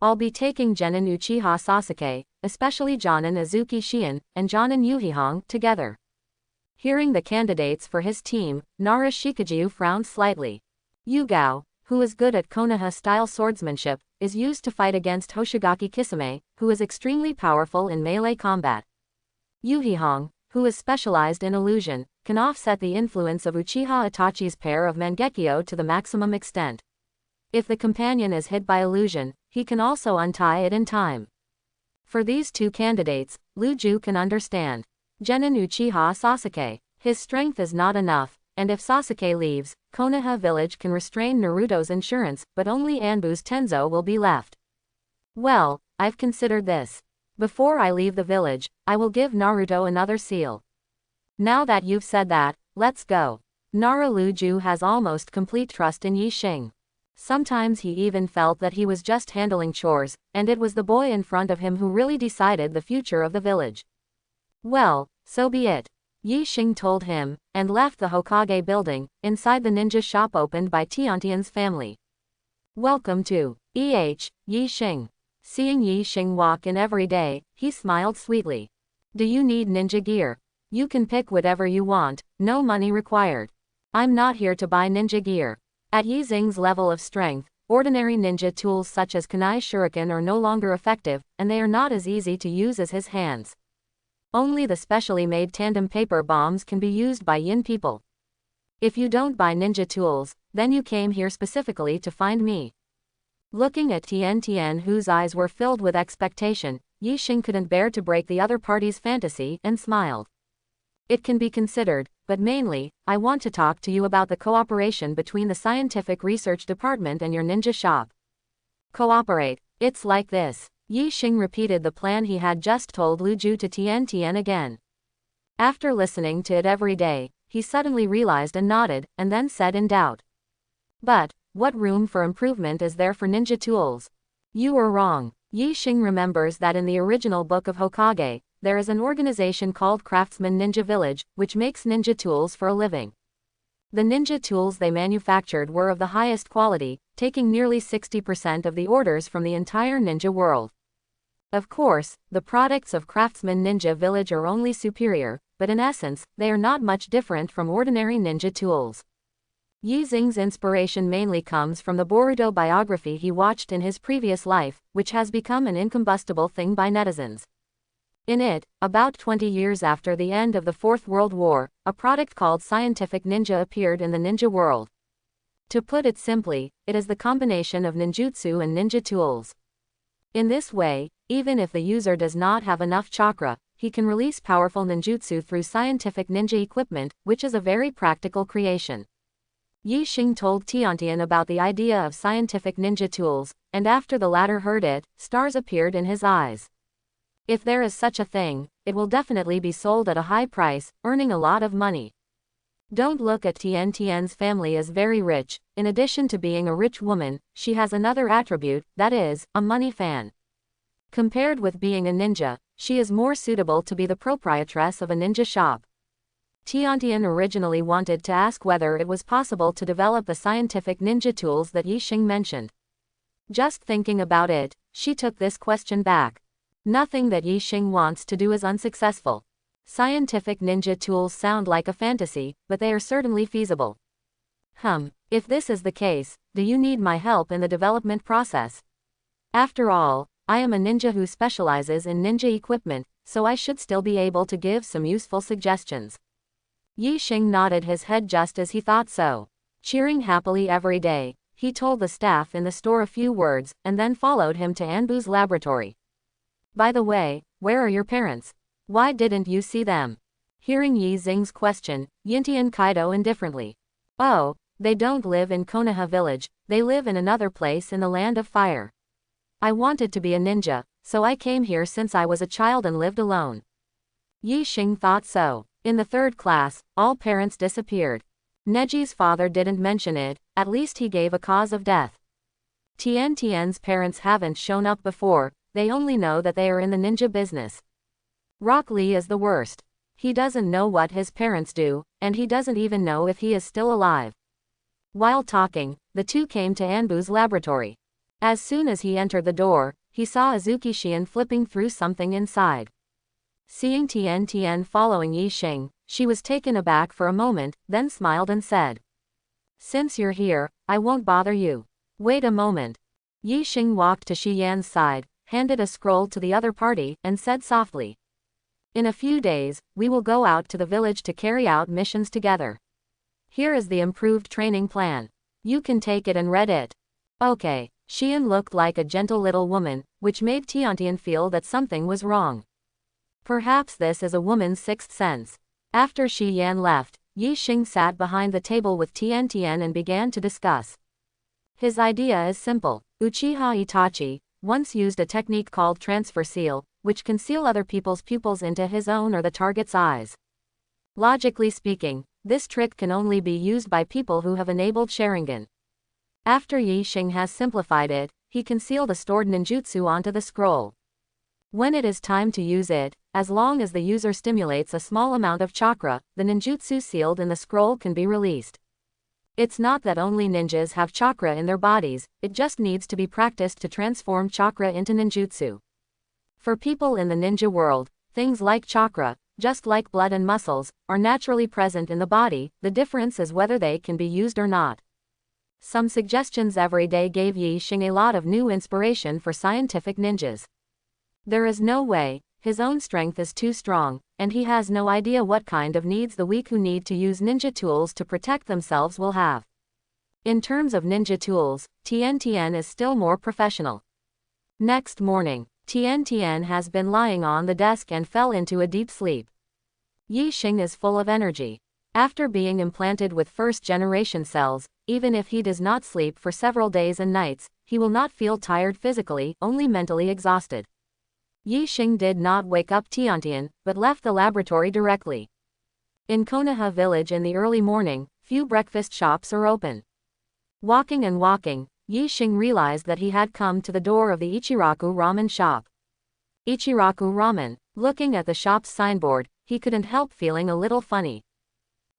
I'll be taking Genin Uchiha Sasuke, especially Jonin Azuki Shion, and Jonin Yuhihong, together. Hearing the candidates for his team, Nara Shikajiu frowned slightly. Yu Gao, who is good at Konoha-style swordsmanship, is used to fight against Hoshigaki Kisame, who is extremely powerful in melee combat. Yuhihong, who is specialized in illusion, can offset the influence of Uchiha Itachi's pair of Mangekyo to the maximum extent. If the companion is hit by illusion, he can also untie it in time. For these two candidates, Lu Ju can understand. Genin Uchiha Sasuke. His strength is not enough, and if Sasuke leaves, Konoha village can restrain Naruto's insurance, but only Anbu's Tenzo will be left. Well, I've considered this. Before I leave the village, I will give Naruto another seal. Now that you've said that, let's go. Nara Lu Ju has almost complete trust in Yi Xing. Sometimes he even felt that he was just handling chores, and it was the boy in front of him who really decided the future of the village. Well, so be it. Yi Xing told him, and left the Hokage building, inside the ninja shop opened by Tiantian's family. Welcome to E.H. Yi Xing. Seeing Yi Xing walk in every day, he smiled sweetly. Do you need ninja gear? You can pick whatever you want, no money required. I'm not here to buy ninja gear. At Yi Xing's level of strength, ordinary ninja tools such as kunai shuriken are no longer effective, and they are not as easy to use as his hands. Only the specially made tandem paper bombs can be used by Yin people. If you don't buy ninja tools, then you came here specifically to find me. Looking at Tian, whose eyes were filled with expectation, Yi Xing couldn't bear to break the other party's fantasy, and smiled. It can be considered, but mainly, I want to talk to you about the cooperation between the scientific research department and your ninja shop. Cooperate. It's like this. Yi Xing repeated the plan he had just told Lu Ju to Tian again. After listening to it every day, he suddenly realized and nodded, and then said in doubt. But, what room for improvement is there for ninja tools? You are wrong. Yi Xing remembers that in the original book of Hokage, there is an organization called Craftsman Ninja Village, which makes ninja tools for a living. The ninja tools they manufactured were of the highest quality, taking nearly 60% of the orders from the entire ninja world. Of course, the products of Craftsman Ninja Village are only superior, but in essence, they are not much different from ordinary ninja tools. Yi Xing's inspiration mainly comes from the Boruto biography he watched in his previous life, which has become an incombustible thing by netizens. In it, about 20 years after the end of the Fourth World War, a product called Scientific Ninja appeared in the ninja world. To put it simply, it is the combination of ninjutsu and ninja tools. In this way, even if the user does not have enough chakra, he can release powerful ninjutsu through scientific ninja equipment, which is a very practical creation. Yi Xing told Tiantian about the idea of scientific ninja tools, and after the latter heard it, stars appeared in his eyes. If there is such a thing, it will definitely be sold at a high price, earning a lot of money. Don't look at Tian's family as very rich. In addition to being a rich woman, she has another attribute, that is, a money fan. Compared with being a ninja, she is more suitable to be the proprietress of a ninja shop. Tiantian originally wanted to ask whether it was possible to develop the scientific ninja tools that Yi Xing mentioned. Just thinking about it, she took this question back. Nothing that Yi Xing wants to do is unsuccessful. Scientific ninja tools sound like a fantasy, but they are certainly feasible. If this is the case, do you need my help in the development process? After all, I am a ninja who specializes in ninja equipment, so I should still be able to give some useful suggestions. Yi Xing nodded his head just as he thought so. Cheering happily every day, he told the staff in the store a few words, and then followed him to Anbu's laboratory. By the way, where are your parents? Why didn't you see them? Hearing Yi Xing's question, Yintian Kaido indifferently. Oh, they don't live in Konoha village, they live in another place in the land of fire. I wanted to be a ninja, so I came here since I was a child and lived alone. Yi Xing thought so. In the third class, all parents disappeared. Neji's father didn't mention it, at least he gave a cause of death. Tian's parents haven't shown up before, they only know that they are in the ninja business. Rock Lee is the worst. He doesn't know what his parents do, and he doesn't even know if he is still alive. While talking, the two came to Anbu's laboratory. As soon as he entered the door, he saw Azuki Xian flipping through something inside. Seeing Tian Tian following Yi Xing, she was taken aback for a moment, then smiled and said, "Since you're here, I won't bother you. Wait a moment." Yi Xing walked to Shi Yan's side, handed a scroll to the other party, and said softly, "In a few days, we will go out to the village to carry out missions together. Here is the improved training plan. You can take it and read it." Okay. Xian looked like a gentle little woman, which made Tiantian feel that something was wrong. Perhaps this is a woman's sixth sense. After Shi Yan left, Yi Xing sat behind the table with Tiantian and began to discuss. His idea is simple. Uchiha Itachi once used a technique called transfer seal, which can seal other people's pupils into his own or the target's eyes. Logically speaking, this trick can only be used by people who have enabled Sharingan. After Yi Xing has simplified it, he can seal the stored ninjutsu onto the scroll. When it is time to use it, as long as the user stimulates a small amount of chakra, the ninjutsu sealed in the scroll can be released. It's not that only ninjas have chakra in their bodies, it just needs to be practiced to transform chakra into ninjutsu. For people in the ninja world, things like chakra, just like blood and muscles, are naturally present in the body, the difference is whether they can be used or not. Some suggestions every day gave Yi Xing a lot of new inspiration for scientific ninjas. There is no way, his own strength is too strong, and he has no idea what kind of needs the weak who need to use ninja tools to protect themselves will have. In terms of ninja tools, Tian Tian is still more professional. Next morning, Tian Tian has been lying on the desk and fell into a deep sleep. Yi Xing is full of energy. After being implanted with first-generation cells, even if he does not sleep for several days and nights, he will not feel tired physically, only mentally exhausted. Yi Xing did not wake up Tiantian, but left the laboratory directly. In Konoha village in the early morning, few breakfast shops are open. Walking and walking, Yi Xing realized that he had come to the door of the Ichiraku ramen shop. Ichiraku ramen. Looking at the shop's signboard, he couldn't help feeling a little funny.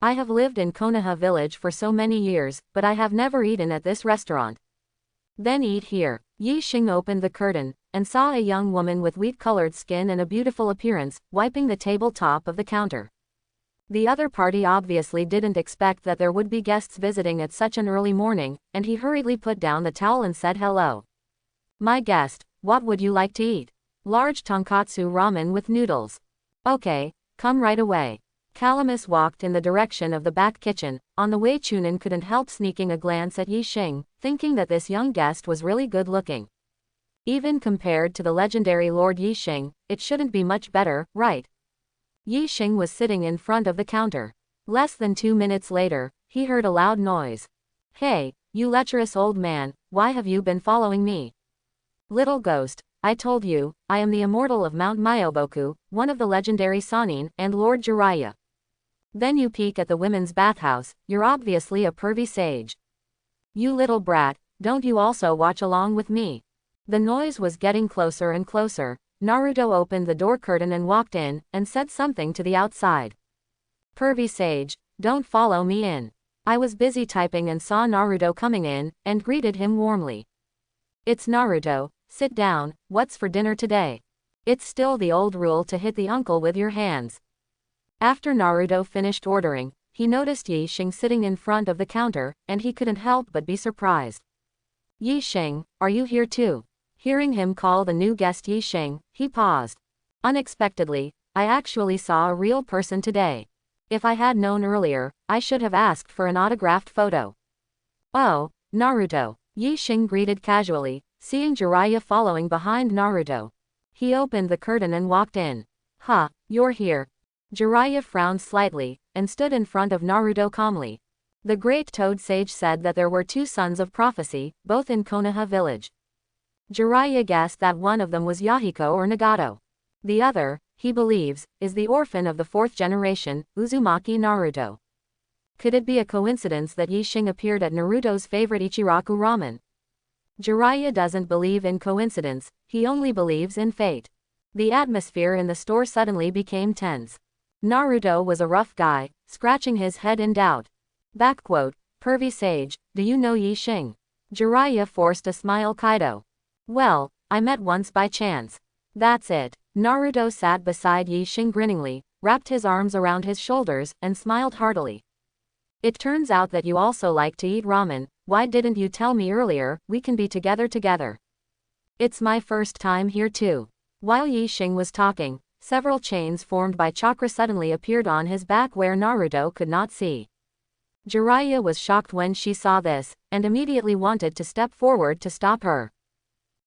I have lived in Konoha village for so many years, but I have never eaten at this restaurant. Then eat here. Yi Xing opened the curtain, and saw a young woman with wheat-colored skin and a beautiful appearance, wiping the tabletop of the counter. The other party obviously didn't expect that there would be guests visiting at such an early morning, and he hurriedly put down the towel and said hello. "My guest, what would you like to eat?" "Large tonkatsu ramen with noodles." "Okay, come right away." Calamus walked in the direction of the back kitchen. On the way, Chunin couldn't help sneaking a glance at Yi Xing, thinking that this young guest was really good looking. Even compared to the legendary Lord Yi Xing, it shouldn't be much better, right? Yi Xing was sitting in front of the counter. Less than 2 minutes later, he heard a loud noise. "Hey, you lecherous old man, why have you been following me?" "Little ghost, I told you, I am the immortal of Mount Myoboku, one of the legendary Sannin, and Lord Jiraiya. Then you peek at the women's bathhouse, you're obviously a pervy sage. You little brat, don't you also watch along with me?" The noise was getting closer and closer. Naruto opened the door curtain and walked in, and said something to the outside. "Pervy sage, don't follow me in." I was busy typing and saw Naruto coming in, and greeted him warmly. "It's Naruto, sit down, what's for dinner today?" "It's still the old rule to hit the uncle with your hands." After Naruto finished ordering, he noticed Yi Xing sitting in front of the counter, and he couldn't help but be surprised. "Yi Xing, are you here too?" Hearing him call the new guest Yi Xing, he paused. Unexpectedly, I actually saw a real person today. If I had known earlier, I should have asked for an autographed photo. "Oh, Naruto," Yi Xing greeted casually, seeing Jiraiya following behind Naruto. He opened the curtain and walked in. "Huh, you're here." Jiraiya frowned slightly, and stood in front of Naruto calmly. The great Toad Sage said that there were 2 sons of prophecy, both in Konoha village. Jiraiya guessed that one of them was Yahiko or Nagato. The other, he believes, is the orphan of the 4th generation, Uzumaki Naruto. Could it be a coincidence that Yi Xing appeared at Naruto's favorite Ichiraku ramen? Jiraiya doesn't believe in coincidence, he only believes in fate. The atmosphere in the store suddenly became tense. Naruto was a rough guy, scratching his head in doubt. Backquote, Pervy Sage, do you know Yi Xing? Jiraiya forced a smile. Kaido. Well, I met once by chance. That's it. Naruto sat beside Yi Xing grinningly, wrapped his arms around his shoulders, and smiled heartily. It turns out that you also like to eat ramen. Why didn't you tell me earlier? We can be together. It's my first time here too. While Yi Xing was talking, several chains formed by chakra suddenly appeared on his back where Naruto could not see. Jiraiya was shocked when she saw this, and immediately wanted to step forward to stop her.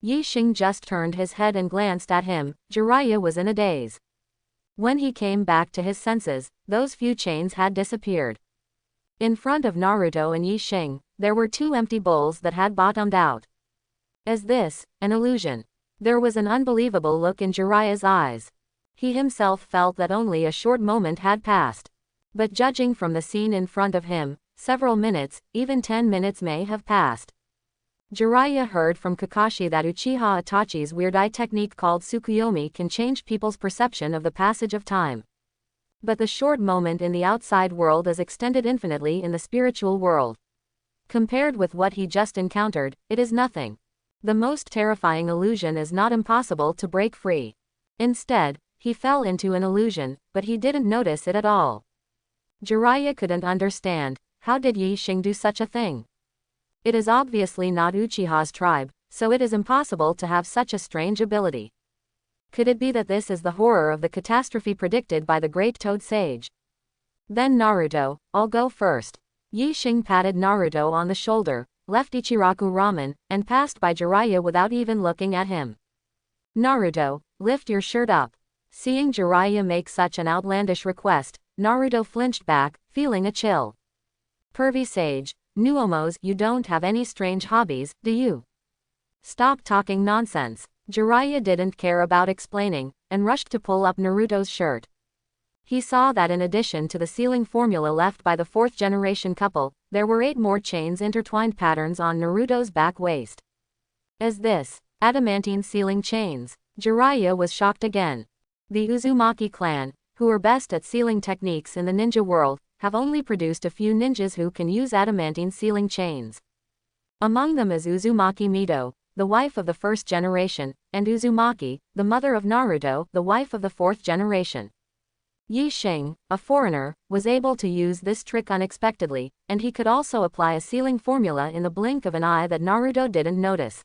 Yi Xing just turned his head and glanced at him. Jiraiya was in a daze. When he came back to his senses, those few chains had disappeared. In front of Naruto and Yi Xing, there were two empty bowls that had bottomed out. Is this an illusion? There was an unbelievable look in Jiraiya's eyes. He himself felt that only a short moment had passed. But judging from the scene in front of him, several minutes, even 10 minutes may have passed. Jiraiya heard from Kakashi that Uchiha Itachi's weird eye technique called Tsukuyomi can change people's perception of the passage of time. But the short moment in the outside world is extended infinitely in the spiritual world. Compared with what he just encountered, it is nothing. The most terrifying illusion is not impossible to break free. Instead, he fell into an illusion, but he didn't notice it at all. Jiraiya couldn't understand, how did Yi Xing do such a thing? It is obviously not Uchiha's tribe, so it is impossible to have such a strange ability. Could it be that this is the horror of the catastrophe predicted by the great Toad Sage? Then Naruto, I'll go first. Yi Xing patted Naruto on the shoulder, left Ichiraku ramen, and passed by Jiraiya without even looking at him. Naruto, lift your shirt up. Seeing Jiraiya make such an outlandish request, Naruto flinched back, feeling a chill. Pervy Sage, Nuomos, you don't have any strange hobbies, do you? Stop talking nonsense. Jiraiya didn't care about explaining, and rushed to pull up Naruto's shirt. He saw that in addition to the sealing formula left by the fourth-generation couple, there were 8 more chains intertwined patterns on Naruto's back waist. Is this adamantine sealing chains? Jiraiya was shocked again. The Uzumaki clan, who are best at sealing techniques in the ninja world, have only produced a few ninjas who can use adamantine sealing chains. Among them is Uzumaki Mito, the wife of the first generation, and Uzumaki, the mother of Naruto, the wife of the fourth generation. Yi Xing, a foreigner, was able to use this trick unexpectedly, and he could also apply a sealing formula in the blink of an eye that Naruto didn't notice.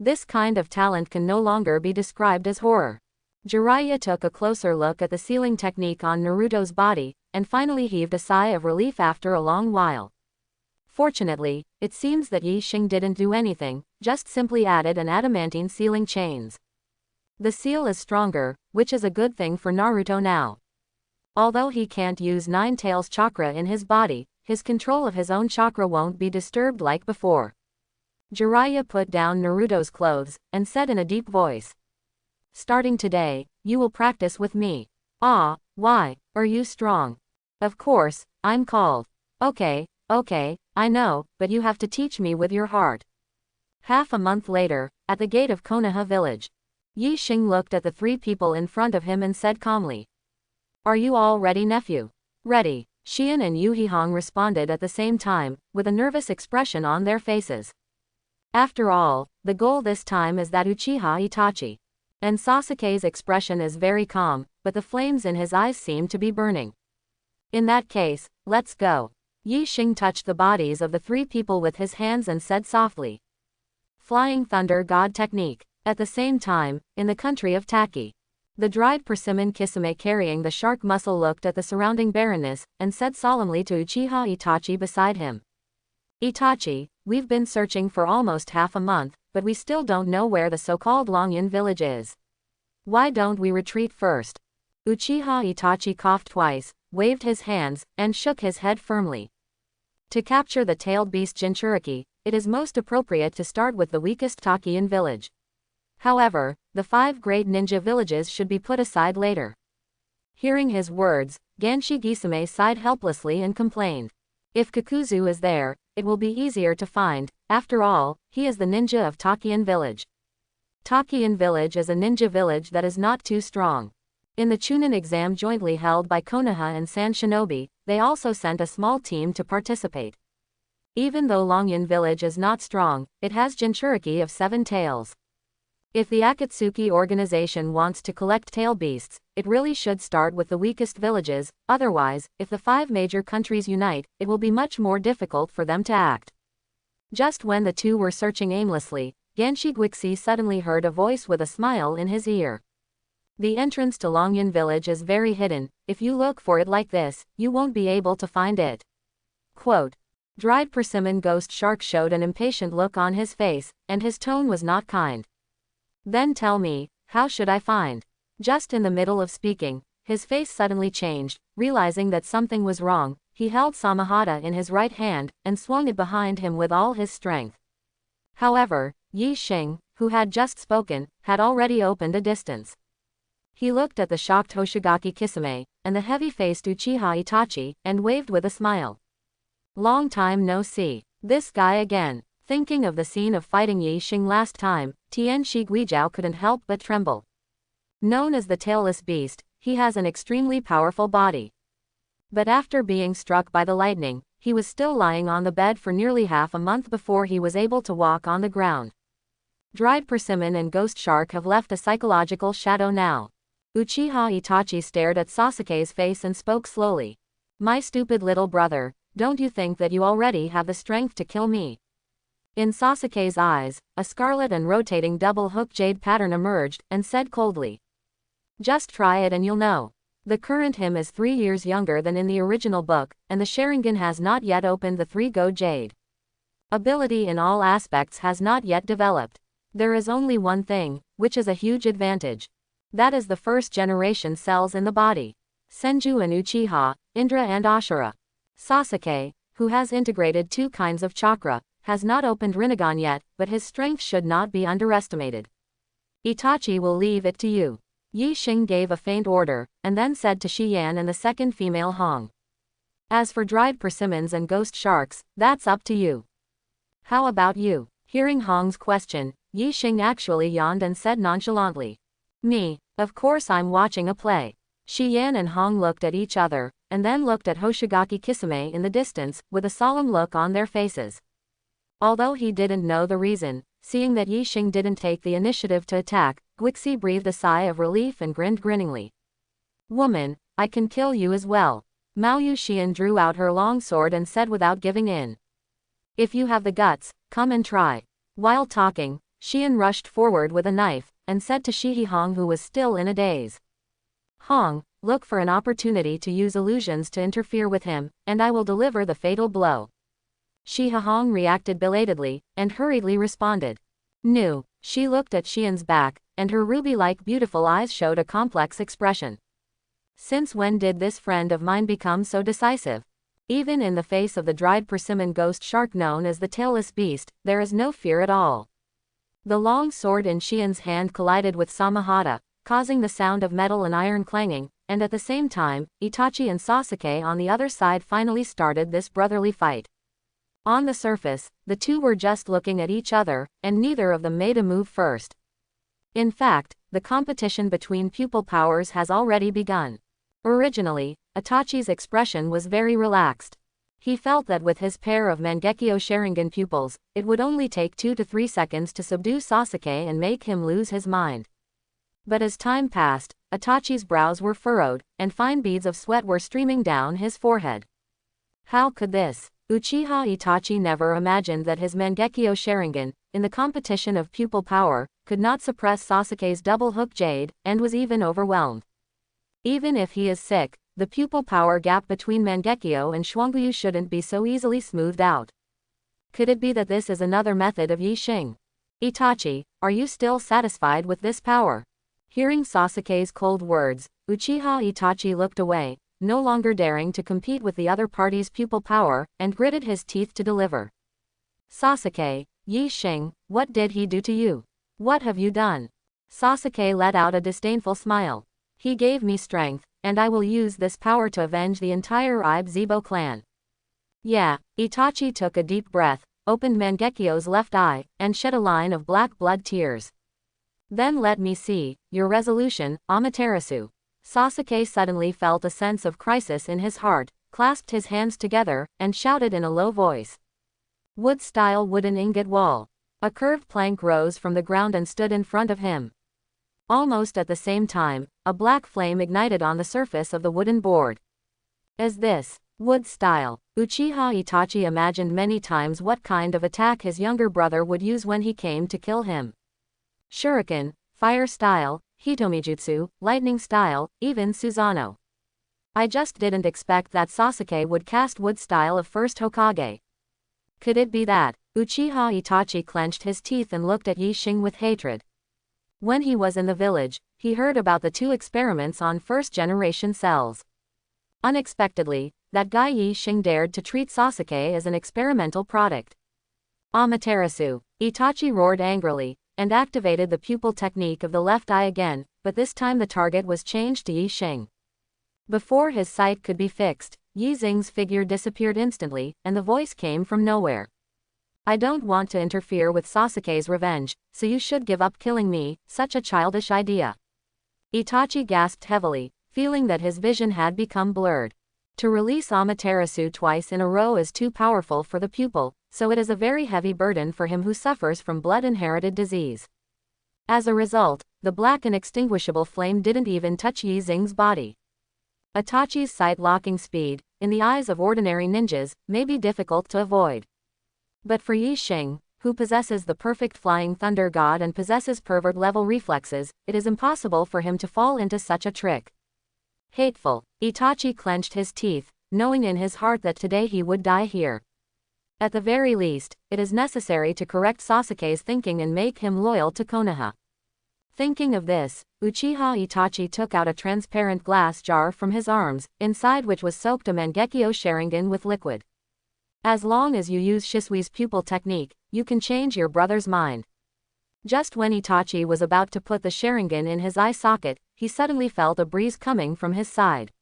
This kind of talent can no longer be described as horror. Jiraiya took a closer look at the sealing technique on Naruto's body, and finally heaved a sigh of relief after a long while. Fortunately, it seems that Yi Xing didn't do anything, just simply added an adamantine sealing chains. The seal is stronger, which is a good thing for Naruto now. Although he can't use Nine Tails chakra in his body, his control of his own chakra won't be disturbed like before. Jiraiya put down Naruto's clothes, and said in a deep voice. Starting today, you will practice with me. Ah, why, are you strong? Of course, I'm called. Okay, I know, but you have to teach me with your heart. Half a month later, at the gate of Konoha village, Yi Xing looked at the 3 people in front of him and said calmly. Are you all ready, nephew? Ready. Xian and Yuhihong responded at the same time, with a nervous expression on their faces. After all, the goal this time is that Uchiha Itachi. And Sasuke's expression is very calm, but the flames in his eyes seem to be burning. In that case, let's go. Yi Xing touched the bodies of the 3 people with his hands and said softly. Flying Thunder God Technique. At the same time, in the country of Taki, the dried persimmon Kisame carrying the shark muscle looked at the surrounding barrenness, and said solemnly to Uchiha Itachi beside him. Itachi, we've been searching for almost half a month, but we still don't know where the so-called Longyan village is. Why don't we retreat first? Uchiha Itachi coughed twice, waved his hands, and shook his head firmly. To capture the tailed beast Jinchuriki, it is most appropriate to start with the weakest Takian village. However, the 5 great ninja villages should be put aside later. Hearing his words, Ganshi Gisame sighed helplessly and complained. If Kakuzu is there, it will be easier to find. After all, he is the ninja of Takian village. Takian village is a ninja village that is not too strong. In the Chunin exam jointly held by Konoha and San Shinobi, they also sent a small team to participate. Even though Longyan village is not strong, it has Jinchuriki of 7 tails. If the Akatsuki organization wants to collect tail beasts, it really should start with the weakest villages, otherwise, if the 5 major countries unite, it will be much more difficult for them to act. Just when the two were searching aimlessly, Genshi Guixi suddenly heard a voice with a smile in his ear. The entrance to Longyan village is very hidden, if you look for it like this, you won't be able to find it. Quote. Dried persimmon ghost shark showed an impatient look on his face, and his tone was not kind. Then tell me, how should I find? Just in the middle of speaking, his face suddenly changed, realizing that something was wrong, he held Samahata in his right hand, and swung it behind him with all his strength. However, Yi Xing, who had just spoken, had already opened a distance. He looked at the shocked Hoshigaki Kisame, and the heavy-faced Uchiha Itachi, and waved with a smile. Long time no see. This guy again. Thinking of the scene of fighting Yi Xing last time, Tian Shi Guijiao couldn't help but tremble. Known as the tailless beast, he has an extremely powerful body. But after being struck by the lightning, he was still lying on the bed for nearly half a month before he was able to walk on the ground. Dried persimmon and ghost shark have left a psychological shadow now. Uchiha Itachi stared at Sasuke's face and spoke slowly. My stupid little brother, don't you think that you already have the strength to kill me? In Sasuke's eyes, a scarlet and rotating double-hook jade pattern emerged, and said coldly. Just try it and you'll know. The current him is 3 years younger than in the original book, and the Sharingan has not yet opened the 3-go jade. Ability in all aspects has not yet developed. There is only one thing, which is a huge advantage. That is the first-generation cells in the body. Senju and Uchiha, Indra and Ashura. Sasuke, who has integrated 2 kinds of chakra, has not opened Rinnegan yet, but his strength should not be underestimated. Itachi will leave it to you. Yi Xing gave a faint order, and then said to Shiyan and the second female Hong. As for dried persimmons and ghost sharks, that's up to you. How about you? Hearing Hong's question, Yi Xing actually yawned and said nonchalantly. Me, of course I'm watching a play. Shiyan and Hong looked at each other, and then looked at Hoshigaki Kisame in the distance, with a solemn look on their faces. Although he didn't know the reason, seeing that Yi Xing didn't take the initiative to attack, Guixi breathed a sigh of relief and grinned grinningly. Woman, I can kill you as well. Mao Yuxian drew out her long sword and said without giving in. If you have the guts, come and try. While talking, Xian rushed forward with a knife, and said to Shihi Hong, who was still in a daze. Hong, look for an opportunity to use illusions to interfere with him, and I will deliver the fatal blow. Shihi Hong reacted belatedly, and hurriedly responded. No. She looked at Xian's back, and her ruby-like beautiful eyes showed a complex expression. Since when did this friend of mine become so decisive? Even in the face of the dried persimmon ghost shark known as the tailless beast, there is no fear at all. The long sword in Xian's hand collided with Samahata, causing the sound of metal and iron clanging, and at the same time, Itachi and Sasuke on the other side finally started this brotherly fight. On the surface, the two were just looking at each other, and neither of them made a move first. In fact, the competition between pupil powers has already begun. Originally, Itachi's expression was very relaxed. He felt that with his pair of Mangekyo Sharingan pupils, it would only take 2 to 3 seconds to subdue Sasuke and make him lose his mind. But as time passed, Itachi's brows were furrowed, and fine beads of sweat were streaming down his forehead. How could this? Uchiha Itachi never imagined that his Mangekyo Sharingan, in the competition of pupil power, could not suppress Sasuke's double-hook jade, and was even overwhelmed. Even if he is sick, the pupil power gap between Mangekyo and Xuanguyu shouldn't be so easily smoothed out. Could it be that this is another method of Yi Xing? Itachi, are you still satisfied with this power? Hearing Sasuke's cold words, Uchiha Itachi looked away, no longer daring to compete with the other party's pupil power, and gritted his teeth to deliver. Sasuke, Yi Xing, what did he do to you? What have you done? Sasuke let out a disdainful smile. He gave me strength, and I will use this power to avenge the entire Ibe-Zibo clan. Yeah, Itachi took a deep breath, opened Mangekyo's left eye, and shed a line of black blood tears. Then let me see, your resolution, Amaterasu. Sasuke suddenly felt a sense of crisis in his heart, clasped his hands together, and shouted in a low voice. Wood-style wooden ingot wall. A curved plank rose from the ground and stood in front of him. Almost at the same time, a black flame ignited on the surface of the wooden board. As this, wood-style, Uchiha Itachi imagined many times what kind of attack his younger brother would use when he came to kill him. Shuriken, fire-style, Hitomijutsu, lightning-style, even Susanoo. I just didn't expect that Sasuke would cast wood-style of first Hokage. Could it be that? Uchiha Itachi clenched his teeth and looked at Yi Xing with hatred. When he was in the village, he heard about the 2 experiments on first-generation cells. Unexpectedly, that guy Yi Xing dared to treat Sasuke as an experimental product. Amaterasu. Itachi roared angrily, and activated the pupil technique of the left eye again, but this time the target was changed to Yi Xing. Before his sight could be fixed, Yi Xing's figure disappeared instantly, and the voice came from nowhere. I don't want to interfere with Sasuke's revenge, so you should give up killing me, such a childish idea. Itachi gasped heavily, feeling that his vision had become blurred. To release Amaterasu twice in a row is too powerful for the pupil, so it is a very heavy burden for him who suffers from blood-inherited disease. As a result, the black and extinguishable flame didn't even touch Yi Xing's body. Itachi's sight-locking speed, in the eyes of ordinary ninjas, may be difficult to avoid. But for Yi Xing, who possesses the perfect flying thunder god and possesses pervert-level reflexes, it is impossible for him to fall into such a trick. Hateful. Itachi clenched his teeth, knowing in his heart that today he would die here. At the very least, it is necessary to correct Sasuke's thinking and make him loyal to Konoha. Thinking of this, Uchiha Itachi took out a transparent glass jar from his arms, inside which was soaked a Mangekyo Sharingan with liquid. As long as you use Shisui's pupil technique, you can change your brother's mind. Just when Itachi was about to put the Sharingan in his eye socket, he suddenly felt a breeze coming from his side.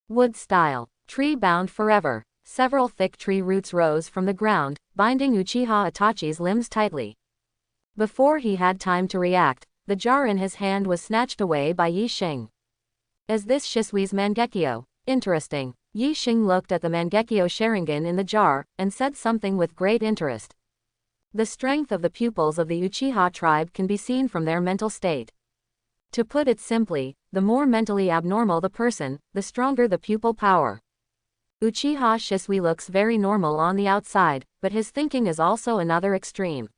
Wood-style. Tree bound forever. Several thick tree roots rose from the ground, binding Uchiha Itachi's limbs tightly. Before he had time to react, the jar in his hand was snatched away by Yi Xing. Is this Shisui's Mangekyo? Interesting. Yi Xing looked at the Mangekyo Sharingan in the jar, and said something with great interest. The strength of the pupils of the Uchiha tribe can be seen from their mental state. To put it simply, the more mentally abnormal the person, the stronger the pupil power. Uchiha Shisui looks very normal on the outside, but his thinking is also another extreme.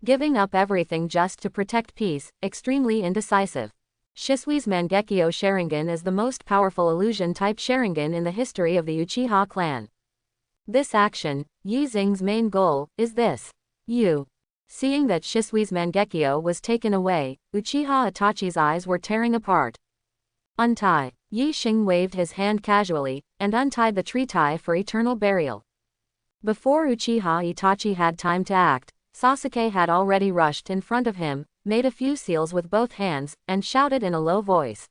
Giving up everything just to protect peace, extremely indecisive. Shisui's Mangekyo Sharingan is the most powerful illusion-type Sharingan in the history of the Uchiha clan. This action, Yi Xing's main goal, is this. Seeing that Shisui's Mangekyo was taken away, Uchiha Itachi's eyes were tearing apart. Untie. Yi Xing waved his hand casually, and untied the tree tie for eternal burial. Before Uchiha Itachi had time to act, Sasuke had already rushed in front of him, made a few seals with both hands, and shouted in a low voice.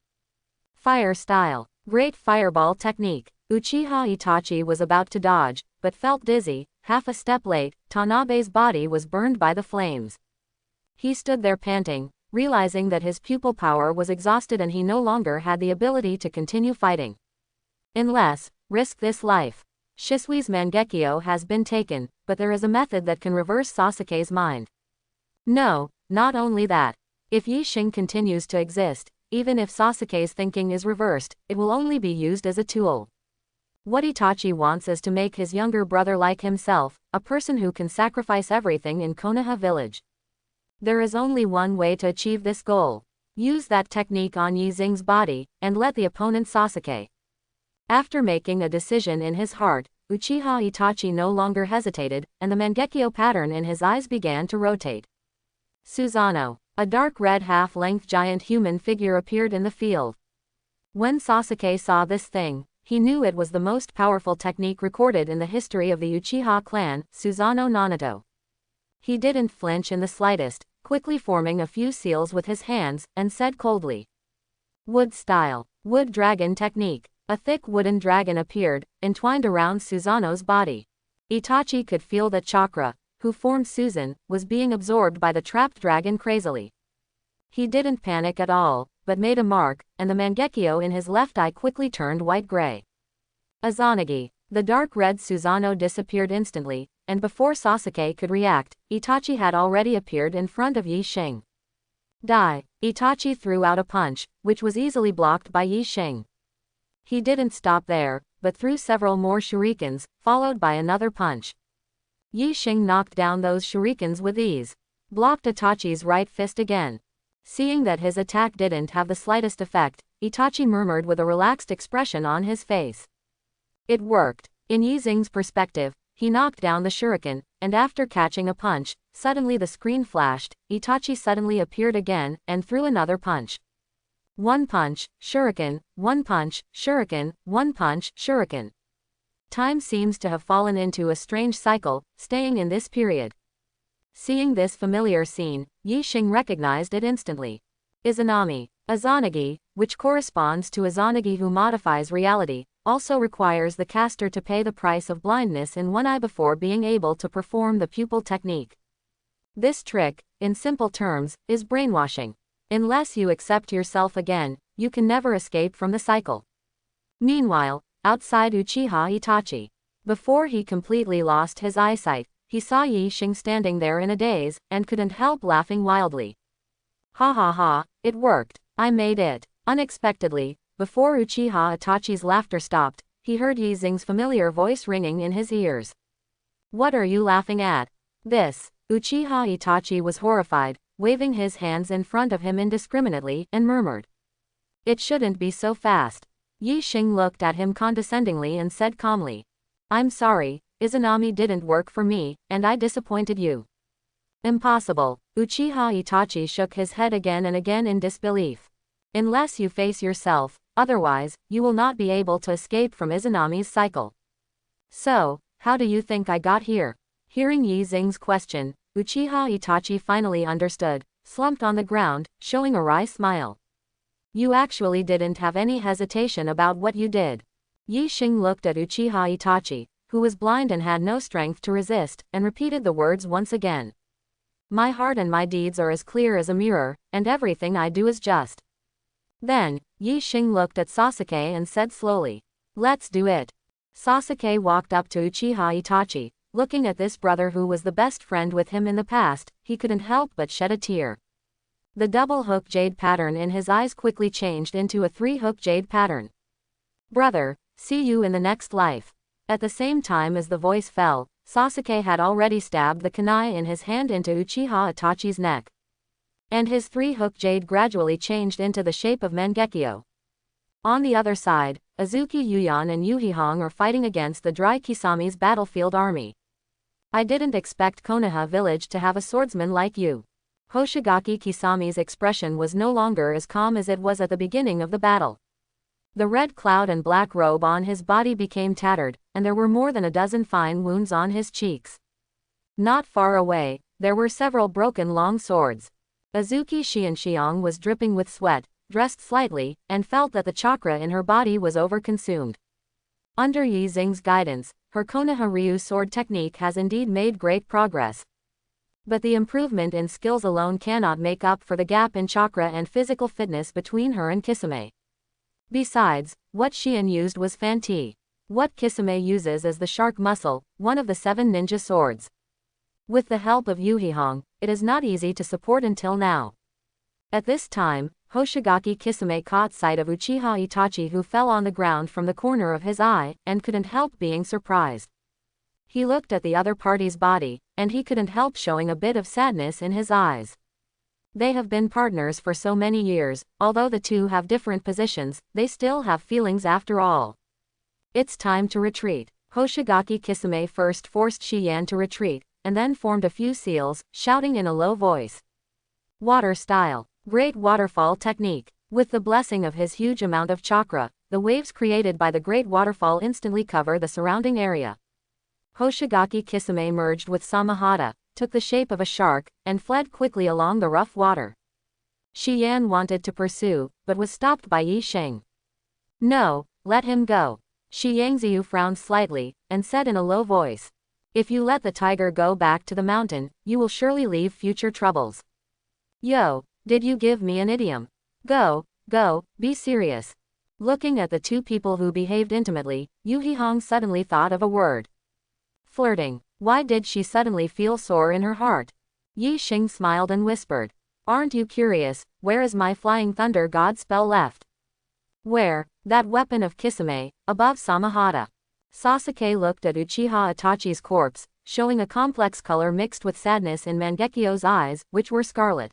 Fire style. Great fireball technique. Uchiha Itachi was about to dodge, but felt dizzy. Half a step late, Tanabe's body was burned by the flames. He stood there panting, realizing that his pupil power was exhausted and he no longer had the ability to continue fighting. Unless, risk this life. Shisui's Mangekyo has been taken, but there is a method that can reverse Sasuke's mind. No, not only that. If Yi Xing continues to exist, even if Sasuke's thinking is reversed, it will only be used as a tool. What Itachi wants is to make his younger brother like himself, a person who can sacrifice everything in Konoha village. There is only one way to achieve this goal. Use that technique on Yi Xing's body, and let the opponent Sasuke. After making a decision in his heart, Uchiha Itachi no longer hesitated, and the Mangekyo pattern in his eyes began to rotate. Susanoo. A dark red half-length giant human figure appeared in the field. When Sasuke saw this thing, he knew it was the most powerful technique recorded in the history of the Uchiha clan, Susanoo Nanato. He didn't flinch in the slightest, quickly forming a few seals with his hands, and said coldly. Wood style. Wood dragon technique. A thick wooden dragon appeared, entwined around Susanoo's body. Itachi could feel that Chakra, who formed Susan, was being absorbed by the trapped dragon crazily. He didn't panic at all, but made a mark, and the Mangekyo in his left eye quickly turned white-gray. Izanagi. The dark red Susanoo disappeared instantly, and before Sasuke could react, Itachi had already appeared in front of Yi Xing. Die! Itachi threw out a punch, which was easily blocked by Yi Xing. He didn't stop there, but threw several more shurikens, followed by another punch. Yi Xing knocked down those shurikens with ease. Blocked Itachi's right fist again. Seeing that his attack didn't have the slightest effect, Itachi murmured with a relaxed expression on his face. It worked. In Yi Xing's perspective, he knocked down the shuriken, and after catching a punch, suddenly the screen flashed, Itachi suddenly appeared again, and threw another punch. One punch, shuriken, one punch, shuriken, one punch, shuriken. Time seems to have fallen into a strange cycle, staying in this period. Seeing this familiar scene, Yi Xing recognized it instantly. Izanami. Izanagi, which corresponds to Izanagi who modifies reality, also requires the caster to pay the price of blindness in one eye before being able to perform the pupil technique. This trick, in simple terms, is brainwashing. Unless you accept yourself again, you can never escape from the cycle. Meanwhile, outside Uchiha Itachi. Before he completely lost his eyesight, he saw Yi Xing standing there in a daze, and couldn't help laughing wildly. Ha ha ha, it worked. I made it. Unexpectedly, before Uchiha Itachi's laughter stopped, he heard Yi Xing's familiar voice ringing in his ears. What are you laughing at? This. Uchiha Itachi was horrified, waving his hands in front of him indiscriminately, and murmured. It shouldn't be so fast. Yi Xing looked at him condescendingly and said calmly. I'm sorry, Izanami didn't work for me, and I disappointed you. Impossible. Uchiha Itachi shook his head again and again in disbelief. Unless you face yourself, otherwise, you will not be able to escape from Izanami's cycle. So, how do you think I got here? Hearing Yi Xing's question, Uchiha Itachi finally understood, slumped on the ground, showing a wry smile. You actually didn't have any hesitation about what you did. Yi Xing looked at Uchiha Itachi, who was blind and had no strength to resist, and repeated the words once again. My heart and my deeds are as clear as a mirror, and everything I do is just. Then, Yi Xing looked at Sasuke and said slowly, let's do it. Sasuke walked up to Uchiha Itachi. Looking at this brother who was the best friend with him in the past, he couldn't help but shed a tear. The double-hook jade pattern in his eyes quickly changed into a three-hook jade pattern. Brother, see you in the next life. At the same time as the voice fell, Sasuke had already stabbed the kunai in his hand into Uchiha Itachi's neck. And his three-hook jade gradually changed into the shape of Mangekyo. On the other side, Azuki Yuyan and Yuhihong are fighting against the Dry Kisami's battlefield army. I didn't expect Konoha village to have a swordsman like you. Hoshigaki Kisami's expression was no longer as calm as it was at the beginning of the battle. The red cloud and black robe on his body became tattered, and there were more than a dozen fine wounds on his cheeks. Not far away, there were several broken long swords. Azuki Xianxiang was dripping with sweat, dressed slightly, and felt that the chakra in her body was overconsumed. Under Yi Xing's guidance, her Konoha Ryu sword technique has indeed made great progress. But the improvement in skills alone cannot make up for the gap in chakra and physical fitness between her and Kisame. Besides, what Xian used was Fan-Ti. What Kisame uses is the shark muscle, one of the 7 ninja swords. With the help of Yuhihong, it is not easy to support until now. At this time, Hoshigaki Kisame caught sight of Uchiha Itachi, who fell on the ground from the corner of his eye, and couldn't help being surprised. He looked at the other party's body, and he couldn't help showing a bit of sadness in his eyes. They have been partners for so many years, although the two have different positions, they still have feelings after all. It's time to retreat. Hoshigaki Kisame first forced Shiyan to retreat, and then formed a few seals, shouting in a low voice. Water style. Great waterfall technique. With the blessing of his huge amount of chakra, the waves created by the great waterfall instantly cover the surrounding area. Hoshigaki Kisame merged with Samahata, took the shape of a shark, and fled quickly along the rough water. Shiyan wanted to pursue, but was stopped by Yi Xing. No, let him go. Shi Yangziu frowned slightly, and said in a low voice. If you let the tiger go back to the mountain, you will surely leave future troubles. Yo, did you give me an idiom? Go, Go, be serious. Looking at the two people who behaved intimately, Yu Hihong suddenly thought of a word. Flirting. Why did she suddenly feel sore in her heart? Yi Xing smiled and whispered. Aren't you curious, where is my flying thunder god spell left? Where? That weapon of Kisame, above Samahata. Sasuke looked at Uchiha Itachi's corpse, showing a complex color mixed with sadness in Mangekyo's eyes, which were scarlet.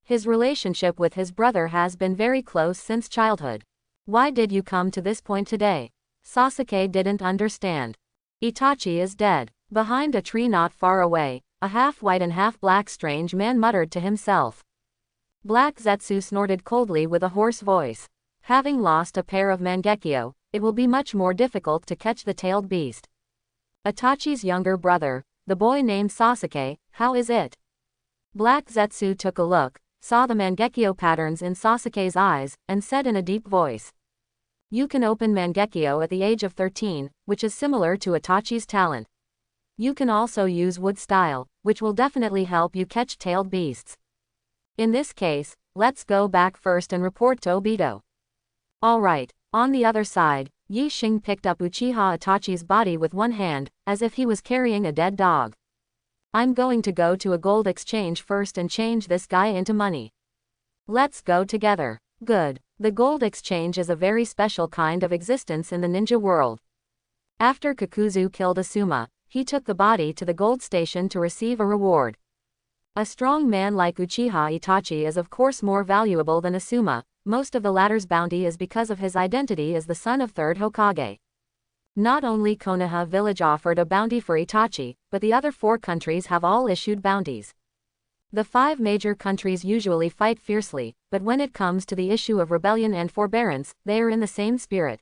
His relationship with his brother has been very close since childhood. Why did you come to this point today? Sasuke didn't understand. Itachi is dead. Behind a tree not far away, a half-white and half-black strange man muttered to himself. Black Zetsu snorted coldly with a hoarse voice. Having lost a pair of Mangekyo, it will be much more difficult to catch the tailed beast. Itachi's younger brother, the boy named Sasuke, how is it? Black Zetsu took a look, saw the Mangekyo patterns in Sasuke's eyes, and said in a deep voice. You can open Mangekyo at the age of 13, which is similar to Itachi's talent. You can also use wood style, which will definitely help you catch tailed beasts. In this case, let's go back first and report to Obito. Alright. On the other side, Yi Xing picked up Uchiha Itachi's body with one hand, as if he was carrying a dead dog. I'm going to go to a gold exchange first and change this guy into money. Let's go together. Good. The gold exchange is a very special kind of existence in the ninja world. After Kakuzu killed Asuma, he took the body to the gold station to receive a reward. A strong man like Uchiha Itachi is of course more valuable than Asuma. Most of the latter's bounty is because of his identity as the son of third Hokage. Not only Konoha village offered a bounty for Itachi, but the other 4 countries have all issued bounties. The 5 major countries usually fight fiercely, but when it comes to the issue of rebellion and forbearance, they are in the same spirit.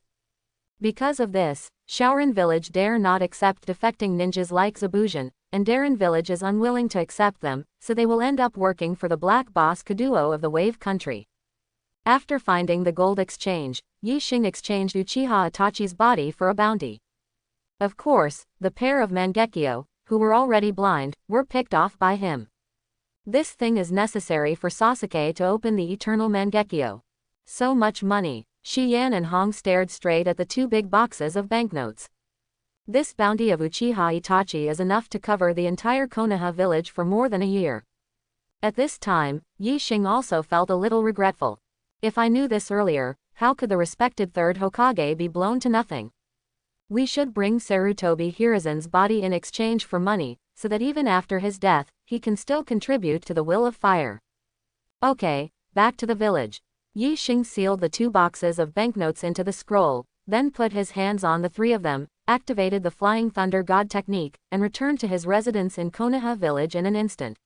Because of this, Shaoran village dare not accept defecting ninjas like Zabujan, and Darin village is unwilling to accept them, so they will end up working for the black boss Kaduo of the Wave Country. After finding the gold exchange, Yi Xing exchanged Uchiha Itachi's body for a bounty. Of course, the pair of Mangekyo, who were already blind, were picked off by him. This thing is necessary for Sasuke to open the eternal Mangekyo. So much money. Shi Yan and Hong stared straight at the 2 big boxes of banknotes. This bounty of Uchiha Itachi is enough to cover the entire Konoha village for more than a year. At this time, Yi Xing also felt a little regretful. If I knew this earlier, how could the respected third Hokage be blown to nothing? We should bring Sarutobi Hiruzen's body in exchange for money, so that even after his death, he can still contribute to the Will of Fire. Okay, back to the village. Yi Xing sealed the 2 boxes of banknotes into the scroll, then put his hands on the 3 of them, activated the Flying Thunder God technique, and returned to his residence in Konoha village in an instant.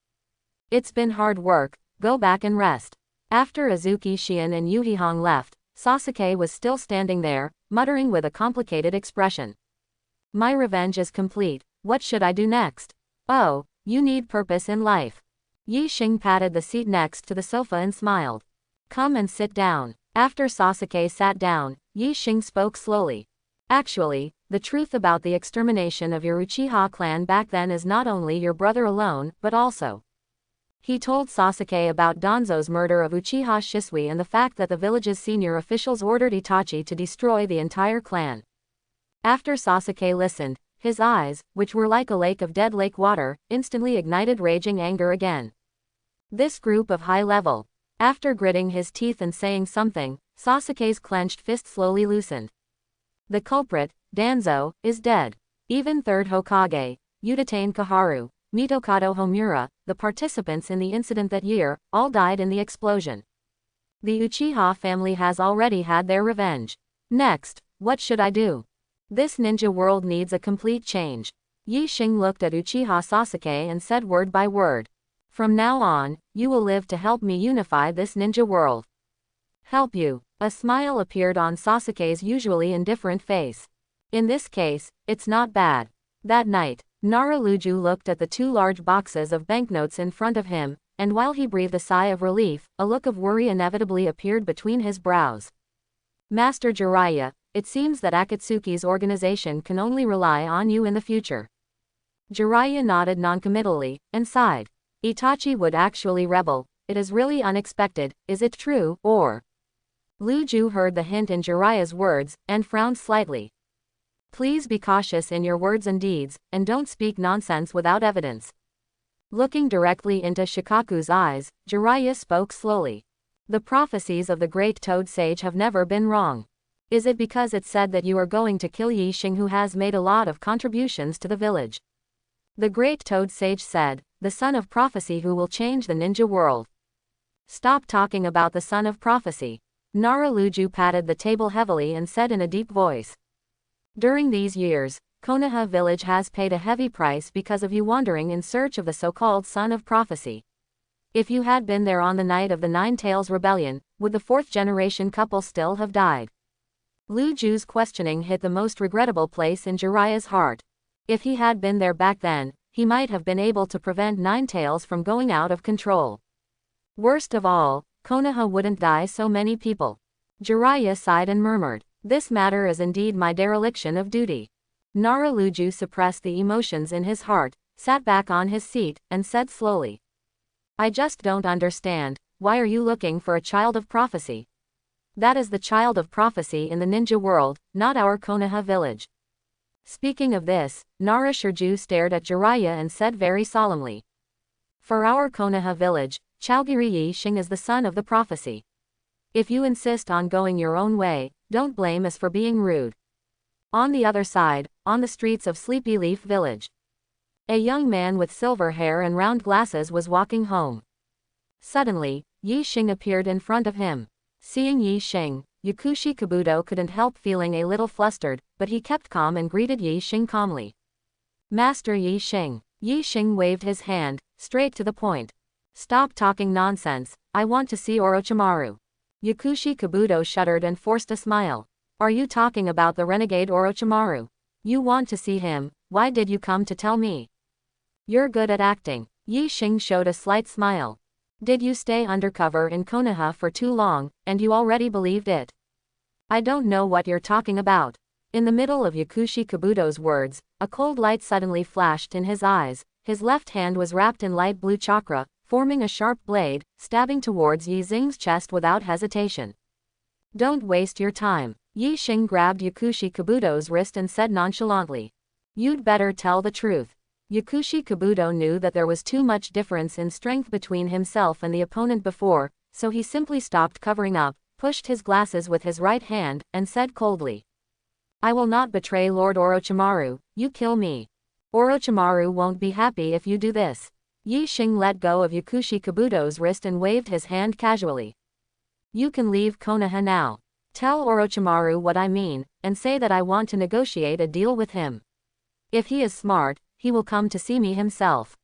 It's been hard work, go back and rest. After Azuki Shion and Yu Hihong left, Sasuke was still standing there, muttering with a complicated expression. My revenge is complete, what should I do next? Oh, you need purpose in life. Yi Xing patted the seat next to the sofa and smiled. Come and sit down. After Sasuke sat down, Yi Xing spoke slowly. Actually, the truth about the extermination of your Uchiha clan back then is not only your brother alone, but also. He told Sasuke about Danzo's murder of Uchiha Shisui and the fact that the village's senior officials ordered Itachi to destroy the entire clan. After Sasuke listened, his eyes, which were like a lake of dead lake water, instantly ignited raging anger again. This group of high level. After gritting his teeth and saying something, Sasuke's clenched fist slowly loosened. The culprit, Danzo, is dead. Even third Hokage, Udatane Kaharu, Mitokado Homura, the participants in the incident that year, all died in the explosion. The Uchiha family has already had their revenge. Next, what should I do? This ninja world needs a complete change. Yi Xing looked at Uchiha Sasuke and said word by word. From now on, you will live to help me unify this ninja world. Help you. A smile appeared on Sasuke's usually indifferent face. In this case, it's not bad. That night, Naruluju looked at the 2 large boxes of banknotes in front of him, and while he breathed a sigh of relief, a look of worry inevitably appeared between his brows. Master Jiraiya, it seems that Akatsuki's organization can only rely on you in the future. Jiraiya nodded noncommittally, and sighed. Itachi would actually rebel. It is really unexpected, is it true, or? Lu Ju heard the hint in Jiraiya's words, and frowned slightly. Please be cautious in your words and deeds, and don't speak nonsense without evidence. Looking directly into Shikaku's eyes, Jiraiya spoke slowly. The prophecies of the great Toad Sage have never been wrong. Is it because it said that you are going to kill Yi Xing, who has made a lot of contributions to the village? The great Toad Sage said, the son of prophecy who will change the ninja world. Stop talking about the son of prophecy. Nara Luju patted the table heavily and said in a deep voice. During these years, Konoha village has paid a heavy price because of you wandering in search of the so-called son of prophecy. If you had been there on the night of the Nine Tails Rebellion, would the fourth-generation couple still have died? Lu Ju's questioning hit the most regrettable place in Jiraiya's heart. If he had been there back then, he might have been able to prevent Nine Tails from going out of control. Worst of all, Konoha wouldn't die so many people. Jiraiya sighed and murmured, this matter is indeed my dereliction of duty. Nara Luju suppressed the emotions in his heart, sat back on his seat, and said slowly. I just don't understand, why are you looking for a child of prophecy? That is the child of prophecy in the ninja world, not our Konoha village. Speaking of this, Nara Shirju stared at Jiraiya and said very solemnly. For our Konoha village, Chaogiri Yi Xing is the son of the prophecy. If you insist on going your own way, don't blame us for being rude. On the other side, on the streets of Sleepy Leaf Village, a young man with silver hair and round glasses was walking home. Suddenly, Yi Xing appeared in front of him. Seeing Yi Xing, Yakushi Kabuto couldn't help feeling a little flustered, but he kept calm and greeted Yi Xing calmly. Master Yi Xing. Yi Xing waved his hand, straight to the point. Stop talking nonsense, I want to see Orochimaru. Yakushi Kabuto shuddered and forced a smile. Are you talking about the renegade Orochimaru? You want to see him, why did you come to tell me? You're good at acting. Yi Xing showed a slight smile. Did you stay undercover in Konoha for too long, and you already believed it? I don't know what you're talking about. In the middle of Yakushi Kabuto's words, a cold light suddenly flashed in his eyes, his left hand was wrapped in light blue chakra, forming a sharp blade, stabbing towards Yi Xing's chest without hesitation. Don't waste your time. Yi Xing grabbed Yakushi Kabuto's wrist and said nonchalantly. You'd better tell the truth. Yakushi Kabuto knew that there was too much difference in strength between himself and the opponent before, so he simply stopped covering up, pushed his glasses with his right hand, and said coldly. I will not betray Lord Orochimaru, you kill me. Orochimaru won't be happy if you do this. Yi Xing let go of Yakushi Kabuto's wrist and waved his hand casually. You can leave Konoha now. Tell Orochimaru what I mean, and say that I want to negotiate a deal with him. If he is smart, he will come to see me himself.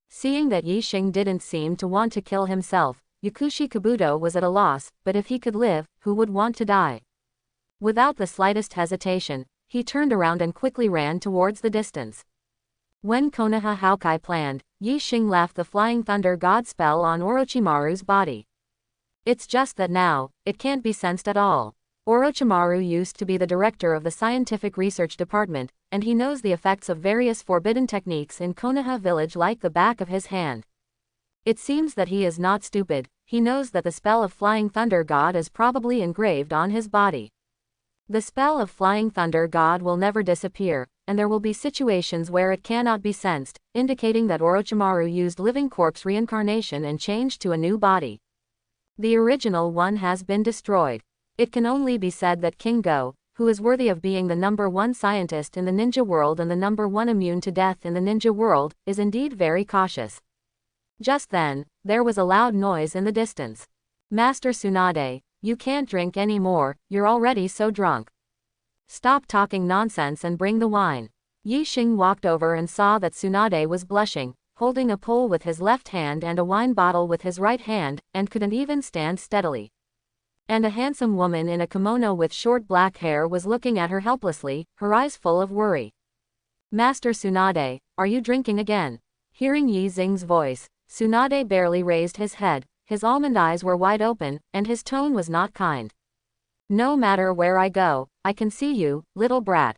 Seeing that Yi Xing didn't seem to want to kill himself, Yakushi Kabuto was at a loss, but if he could live, who would want to die? Without the slightest hesitation, he turned around and quickly ran towards the distance. When Konoha Haukai planned, Yi Xing left the Flying Thunder God spell on Orochimaru's body. It's just that now, it can't be sensed at all. Orochimaru used to be the director of the Scientific Research Department, and he knows the effects of various forbidden techniques in Konoha village like the back of his hand. It seems that he is not stupid, he knows that the spell of Flying Thunder God is probably engraved on his body. The spell of Flying Thunder God will never disappear, and there will be situations where it cannot be sensed, indicating that Orochimaru used living corpse reincarnation and changed to a new body. The original one has been destroyed. It can only be said that King Go, who is worthy of being the #1 scientist in the ninja world and the #1 immune to death in the ninja world, is indeed very cautious. Just then, there was a loud noise in the distance. Master Tsunade, you can't drink any more, you're already so drunk. Stop talking nonsense and bring the wine. Yi Xing walked over and saw that Tsunade was blushing, holding a pole with his left hand and a wine bottle with his right hand, and couldn't even stand steadily. And a handsome woman in a kimono with short black hair was looking at her helplessly, her eyes full of worry. Master Tsunade, are you drinking again? Hearing Yi Xing's voice, Tsunade barely raised his head, his almond eyes were wide open, and his tone was not kind. No matter where I go, I can see you, little brat.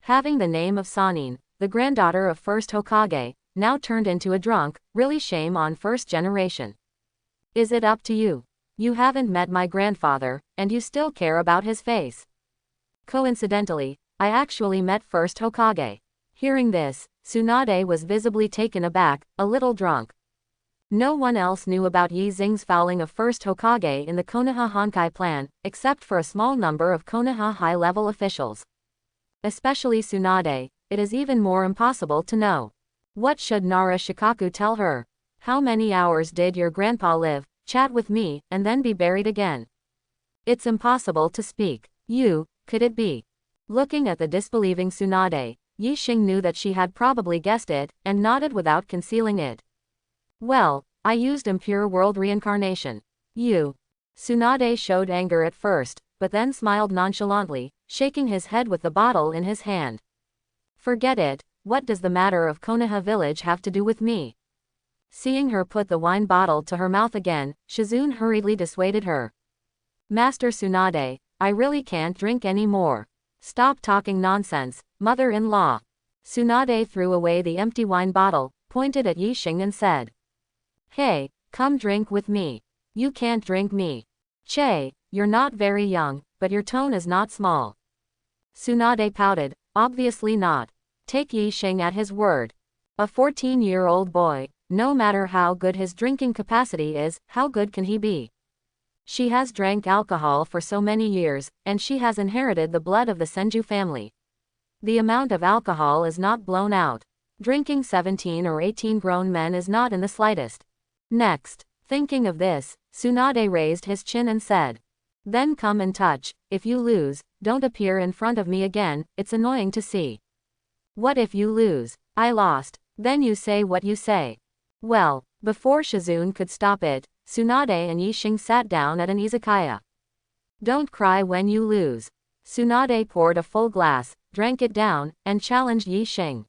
Having the name of Sanin, the granddaughter of first Hokage, now turned into a drunk, really shame on first generation. Is it up to you? You haven't met my grandfather, and you still care about his face. Coincidentally, I actually met first Hokage. Hearing this, Tsunade was visibly taken aback, a little drunk. No one else knew about Yi Xing's fouling of first Hokage in the Konoha Honkai clan, except for a small number of Konoha high-level officials. Especially Tsunade, it is even more impossible to know. What should Nara Shikaku tell her? How many hours did your grandpa live, chat with me, and then be buried again? It's impossible to speak. Could it be? Looking at the disbelieving Tsunade, Yi Xing knew that she had probably guessed it, and nodded without concealing it. Well, I used impure world reincarnation. Tsunade showed anger at first, but then smiled nonchalantly, shaking his head with the bottle in his hand. Forget it, what does the matter of Konoha village have to do with me? Seeing her put the wine bottle to her mouth again, Shizune hurriedly dissuaded her. Master Tsunade, I really can't drink any more. Stop talking nonsense, mother-in-law. Tsunade threw away the empty wine bottle, pointed at Yi Xing and said. Hey, come drink with me. You can't drink me. Che, you're not very young, but your tone is not small. Tsunade pouted, obviously not. Take Yi Xing at his word. A 14-year-old boy, no matter how good his drinking capacity is, how good can he be? She has drank alcohol for so many years, and she has inherited the blood of the Senju family. The amount of alcohol is not blown out. Drinking 17 or 18 grown men is not in the slightest. Next, thinking of this, Tsunade raised his chin and said. Then come and touch. If you lose, don't appear in front of me again, it's annoying to see. What if you lose? I lost. Then you say what you say. Well, before Shizune could stop it, Tsunade and Yi Xing sat down at an izakaya. Don't cry when you lose. Tsunade poured a full glass, drank it down, and challenged Yi Xing.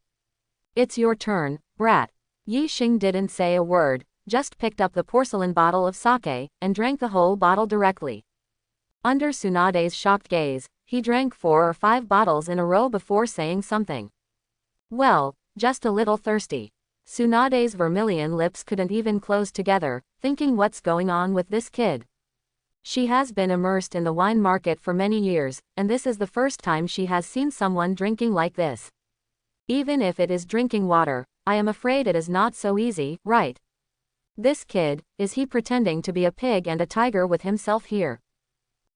It's your turn, brat. Yi Xing didn't say a word, just picked up the porcelain bottle of sake, and drank the whole bottle directly. Under Tsunade's shocked gaze, he drank 4 or 5 bottles in a row before saying something. Well, just a little thirsty. Tsunade's vermilion lips couldn't even close together, thinking what's going on with this kid. She has been immersed in the wine market for many years, and this is the first time she has seen someone drinking like this. Even if it is drinking water, I am afraid it is not so easy, right? This kid, is he pretending to be a pig and a tiger with himself here?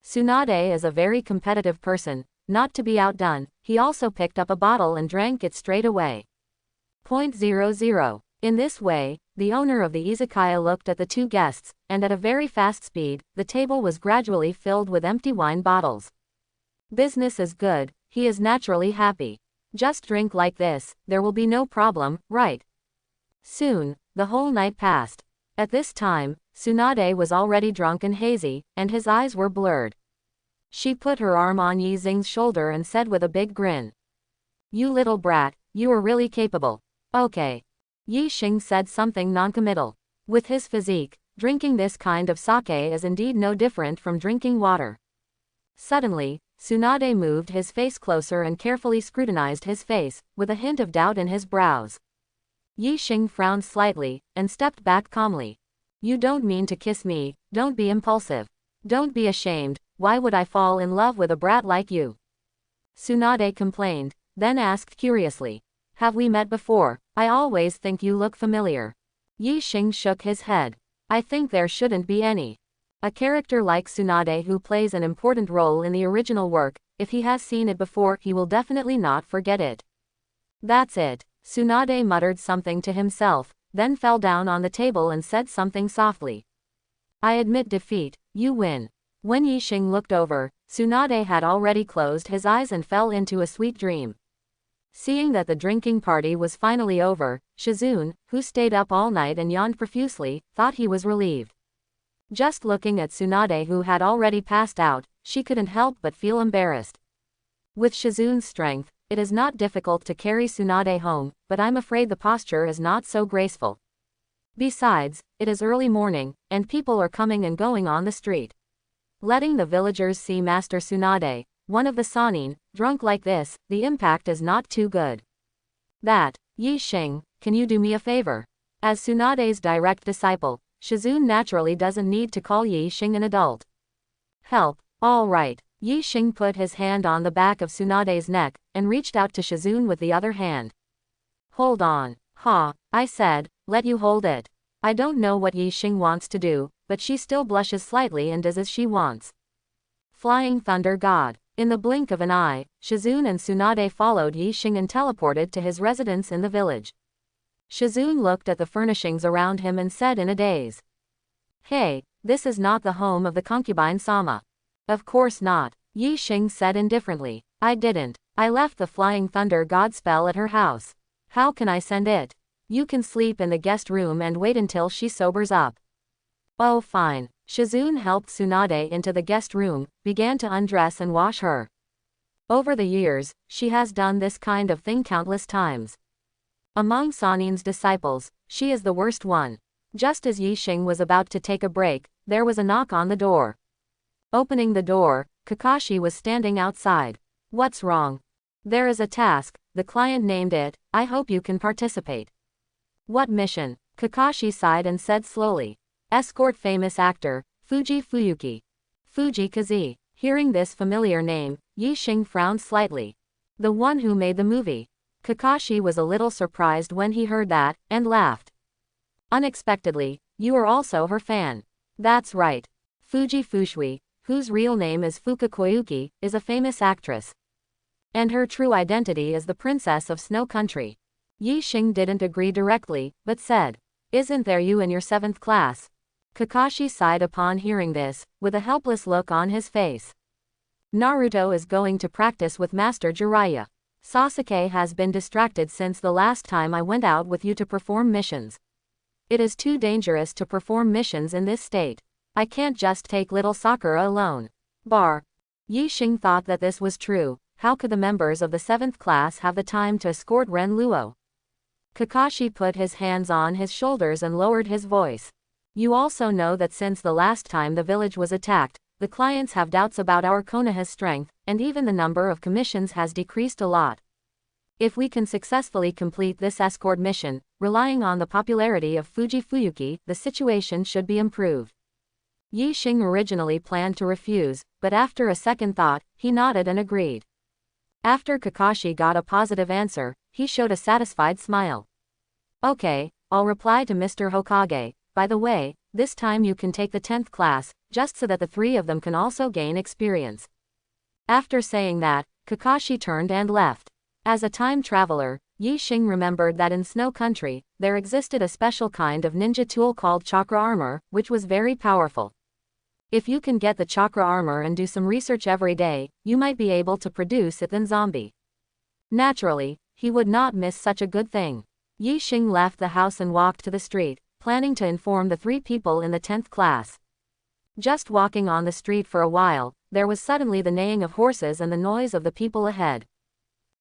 Tsunade is a very competitive person, not to be outdone, he also picked up a bottle and drank it straight away. 0.00. In this way, the owner of the izakaya looked at the two guests, and at a very fast speed, the table was gradually filled with empty wine bottles. Business is good, he is naturally happy. Just drink like this, there will be no problem, right? Soon, the whole night passed. At this time, Tsunade was already drunk and hazy, and his eyes were blurred. She put her arm on Yi Xing's shoulder and said with a big grin. You little brat, you are really capable. Okay. Yi Xing said something noncommittal. With his physique, drinking this kind of sake is indeed no different from drinking water. Suddenly, Tsunade moved his face closer and carefully scrutinized his face, with a hint of doubt in his brows. Yi Xing frowned slightly, and stepped back calmly. You don't mean to kiss me, don't be impulsive. Don't be ashamed, why would I fall in love with a brat like you? Tsunade complained, then asked curiously. Have we met before? I always think you look familiar. Yi Xing shook his head. I think there shouldn't be any. A character like Tsunade who plays an important role in the original work, if he has seen it before he will definitely not forget it. That's it. Tsunade muttered something to himself, then fell down on the table and said something softly. I admit defeat, you win. When Yi Xing looked over, Tsunade had already closed his eyes and fell into a sweet dream. Seeing that the drinking party was finally over, Shizune, who stayed up all night and yawned profusely, thought he was relieved. Just looking at Tsunade who had already passed out, she couldn't help but feel embarrassed. With Shizune's strength, it is not difficult to carry Tsunade home, but I'm afraid the posture is not so graceful. Besides, it is early morning, and people are coming and going on the street. Letting the villagers see Master Tsunade, one of the Sanin, drunk like this, the impact is not too good. Yi Xing, can you do me a favor? As Tsunade's direct disciple, Shizun naturally doesn't need to call Yi Xing an adult. Help, all right. Yi Xing put his hand on the back of Tsunade's neck, and reached out to Shizun with the other hand. Hold on. Ha, I said, let you hold it. I don't know what Yi Xing wants to do, but she still blushes slightly and does as she wants. Flying Thunder God. In the blink of an eye, Shizun and Tsunade followed Yi Xing and teleported to his residence in the village. Shizun looked at the furnishings around him and said in a daze. Hey, this is not the home of the concubine Sama. Of course not, Yi Xing said indifferently. I didn't. I left the Flying Thunder God spell at her house. How can I send it? You can sleep in the guest room and wait until she sobers up. Oh fine. Shizun helped Tsunade into the guest room, began to undress and wash her. Over the years, she has done this kind of thing countless times. Among Sanin's disciples, she is the worst one. Just as Yi Xing was about to take a break, there was a knock on the door. Opening the door, Kakashi was standing outside. What's wrong? There is a task, the client named it, I hope you can participate. What mission? Kakashi sighed and said slowly. Escort famous actor, Fuji Fuyuki. Fuji Kazi. Hearing this familiar name, Yi Xing frowned slightly. The one who made the movie. Kakashi was a little surprised when he heard that, and laughed. Unexpectedly, you are also her fan. That's right. Fuji Fushui, whose real name is Fuka Koyuki, is a famous actress. And her true identity is the Princess of Snow Country. Yi Xing didn't agree directly, but said, Isn't there you in your 7th class? Kakashi sighed upon hearing this, with a helpless look on his face. Naruto is going to practice with Master Jiraiya. Sasuke has been distracted since the last time I went out with you to perform missions. It is too dangerous to perform missions in this state. I can't just take little Sakura alone. Bar. Yi Xing thought that this was true. How could the members of the 7th class have the time to escort Ren Luo? Kakashi put his hands on his shoulders and lowered his voice. You also know that since the last time the village was attacked, the clients have doubts about our Konoha's strength, and even the number of commissions has decreased a lot. If we can successfully complete this escort mission, relying on the popularity of Fuji Fuyuki, the situation should be improved. Yi Xing originally planned to refuse, but after a second thought, he nodded and agreed. After Kakashi got a positive answer, he showed a satisfied smile. Okay, I'll reply to Mr. Hokage. By the way, this time you can take the 10th class, just so that the 3 of them can also gain experience. After saying that, Kakashi turned and left. As a time traveler, Yi Xing remembered that in Snow Country, there existed a special kind of ninja tool called chakra armor, which was very powerful. If you can get the chakra armor and do some research every day, you might be able to produce it in zombie. Naturally, he would not miss such a good thing. Yi Xing left the house and walked to the street, planning to inform the 3 people in the 10th class. Just walking on the street for a while, there was suddenly the neighing of horses and the noise of the people ahead.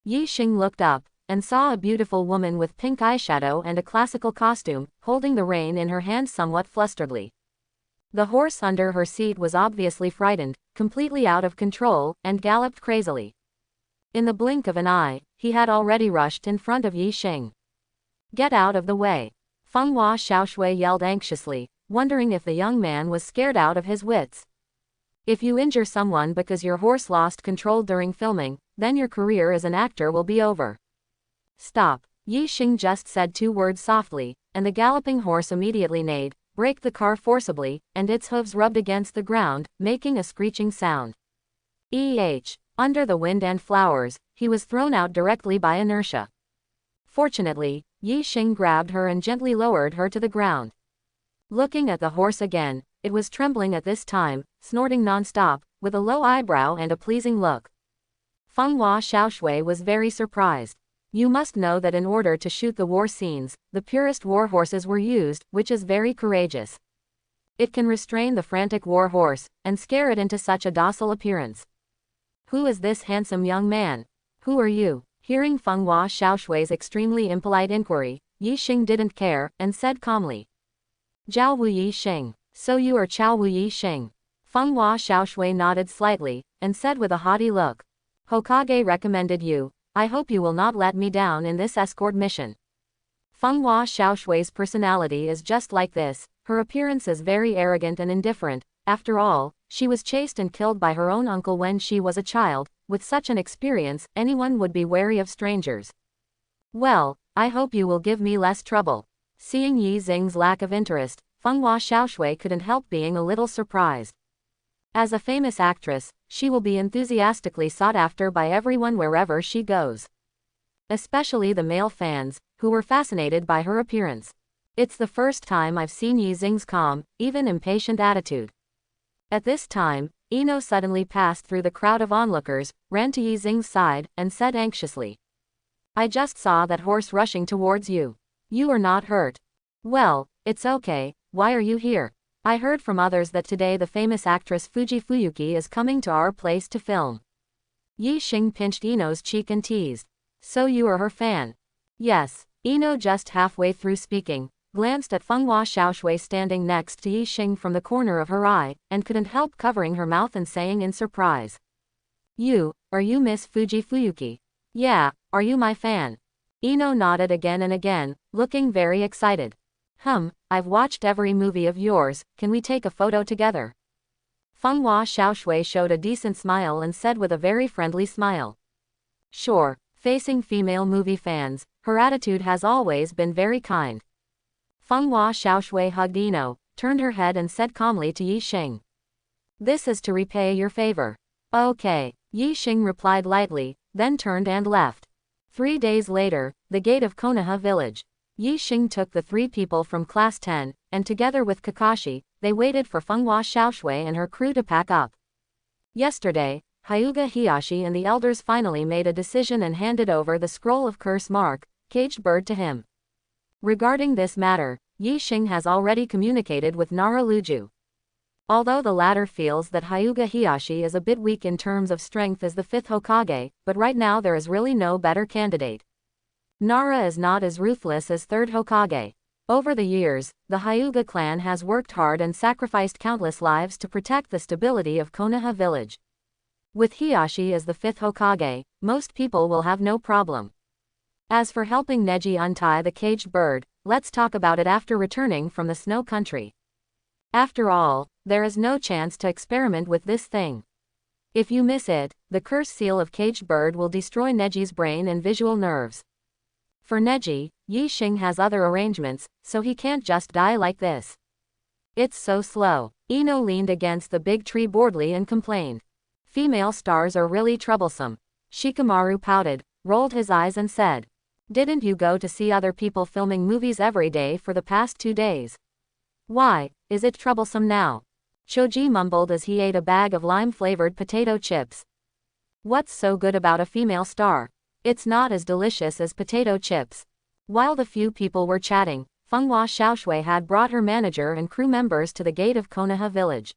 Yi Xing looked up, and saw a beautiful woman with pink eyeshadow and a classical costume, holding the rein in her hand somewhat flusteredly. The horse under her seat was obviously frightened, completely out of control, and galloped crazily. In the blink of an eye, he had already rushed in front of Yi Xing. Get out of the way. Fenghua Xiaoshui yelled anxiously, wondering if the young man was scared out of his wits. If you injure someone because your horse lost control during filming, then your career as an actor will be over. Stop. Yi Xing just said 2 words softly, and the galloping horse immediately neighed, braked the car forcibly, and its hooves rubbed against the ground, making a screeching sound. Under the wind and flowers, he was thrown out directly by inertia. Fortunately, Yi Xing grabbed her and gently lowered her to the ground. Looking at the horse again, it was trembling at this time, snorting non-stop, with a low eyebrow and a pleasing look. Fenghua Xiaoshui was very surprised. You must know that in order to shoot the war scenes, the purest war horses were used, which is very courageous. It can restrain the frantic war horse, and scare it into such a docile appearance. Who is this handsome young man? Who are you? Hearing Fenghua Xiaoshui's extremely impolite inquiry, Yi Xing didn't care, and said calmly. Zhao Wu Yi Xing. So you are Zhao Wu Yi Xing. Fenghua Xiaoshui nodded slightly, and said with a haughty look. Hokage recommended you. I hope you will not let me down in this escort mission. Fenghua Xiaoshui's personality is just like this, her appearance is very arrogant and indifferent. After all, she was chased and killed by her own uncle when she was a child. With such an experience, anyone would be wary of strangers. Well, I hope you will give me less trouble. Seeing Yi Xing's lack of interest, Fenghua Xiaoshui couldn't help being a little surprised. As a famous actress, she will be enthusiastically sought after by everyone wherever she goes. Especially the male fans, who were fascinated by her appearance. It's the first time I've seen Yi Xing's calm, even impatient attitude. At this time, Ino suddenly passed through the crowd of onlookers, ran to Yi Xing's side, and said anxiously, "I just saw that horse rushing towards you. You are not hurt." "Well, it's okay, why are you here? I heard from others that today the famous actress Fuji Fuyuki is coming to our place to film." Yi Xing pinched Ino's cheek and teased, "So you are her fan?" "Yes." Ino, just halfway through speaking, glanced at Fenghua Xiaoshui standing next to Yi Xing from the corner of her eye, and couldn't help covering her mouth and saying in surprise, Are you Miss Fuji Fuyuki?" "Yeah, are you my fan?" Ino nodded again and again, looking very excited. I've watched every movie of yours, can we take a photo together?" Fenghua Xiaoshui showed a decent smile and said with a very friendly smile, "Sure." Facing female movie fans, her attitude has always been very kind. Fenghua Xiaoshui hugged Ino, turned her head and said calmly to Yi Xing, "This is to repay your favor." "Okay," Yi Xing replied lightly, then turned and left. 3 days later, the gate of Konoha village. Yi Xing took the 3 people from class 10, and together with Kakashi, they waited for Fenghua Xiaoshui and her crew to pack up. Yesterday, Hyuga Hiyashi and the elders finally made a decision and handed over the scroll of curse mark, caged bird, to him. Regarding this matter, Yi Xing has already communicated with Nara Luju. Although the latter feels that Hyuga Hiyashi is a bit weak in terms of strength as the 5th Hokage, but right now there is really no better candidate. Nara is not as ruthless as 3rd Hokage. Over the years, the Hyuga clan has worked hard and sacrificed countless lives to protect the stability of Konoha village. With Hiyashi as the 5th Hokage, most people will have no problem. As for helping Neji untie the caged bird, let's talk about it after returning from the snow country. After all, there is no chance to experiment with this thing. If you miss it, the curse seal of caged bird will destroy Neji's brain and visual nerves. For Neji, Yi Xing has other arrangements, so he can't just die like this. It's so slow. Ino leaned against the big tree boredly and complained. Female stars are really troublesome. Shikamaru pouted, rolled his eyes and said, "Didn't you go to see other people filming movies every day for the past 2 days? Why, is it troublesome now?" Choji mumbled as he ate a bag of lime-flavored potato chips. What's so good about a female star? It's not as delicious as potato chips. While the few people were chatting, Fenghua Xiaoshui had brought her manager and crew members to the gate of Konoha village.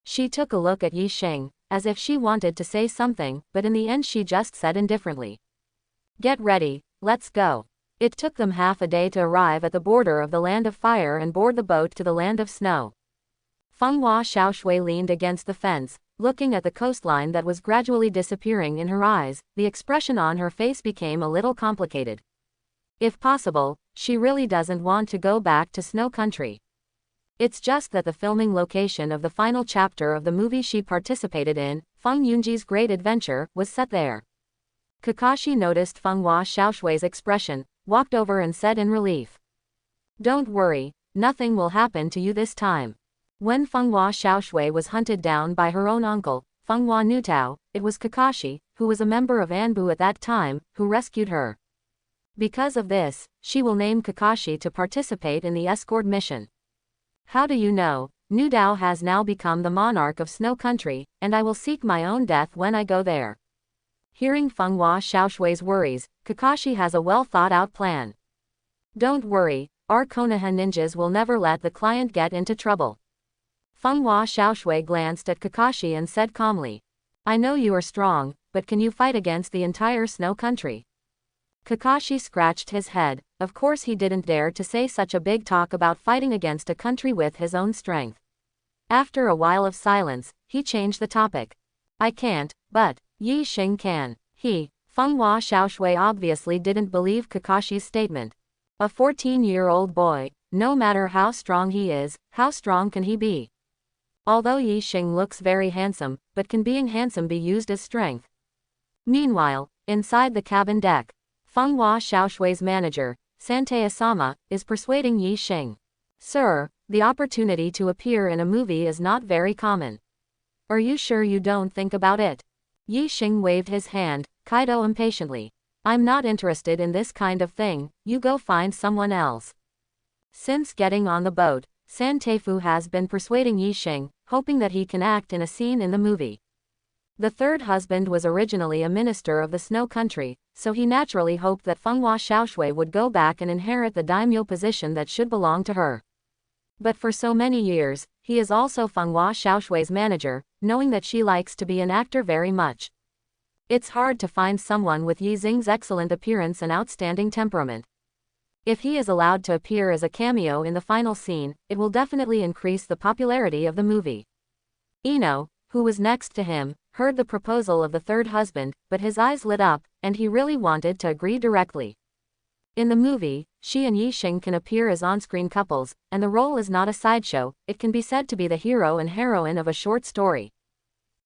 She took a look at Yi Xing, as if she wanted to say something, but in the end she just said indifferently, "Get ready, let's go." It took them half a day to arrive at the border of the land of fire and board the boat to the land of snow. Fenghua Xiaoshui leaned against the fence, looking at the coastline that was gradually disappearing in her eyes. The expression on her face became a little complicated. If possible, she really doesn't want to go back to snow country. It's just that the filming location of the final chapter of the movie she participated in, Feng Yunji's Great Adventure, was set there. Kakashi noticed Fenghua Xiaoshui's expression, walked over and said in relief, "Don't worry, nothing will happen to you this time." When Fenghua Xiaoshui was hunted down by her own uncle, Fenghua Nutao, it was Kakashi, who was a member of Anbu at that time, who rescued her. Because of this, she will name Kakashi to participate in the escort mission. "How do you know? Nutao has now become the monarch of Snow Country, and I will seek my own death when I go there." Hearing Fenghua Xiaoshui's worries, Kakashi has a well-thought-out plan. "Don't worry, our Konoha ninjas will never let the client get into trouble." Fenghua Xiaoshui glanced at Kakashi and said calmly, "I know you are strong, but can you fight against the entire Snow Country?" Kakashi scratched his head. Of course he didn't dare to say such a big talk about fighting against a country with his own strength. After a while of silence, he changed the topic. "I can't, but Yi Xing can." Fenghua Xiaoshui obviously didn't believe Kakashi's statement. A 14-year-old boy, no matter how strong he is, how strong can he be? Although Yi Xing looks very handsome, but can being handsome be used as strength? Meanwhile, inside the cabin deck, Fenghua Xiaoshui's manager, Santei Asama, is persuading Yi Xing. Sir, the opportunity to appear in a movie is not very common. Are you sure you don't think about it? Yi Xing waved his hand, Kaido impatiently. I'm not interested in this kind of thing, you go find someone else. Since getting on the boat, Santeifu has been persuading Yi Xing, hoping that he can act in a scene in the movie. The third husband was originally a minister of the Snow Country, so he naturally hoped that Fenghua Xiaoshui would go back and inherit the daimyo position that should belong to her. But for so many years, he is also Fenghua Xiaoshui's manager, knowing that she likes to be an actor very much. It's hard to find someone with Yi Xing's excellent appearance and outstanding temperament. If he is allowed to appear as a cameo in the final scene, it will definitely increase the popularity of the movie. Ino, who was next to him, heard the proposal of the third husband, but his eyes lit up, and he really wanted to agree directly. In the movie, she and Yi Xing can appear as on-screen couples, and the role is not a sideshow, it can be said to be the hero and heroine of a short story.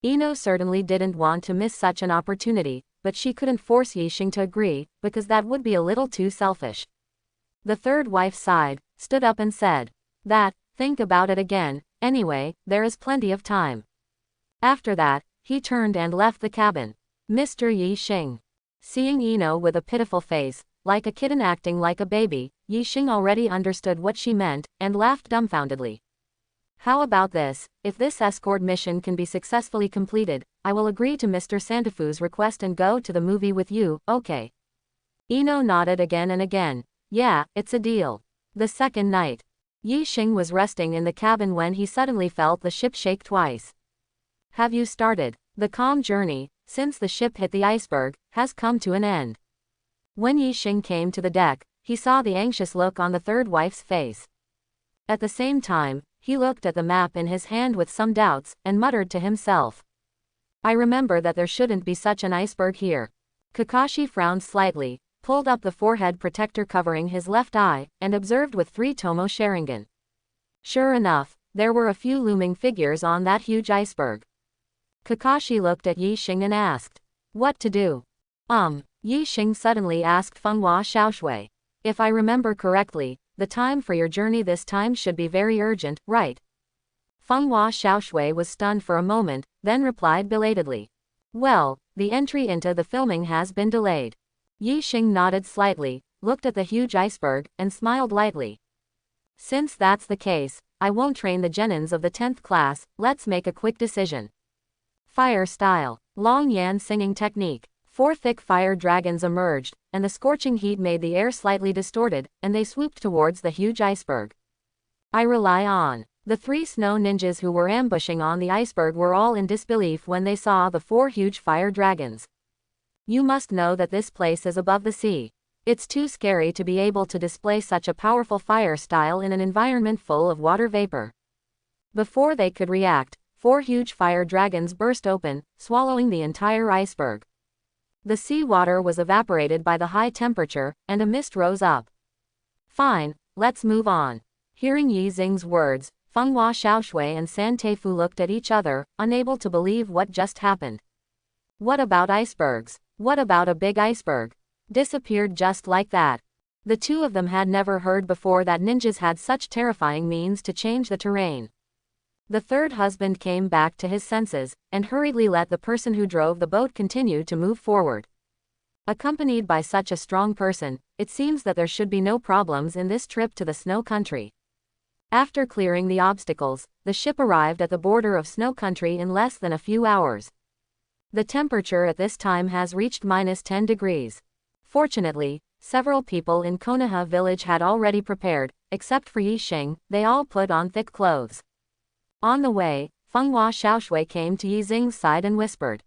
Ino certainly didn't want to miss such an opportunity, but she couldn't force Yi Xing to agree, because that would be a little too selfish. The third wife sighed, stood up and said, think about it again, anyway, there is plenty of time. After that, he turned and left the cabin. Mr. Yi Xing. Seeing Ino with a pitiful face, like a kitten acting like a baby, Yi Xing already understood what she meant, and laughed dumbfoundedly. How about this, if this escort mission can be successfully completed, I will agree to Mr. Santeifu's request and go to the movie with you, okay? Ino nodded again and again. Yeah, it's a deal. The second night. Yi Xing was resting in the cabin when he suddenly felt the ship shake twice. Have you started? The calm journey, since the ship hit the iceberg, has come to an end. When Yi Xing came to the deck, he saw the anxious look on the third wife's face. At the same time, he looked at the map in his hand with some doubts, and muttered to himself. I remember that there shouldn't be such an iceberg here. Kakashi frowned slightly, pulled up the forehead protector covering his left eye, and observed with 3 Tomo Sharingan. Sure enough, there were a few looming figures on that huge iceberg. Kakashi looked at Yi Xing and asked, what to do? Yi Xing suddenly asked Fenghua Xiaoshui. If I remember correctly, the time for your journey this time should be very urgent, right? Fenghua Xiaoshui was stunned for a moment, then replied belatedly. Well, the entry into the filming has been delayed. Yi Xing nodded slightly, looked at the huge iceberg, and smiled lightly. Since that's the case, I won't train the genins of the 10th class, let's make a quick decision. Fire style. Long Yan singing technique. 4 thick fire dragons emerged, and the scorching heat made the air slightly distorted, and they swooped towards the huge iceberg. I rely on. The 3 snow ninjas who were ambushing on the iceberg were all in disbelief when they saw the 4 huge fire dragons. You must know that this place is above the sea. It's too scary to be able to display such a powerful fire style in an environment full of water vapor. Before they could react, 4 huge fire dragons burst open, swallowing the entire iceberg. The sea water was evaporated by the high temperature, and a mist rose up. Fine, let's move on. Hearing Yi Xing's words, Fenghua Xiaoshui and Santeifu looked at each other, unable to believe what just happened. What about icebergs? What about a big iceberg? Disappeared just like that. The two of them had never heard before that ninjas had such terrifying means to change the terrain. The third husband came back to his senses, and hurriedly let the person who drove the boat continue to move forward. Accompanied by such a strong person, it seems that there should be no problems in this trip to the Snow Country. After clearing the obstacles, the ship arrived at the border of Snow Country in less than a few hours. The temperature at this time has reached -10 degrees. Fortunately, several people in Konoha village had already prepared, except for Yi Xing, they all put on thick clothes. On the way, Fenghua Xiaoshui came to Yi Xing's side and whispered.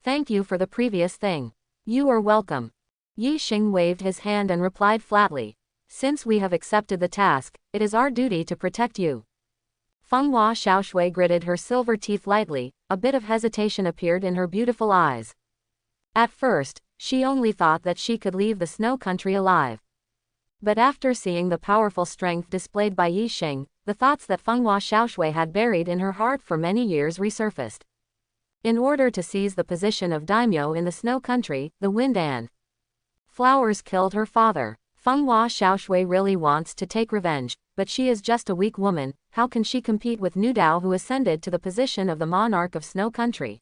Thank you for the previous thing. You are welcome. Yi Xing waved his hand and replied flatly. Since we have accepted the task, it is our duty to protect you. Fenghua Xiaoshui gritted her silver teeth lightly, a bit of hesitation appeared in her beautiful eyes. At first, she only thought that she could leave the Snow Country alive. But after seeing the powerful strength displayed by Yi Xing, the thoughts that Fenghua Xiaoshui had buried in her heart for many years resurfaced. In order to seize the position of daimyo in the snow country, the wind and flowers killed her father. Fenghua Xiaoshui really wants to take revenge, but she is just a weak woman. How can she compete with Nu Dao, who ascended to the position of the monarch of snow country?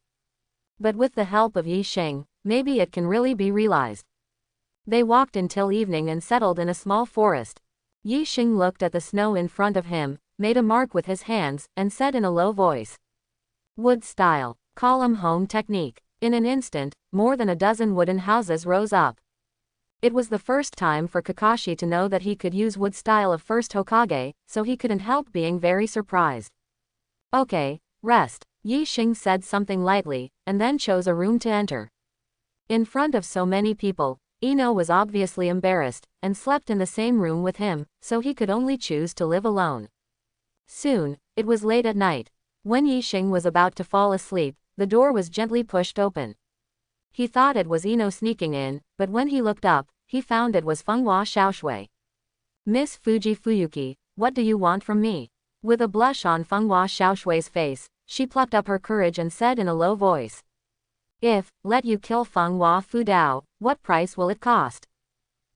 But with the help of Yi Xing, maybe it can really be realized. They walked until evening and settled in a small forest. Yi Xing looked at the snow in front of him, made a mark with his hands, and said in a low voice, "Wood style, column home technique." In an instant, more than a dozen wooden houses rose up. It was the first time for Kakashi to know that he could use wood style of first Hokage, so he couldn't help being very surprised. "Okay, rest," Yi Xing said something lightly, and then chose a room to enter. In front of so many people, Ino was obviously embarrassed, and slept in the same room with him, so he could only choose to live alone. Soon, it was late at night. When Yi Xing was about to fall asleep, the door was gently pushed open. He thought it was Ino sneaking in, but when he looked up, he found it was Fenghua Xiaoshui. "Miss Fuji Fuyuki, what do you want from me?" With a blush on Fenghua Xiaoshui's face, she plucked up her courage and said in a low voice, "If let you kill Fenghua Fu Dao, what price will it cost?"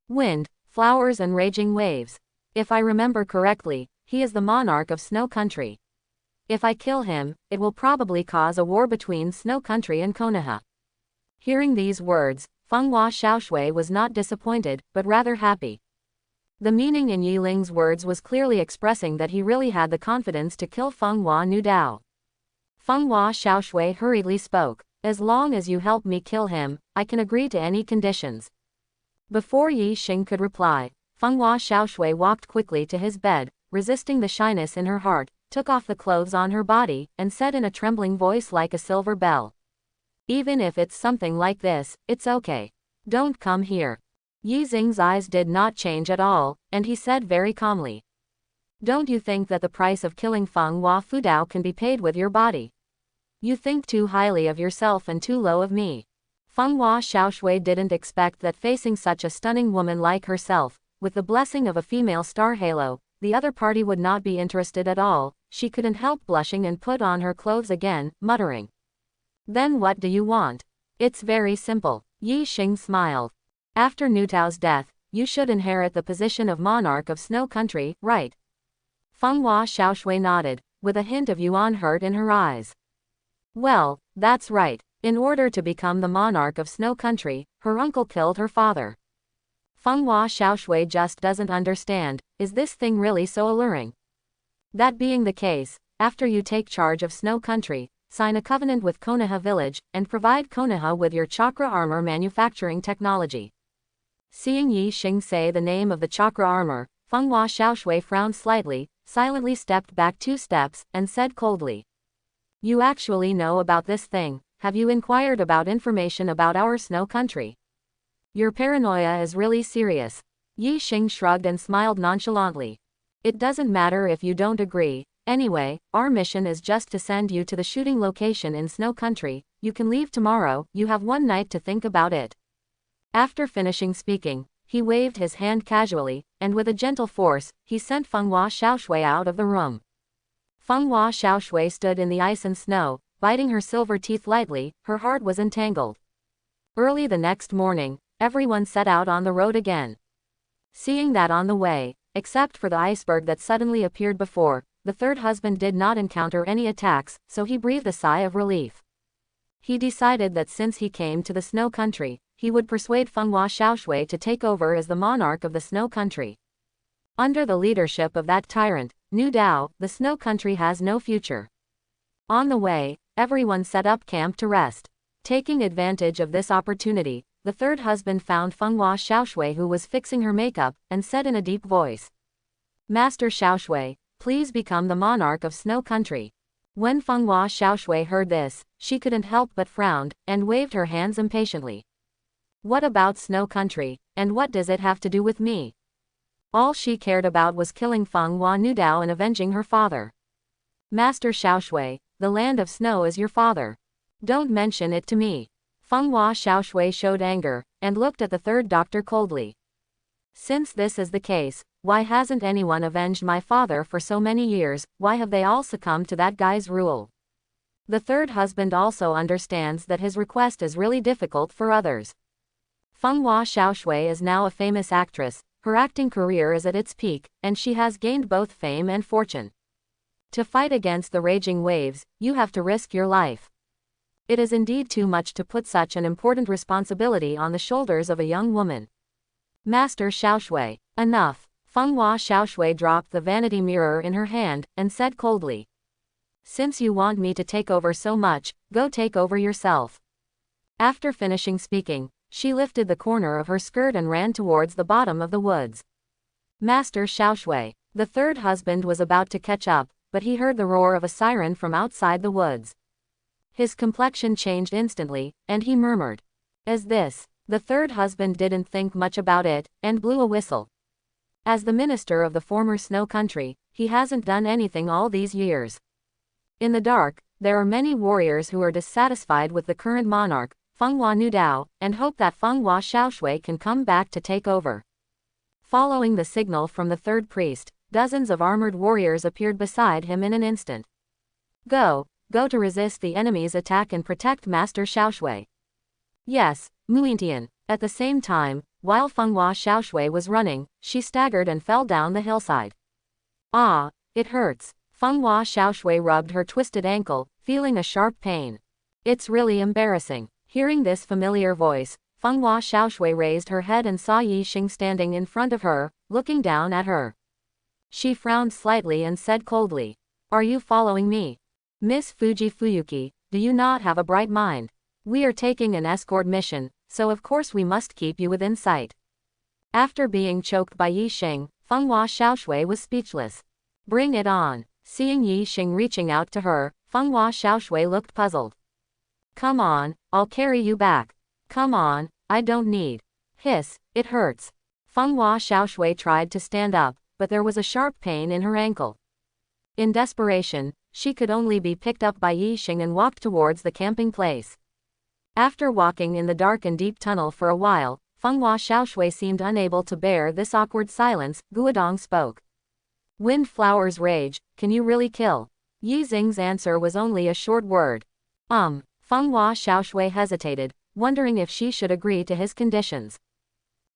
"Wind, flowers and raging waves. If I remember correctly, he is the monarch of Snow Country. If I kill him, it will probably cause a war between Snow Country and Konoha." Hearing these words, Fenghua Xiaoshui was not disappointed, but rather happy. The meaning in Yi Ling's words was clearly expressing that he really had the confidence to kill Fenghua Nu Dao. Fenghua Xiaoshui hurriedly spoke, "As long as you help me kill him, I can agree to any conditions." Before Yi Xing could reply, Fenghua Xiaoshui walked quickly to his bed, resisting the shyness in her heart, took off the clothes on her body, and said in a trembling voice like a silver bell, "Even if it's something like this, it's okay. Don't come here." Yi Xing's eyes did not change at all, and he said very calmly, "Don't you think that the price of killing Fenghua Fu Dao can be paid with your body? You think too highly of yourself and too low of me." Fenghua Xiaoshui didn't expect that facing such a stunning woman like herself, with the blessing of a female star halo, the other party would not be interested at all. She couldn't help blushing and put on her clothes again, muttering, "Then what do you want?" "It's very simple." Yi Xing smiled. "After Nu Tao's death, you should inherit the position of monarch of Snow Country, right?" Fenghua Xiaoshui nodded, with a hint of yuan hurt in her eyes. "Well, that's right. In order to become the monarch of Snow Country, her uncle killed her father." Fenghua Xiaoshui just doesn't understand, is this thing really so alluring? "That being the case, after you take charge of Snow Country, sign a covenant with Konoha Village, and provide Konoha with your chakra armor manufacturing technology." Seeing Yi Xing say the name of the chakra armor, Fenghua Xiaoshui frowned slightly, silently stepped back 2 steps, and said coldly, "You actually know about this thing. Have you inquired about information about our Snow Country? Your paranoia is really serious." Yi Xing shrugged and smiled nonchalantly. "It doesn't matter if you don't agree. Anyway, our mission is just to send you to the shooting location in Snow Country. You can leave tomorrow, you have 1 night to think about it." After finishing speaking, he waved his hand casually, and with a gentle force, he sent Fenghua Xiaoshui out of the room. Fenghua Xiaoshui stood in the ice and snow, biting her silver teeth lightly, her heart was entangled. Early the next morning, everyone set out on the road again. Seeing that on the way, except for the iceberg that suddenly appeared before, the third husband did not encounter any attacks, so he breathed a sigh of relief. He decided that since he came to the Snow Country, he would persuade Fenghua Xiaoshui to take over as the monarch of the Snow Country. Under the leadership of that tyrant, Nu Dao, the Snow Country has no future. On the way, everyone set up camp to rest. Taking advantage of this opportunity, the third husband found Fenghua Xiaoshui, who was fixing her makeup, and said in a deep voice, "Master Xiaoshui, please become the monarch of Snow Country." When Fenghua Xiaoshui heard this, she couldn't help but frowned, and waved her hands impatiently. "What about Snow Country, and what does it have to do with me?" All she cared about was killing Fenghua Nu Dao and avenging her father. "Master Xiaoshui, the land of snow is your father. Don't mention it to me." Fenghua Xiaoshui showed anger, and looked at the third doctor coldly. Since this is the case, why hasn't anyone avenged my father for so many years? Why have they all succumbed to that guy's rule? The third husband also understands that his request is really difficult for others. Fenghua Xiaoshui is now a famous actress, her acting career is at its peak, and she has gained both fame and fortune. To fight against the raging waves, you have to risk your life. It is indeed too much to put such an important responsibility on the shoulders of a young woman. Master Xiaoshui, enough. Fenghua Xiaoshui dropped the vanity mirror in her hand, and said coldly. Since you want me to take over so much, go take over yourself. After finishing speaking, she lifted the corner of her skirt and ran towards the bottom of the woods. Master Xiaoshui, the third husband was about to catch up, but he heard the roar of a siren from outside the woods. His complexion changed instantly, and he murmured. As this, the third husband didn't think much about it, and blew a whistle. As the minister of the former snow country, he hasn't done anything all these years. In the dark, there are many warriors who are dissatisfied with the current monarch, Fenghua Nudao, and hope that Fenghua Xiaoshui can come back to take over. Following the signal from the third priest, dozens of armored warriors appeared beside him in an instant. Go to resist the enemy's attack and protect Master Xiaoshui. Yes, Muintian. At the same time, while Fenghua Xiaoshui was running, she staggered and fell down the hillside. Ah, it hurts. Fenghua Xiaoshui rubbed her twisted ankle, feeling a sharp pain. It's really embarrassing. Hearing this familiar voice, Fenghua Xiaoshui raised her head and saw Yixing standing in front of her, looking down at her. She frowned slightly and said coldly, "Are you following me? Miss Fuyuki, do you not have a bright mind? We are taking an escort mission, so of course we must keep you within sight." After being choked by Yixing, Fenghua Xiaoshui was speechless. Bring it on. Seeing Yixing reaching out to her, Fenghua Xiaoshui looked puzzled. Come on, I'll carry you back. Come on, I don't need. Hiss, it hurts. Fenghua Xiaoshui tried to stand up, but there was a sharp pain in her ankle. In desperation, she could only be picked up by Yixing and walked towards the camping place. After walking in the dark and deep tunnel for a while, Fenghua Xiaoshui seemed unable to bear this awkward silence. Guodong spoke. Wind flowers rage, can you really kill? Yixing's answer was only a short word. Fenghua Xiaoshui hesitated, wondering if she should agree to his conditions.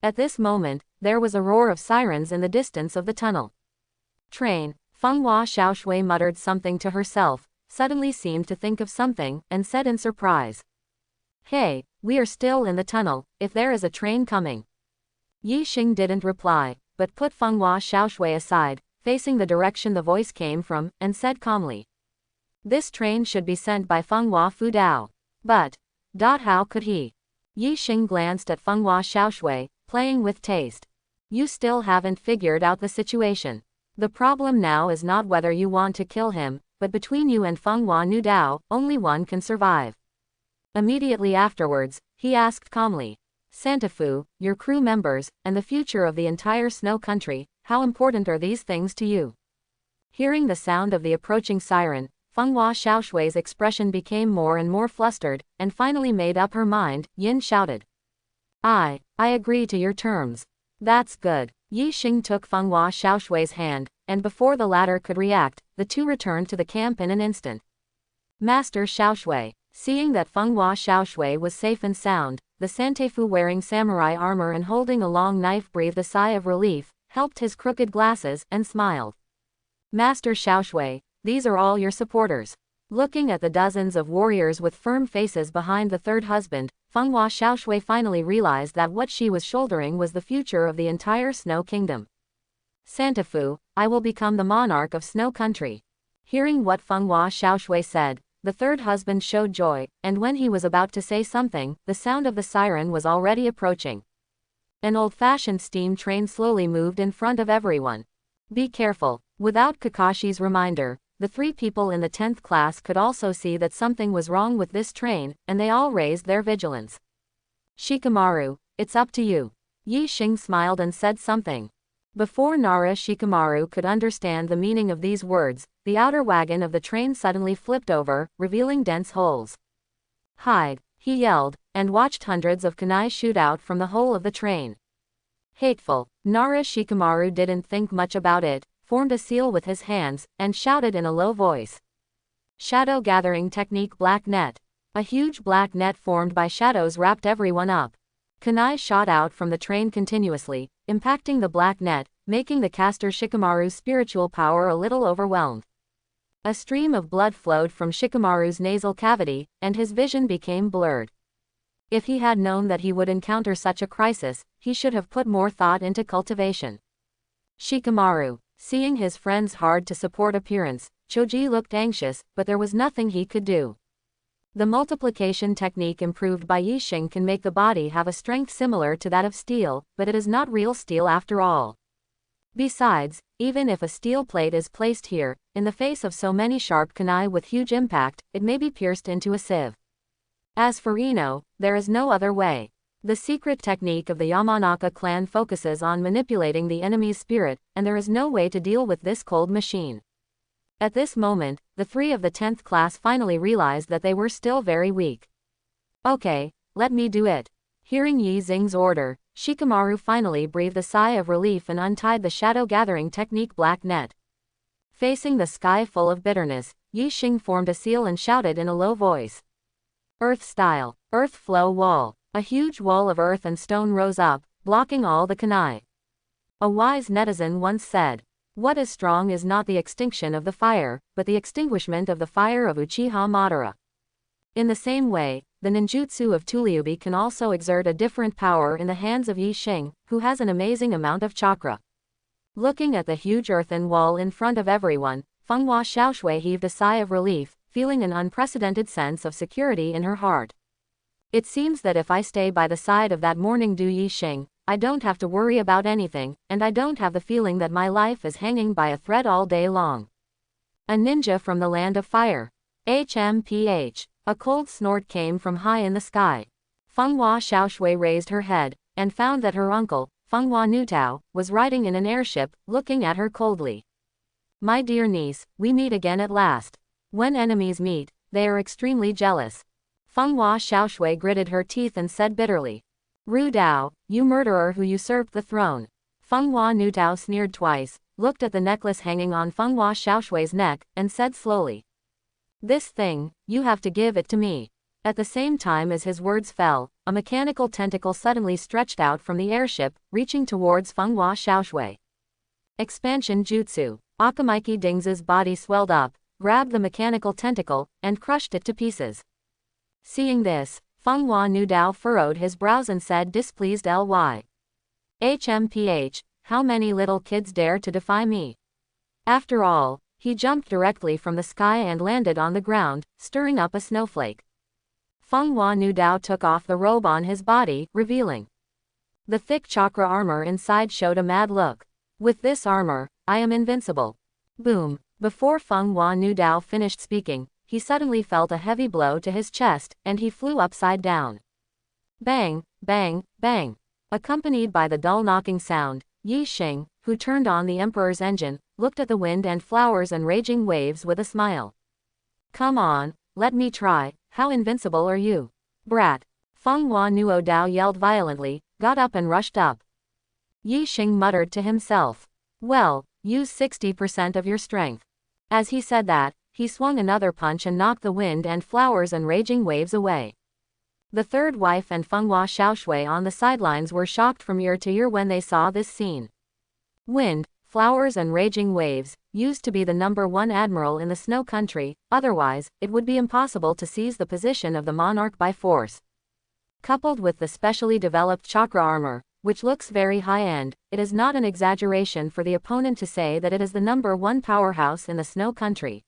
At this moment, there was a roar of sirens in the distance of the tunnel. Train. Fenghua Xiaoshui muttered something to herself, suddenly seemed to think of something, and said in surprise. Hey, we are still in the tunnel, if there is a train coming. Yixing didn't reply, but put Fenghua Xiaoshui aside, facing the direction the voice came from, and said calmly. This train should be sent by Fenghua Fudao. But, how could he? Yixing glanced at Fenghua Xiaoshui, playing with taste. You still haven't figured out the situation. The problem now is not whether you want to kill him, but between you and Fenghua Nudao, only one can survive. Immediately afterwards, he asked calmly. Santafu, your crew members, and the future of the entire snow country, how important are these things to you? Hearing the sound of the approaching siren, Fenghua Xiaoshui's expression became more and more flustered, and finally made up her mind. Yin shouted. I agree to your terms. That's good. Yixing took Fenghua Xiaoshui's hand, and before the latter could react, the two returned to the camp in an instant. Master Xiaoshui. Seeing that Fenghua Xiaoshui was safe and sound, the Santefu wearing samurai armor and holding a long knife breathed a sigh of relief, helped his crooked glasses, and smiled. Master Xiaoshui, these are all your supporters. Looking at the dozens of warriors with firm faces behind the third husband, Fenghua Xiaoshui finally realized that what she was shouldering was the future of the entire Snow Kingdom. Santafu, I will become the monarch of Snow Country. Hearing what Fenghua Xiaoshui said, the third husband showed joy, and when he was about to say something, the sound of the siren was already approaching. An old-fashioned steam train slowly moved in front of everyone. Be careful. Without Kakashi's reminder, the three people in the 10th class could also see that something was wrong with this train, and they all raised their vigilance. Shikamaru, it's up to you. Yixing smiled and said something. Before Nara Shikamaru could understand the meaning of these words, the outer wagon of the train suddenly flipped over, revealing dense holes. Hide, he yelled, and watched hundreds of kunai shoot out from the hole of the train. Hateful. Nara Shikamaru didn't think much about it, formed a seal with his hands, and shouted in a low voice. Shadow gathering technique black net. A huge black net formed by shadows wrapped everyone up. Kunai shot out from the train continuously, impacting the black net, making the caster Shikamaru's spiritual power a little overwhelmed. A stream of blood flowed from Shikamaru's nasal cavity, and his vision became blurred. If he had known that he would encounter such a crisis, he should have put more thought into cultivation. Shikamaru. Seeing his friend's hard-to-support appearance, Choji looked anxious, but there was nothing he could do. The multiplication technique improved by Yixing can make the body have a strength similar to that of steel, but it is not real steel after all. Besides, even if a steel plate is placed here, in the face of so many sharp kunai with huge impact, it may be pierced into a sieve. As for Ino, there is no other way. The secret technique of the Yamanaka clan focuses on manipulating the enemy's spirit, and there is no way to deal with this cold machine. At this moment, the three of the 10th class finally realized that they were still very weak. Okay, let me do it. Hearing Yi Xing's order, Shikamaru finally breathed a sigh of relief and untied the shadow-gathering technique black net. Facing the sky full of bitterness, Yi Xing formed a seal and shouted in a low voice. Earth style, earth flow wall. A huge wall of earth and stone rose up, blocking all the kunai. A wise netizen once said, "What is strong is not the extinction of the fire, but the extinguishment of the fire of Uchiha Madara." In the same way, the ninjutsu of Tuliubi can also exert a different power in the hands of Yi Xing, who has an amazing amount of chakra. Looking at the huge earthen wall in front of everyone, Fenghua Xiaoshui heaved a sigh of relief, feeling an unprecedented sense of security in her heart. It seems that if I stay by the side of that morning dew Yi Xing, I don't have to worry about anything, and I don't have the feeling that my life is hanging by a thread all day long. A ninja from the land of fire. HMPH. A cold snort came from high in the sky. Fenghua Xiaoshui raised her head, and found that her uncle, Fenghua Nutao, was riding in an airship, looking at her coldly. My dear niece, we meet again at last. When enemies meet, they are extremely jealous. Fenghua Xiaoshui gritted her teeth and said bitterly. Ru Dao, you murderer who usurped the throne. Fenghua Nutao sneered twice, looked at the necklace hanging on Fenghua Xiaoshui's neck, and said slowly. This thing, you have to give it to me. At the same time as his words fell, a mechanical tentacle suddenly stretched out from the airship, reaching towards Fenghua Xiaoshui. Expansion Jutsu. Akamaiki Dings's body swelled up, grabbed the mechanical tentacle, and crushed it to pieces. Seeing this, Fenghua Nutao furrowed his brows and said displeased ly. HMPH, how many little kids dare to defy me? After all, he jumped directly from the sky and landed on the ground, stirring up a snowflake. Fenghua Nutao took off the robe on his body, revealing. The thick chakra armor inside showed a mad look. With this armor, I am invincible. Boom. Before Fenghua Nutao finished speaking, he suddenly felt a heavy blow to his chest, and he flew upside down. Bang, bang, bang. Accompanied by the dull knocking sound, Yi Xing, who turned on the Emperor's engine, looked at the wind and flowers and raging waves with a smile. Come on, let me try, how invincible are you? Brat. Fenghua Nutao yelled violently, got up and rushed up. Yi Xing muttered to himself. Well, use 60% of your strength. As he said that, he swung another punch and knocked the wind and flowers and raging waves away. The third wife and Fenghua Xiaoshui on the sidelines were shocked from ear to ear when they saw this scene. Wind, flowers and raging waves, used to be the #1 admiral in the snow country, otherwise, it would be impossible to seize the position of the monarch by force. Coupled with the specially developed chakra armor, which looks very high-end, it is not an exaggeration for the opponent to say that it is the #1 powerhouse in the snow country.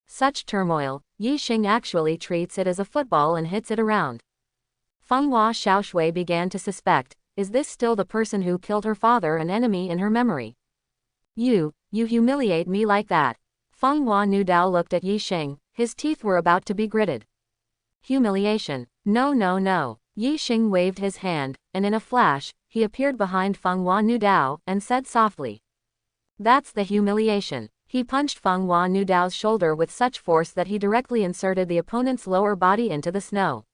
Such turmoil, Yi Xing actually treats it as a football and hits it around. Fenghua Xiaoshui began to suspect, is this still the person who killed her father, an enemy in her memory? You humiliate me like that. Fenghua Nutao looked at Yi Xing, his teeth were about to be gritted. Humiliation. No no no. Yi Xing waved his hand, and in a flash, he appeared behind Fenghua Nutao, and said softly. That's the humiliation. He punched Fenghua Nutao's shoulder with such force that he directly inserted the opponent's lower body into the snow.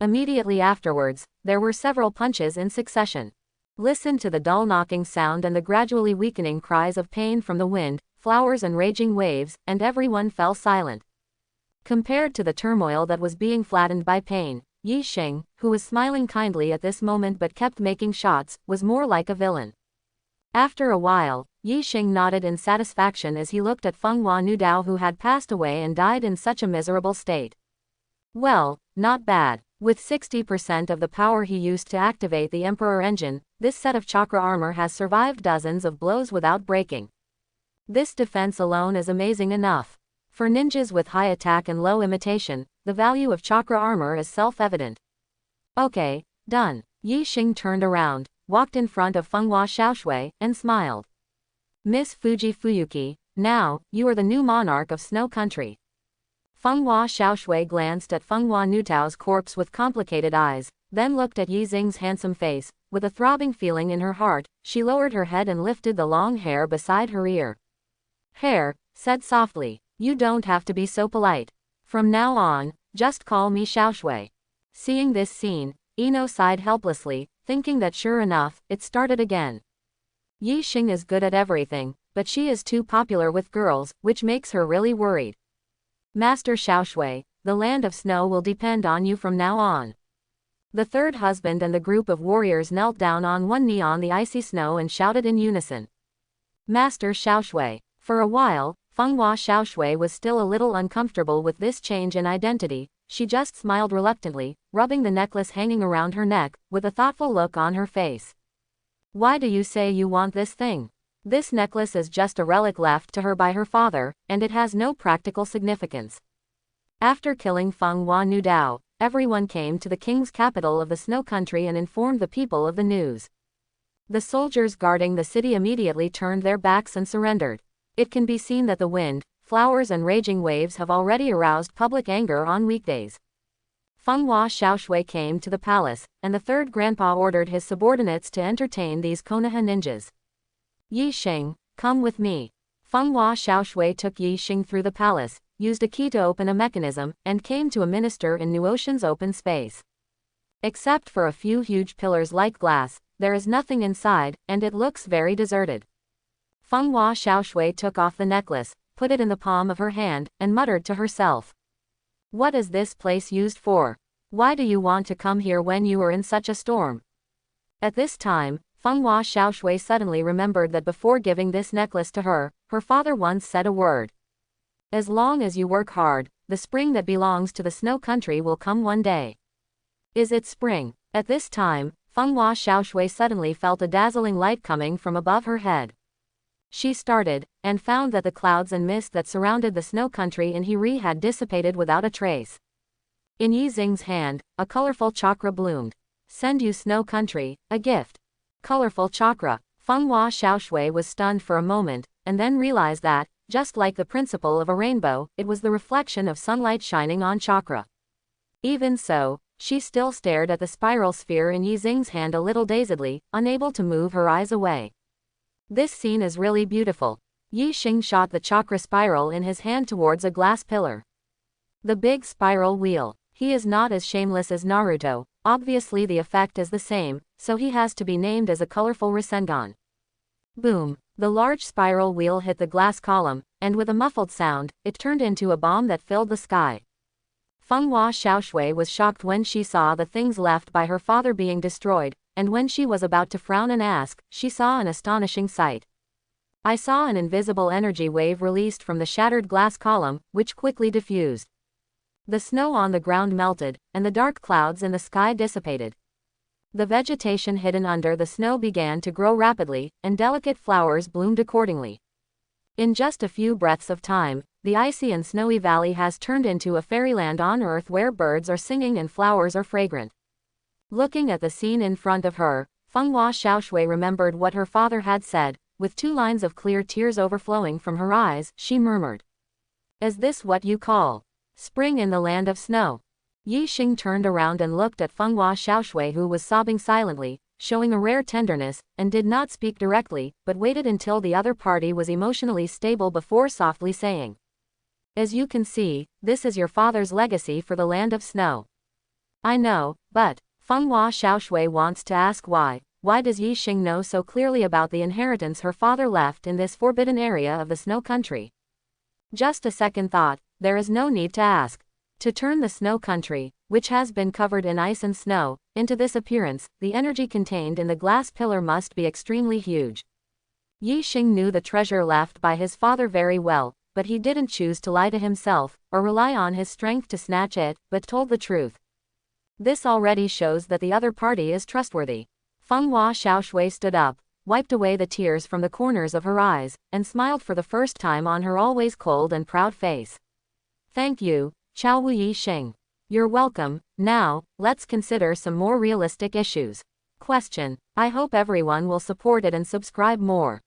Immediately afterwards, there were several punches in succession. Listen to the dull knocking sound and the gradually weakening cries of pain from the wind, flowers and raging waves, and everyone fell silent. Compared to the turmoil that was being flattened by pain, Yi Xing, who was smiling kindly at this moment but kept making shots, was more like a villain. After a while, Yi Xing nodded in satisfaction as he looked at Feng Hua Nudao, who had passed away and died in such a miserable state. Well, not bad. With 60% of the power he used to activate the Emperor engine, this set of chakra armor has survived dozens of blows without breaking. This defense alone is amazing enough. For ninjas with high attack and low imitation, the value of chakra armor is self-evident. Okay, done. Yi Xing turned around, walked in front of Feng Hua Xiaoshui, and smiled. Miss Fuji Fuyuki, now, you are the new monarch of Snow Country. Feng Hua Xiaoshui glanced at Feng Hua Nutao's corpse with complicated eyes, then looked at Yi Xing's handsome face. With a throbbing feeling in her heart, she lowered her head and lifted the long hair beside her ear. Hair, said softly, you don't have to be so polite. From now on, just call me Xiaoshui. Seeing this scene, Ino sighed helplessly, thinking that sure enough, it started again. Yi Xing is good at everything, but she is too popular with girls, which makes her really worried. Master Xiaoshui, the land of snow will depend on you from now on. The third husband and the group of warriors knelt down on one knee on the icy snow and shouted in unison. Master Xiaoshui. For a while, Feng Hua Xiaoshui was still a little uncomfortable with this change in identity. She just smiled reluctantly, rubbing the necklace hanging around her neck, with a thoughtful look on her face. Why do you say you want this thing? This necklace is just a relic left to her by her father, and it has no practical significance. After killing Feng Hua Nudao, everyone came to the king's capital of the Snow Country and informed the people of the news. The soldiers guarding the city immediately turned their backs and surrendered. It can be seen that the wind, flowers and raging waves have already aroused public anger on weekdays. Feng Hua Xiaoshui came to the palace, and the third grandpa ordered his subordinates to entertain these Konoha ninjas. Yi Xing, come with me. Feng Hua Xiaoshui took Yi Xing through the palace, used a key to open a mechanism, and came to a minister in New Ocean's open space. Except for a few huge pillars like glass, there is nothing inside, and it looks very deserted. Feng Hua Xiaoshui took off the necklace, put it in the palm of her hand, and muttered to herself. What is this place used for? Why do you want to come here when you are in such a storm? At this time, Feng Hua Xiaoshui suddenly remembered that before giving this necklace to her, her father once said a word. As long as you work hard, the spring that belongs to the Snow Country will come one day. Is it spring? At this time, Feng Hua Xiaoshui suddenly felt a dazzling light coming from above her head. She started, and found that the clouds and mist that surrounded the Snow Country in Hiri had dissipated without a trace. In Yi Xing's hand, a colorful chakra bloomed. Send you Snow Country, a gift. Colorful chakra. Feng Hua Xiaoshui was stunned for a moment, and then realized that, just like the principle of a rainbow, it was the reflection of sunlight shining on chakra. Even so, she still stared at the spiral sphere in Yi Xing's hand a little dazedly, unable to move her eyes away. This scene is really beautiful. Yi Xing shot the chakra spiral in his hand towards a glass pillar. The big spiral wheel. He is not as shameless as Naruto. Obviously the effect is the same, so he has to be named as a colorful Rasengan. Boom. The large spiral wheel hit the glass column, and with a muffled sound, it turned into a bomb that filled the sky. Feng Hua Xiaoshui was shocked when she saw the things left by her father being destroyed, and when she was about to frown and ask, she saw an astonishing sight. I saw an invisible energy wave released from the shattered glass column, which quickly diffused. The snow on the ground melted, and the dark clouds in the sky dissipated. The vegetation hidden under the snow began to grow rapidly, and delicate flowers bloomed accordingly. In just a few breaths of time, the icy and snowy valley has turned into a fairyland on earth where birds are singing and flowers are fragrant. Looking at the scene in front of her, Feng Hua Xiaoshui remembered what her father had said. With 2 lines of clear tears overflowing from her eyes, she murmured. Is this what you call spring in the land of snow? Yi Xing turned around and looked at Feng Hua Xiaoshui, who was sobbing silently, showing a rare tenderness, and did not speak directly, but waited until the other party was emotionally stable before softly saying. As you can see, this is your father's legacy for the land of snow. I know, but Feng Hua Xiaoshui wants to ask why Why does Yi Xing know so clearly about the inheritance her father left in this forbidden area of the snow country? Just a second thought, there is no need to ask. To turn the snow country, which has been covered in ice and snow, into this appearance, the energy contained in the glass pillar must be extremely huge. Yi Xing knew the treasure left by his father very well, but he didn't choose to lie to himself, or rely on his strength to snatch it, but told the truth. This already shows that the other party is trustworthy. Feng Hua Xiaoshui stood up, wiped away the tears from the corners of her eyes, and smiled for the first time on her always cold and proud face. Thank you, Chao Wu Yi Xing. You're welcome. Now, let's consider some more realistic issues. Question. I hope everyone will support it and subscribe more.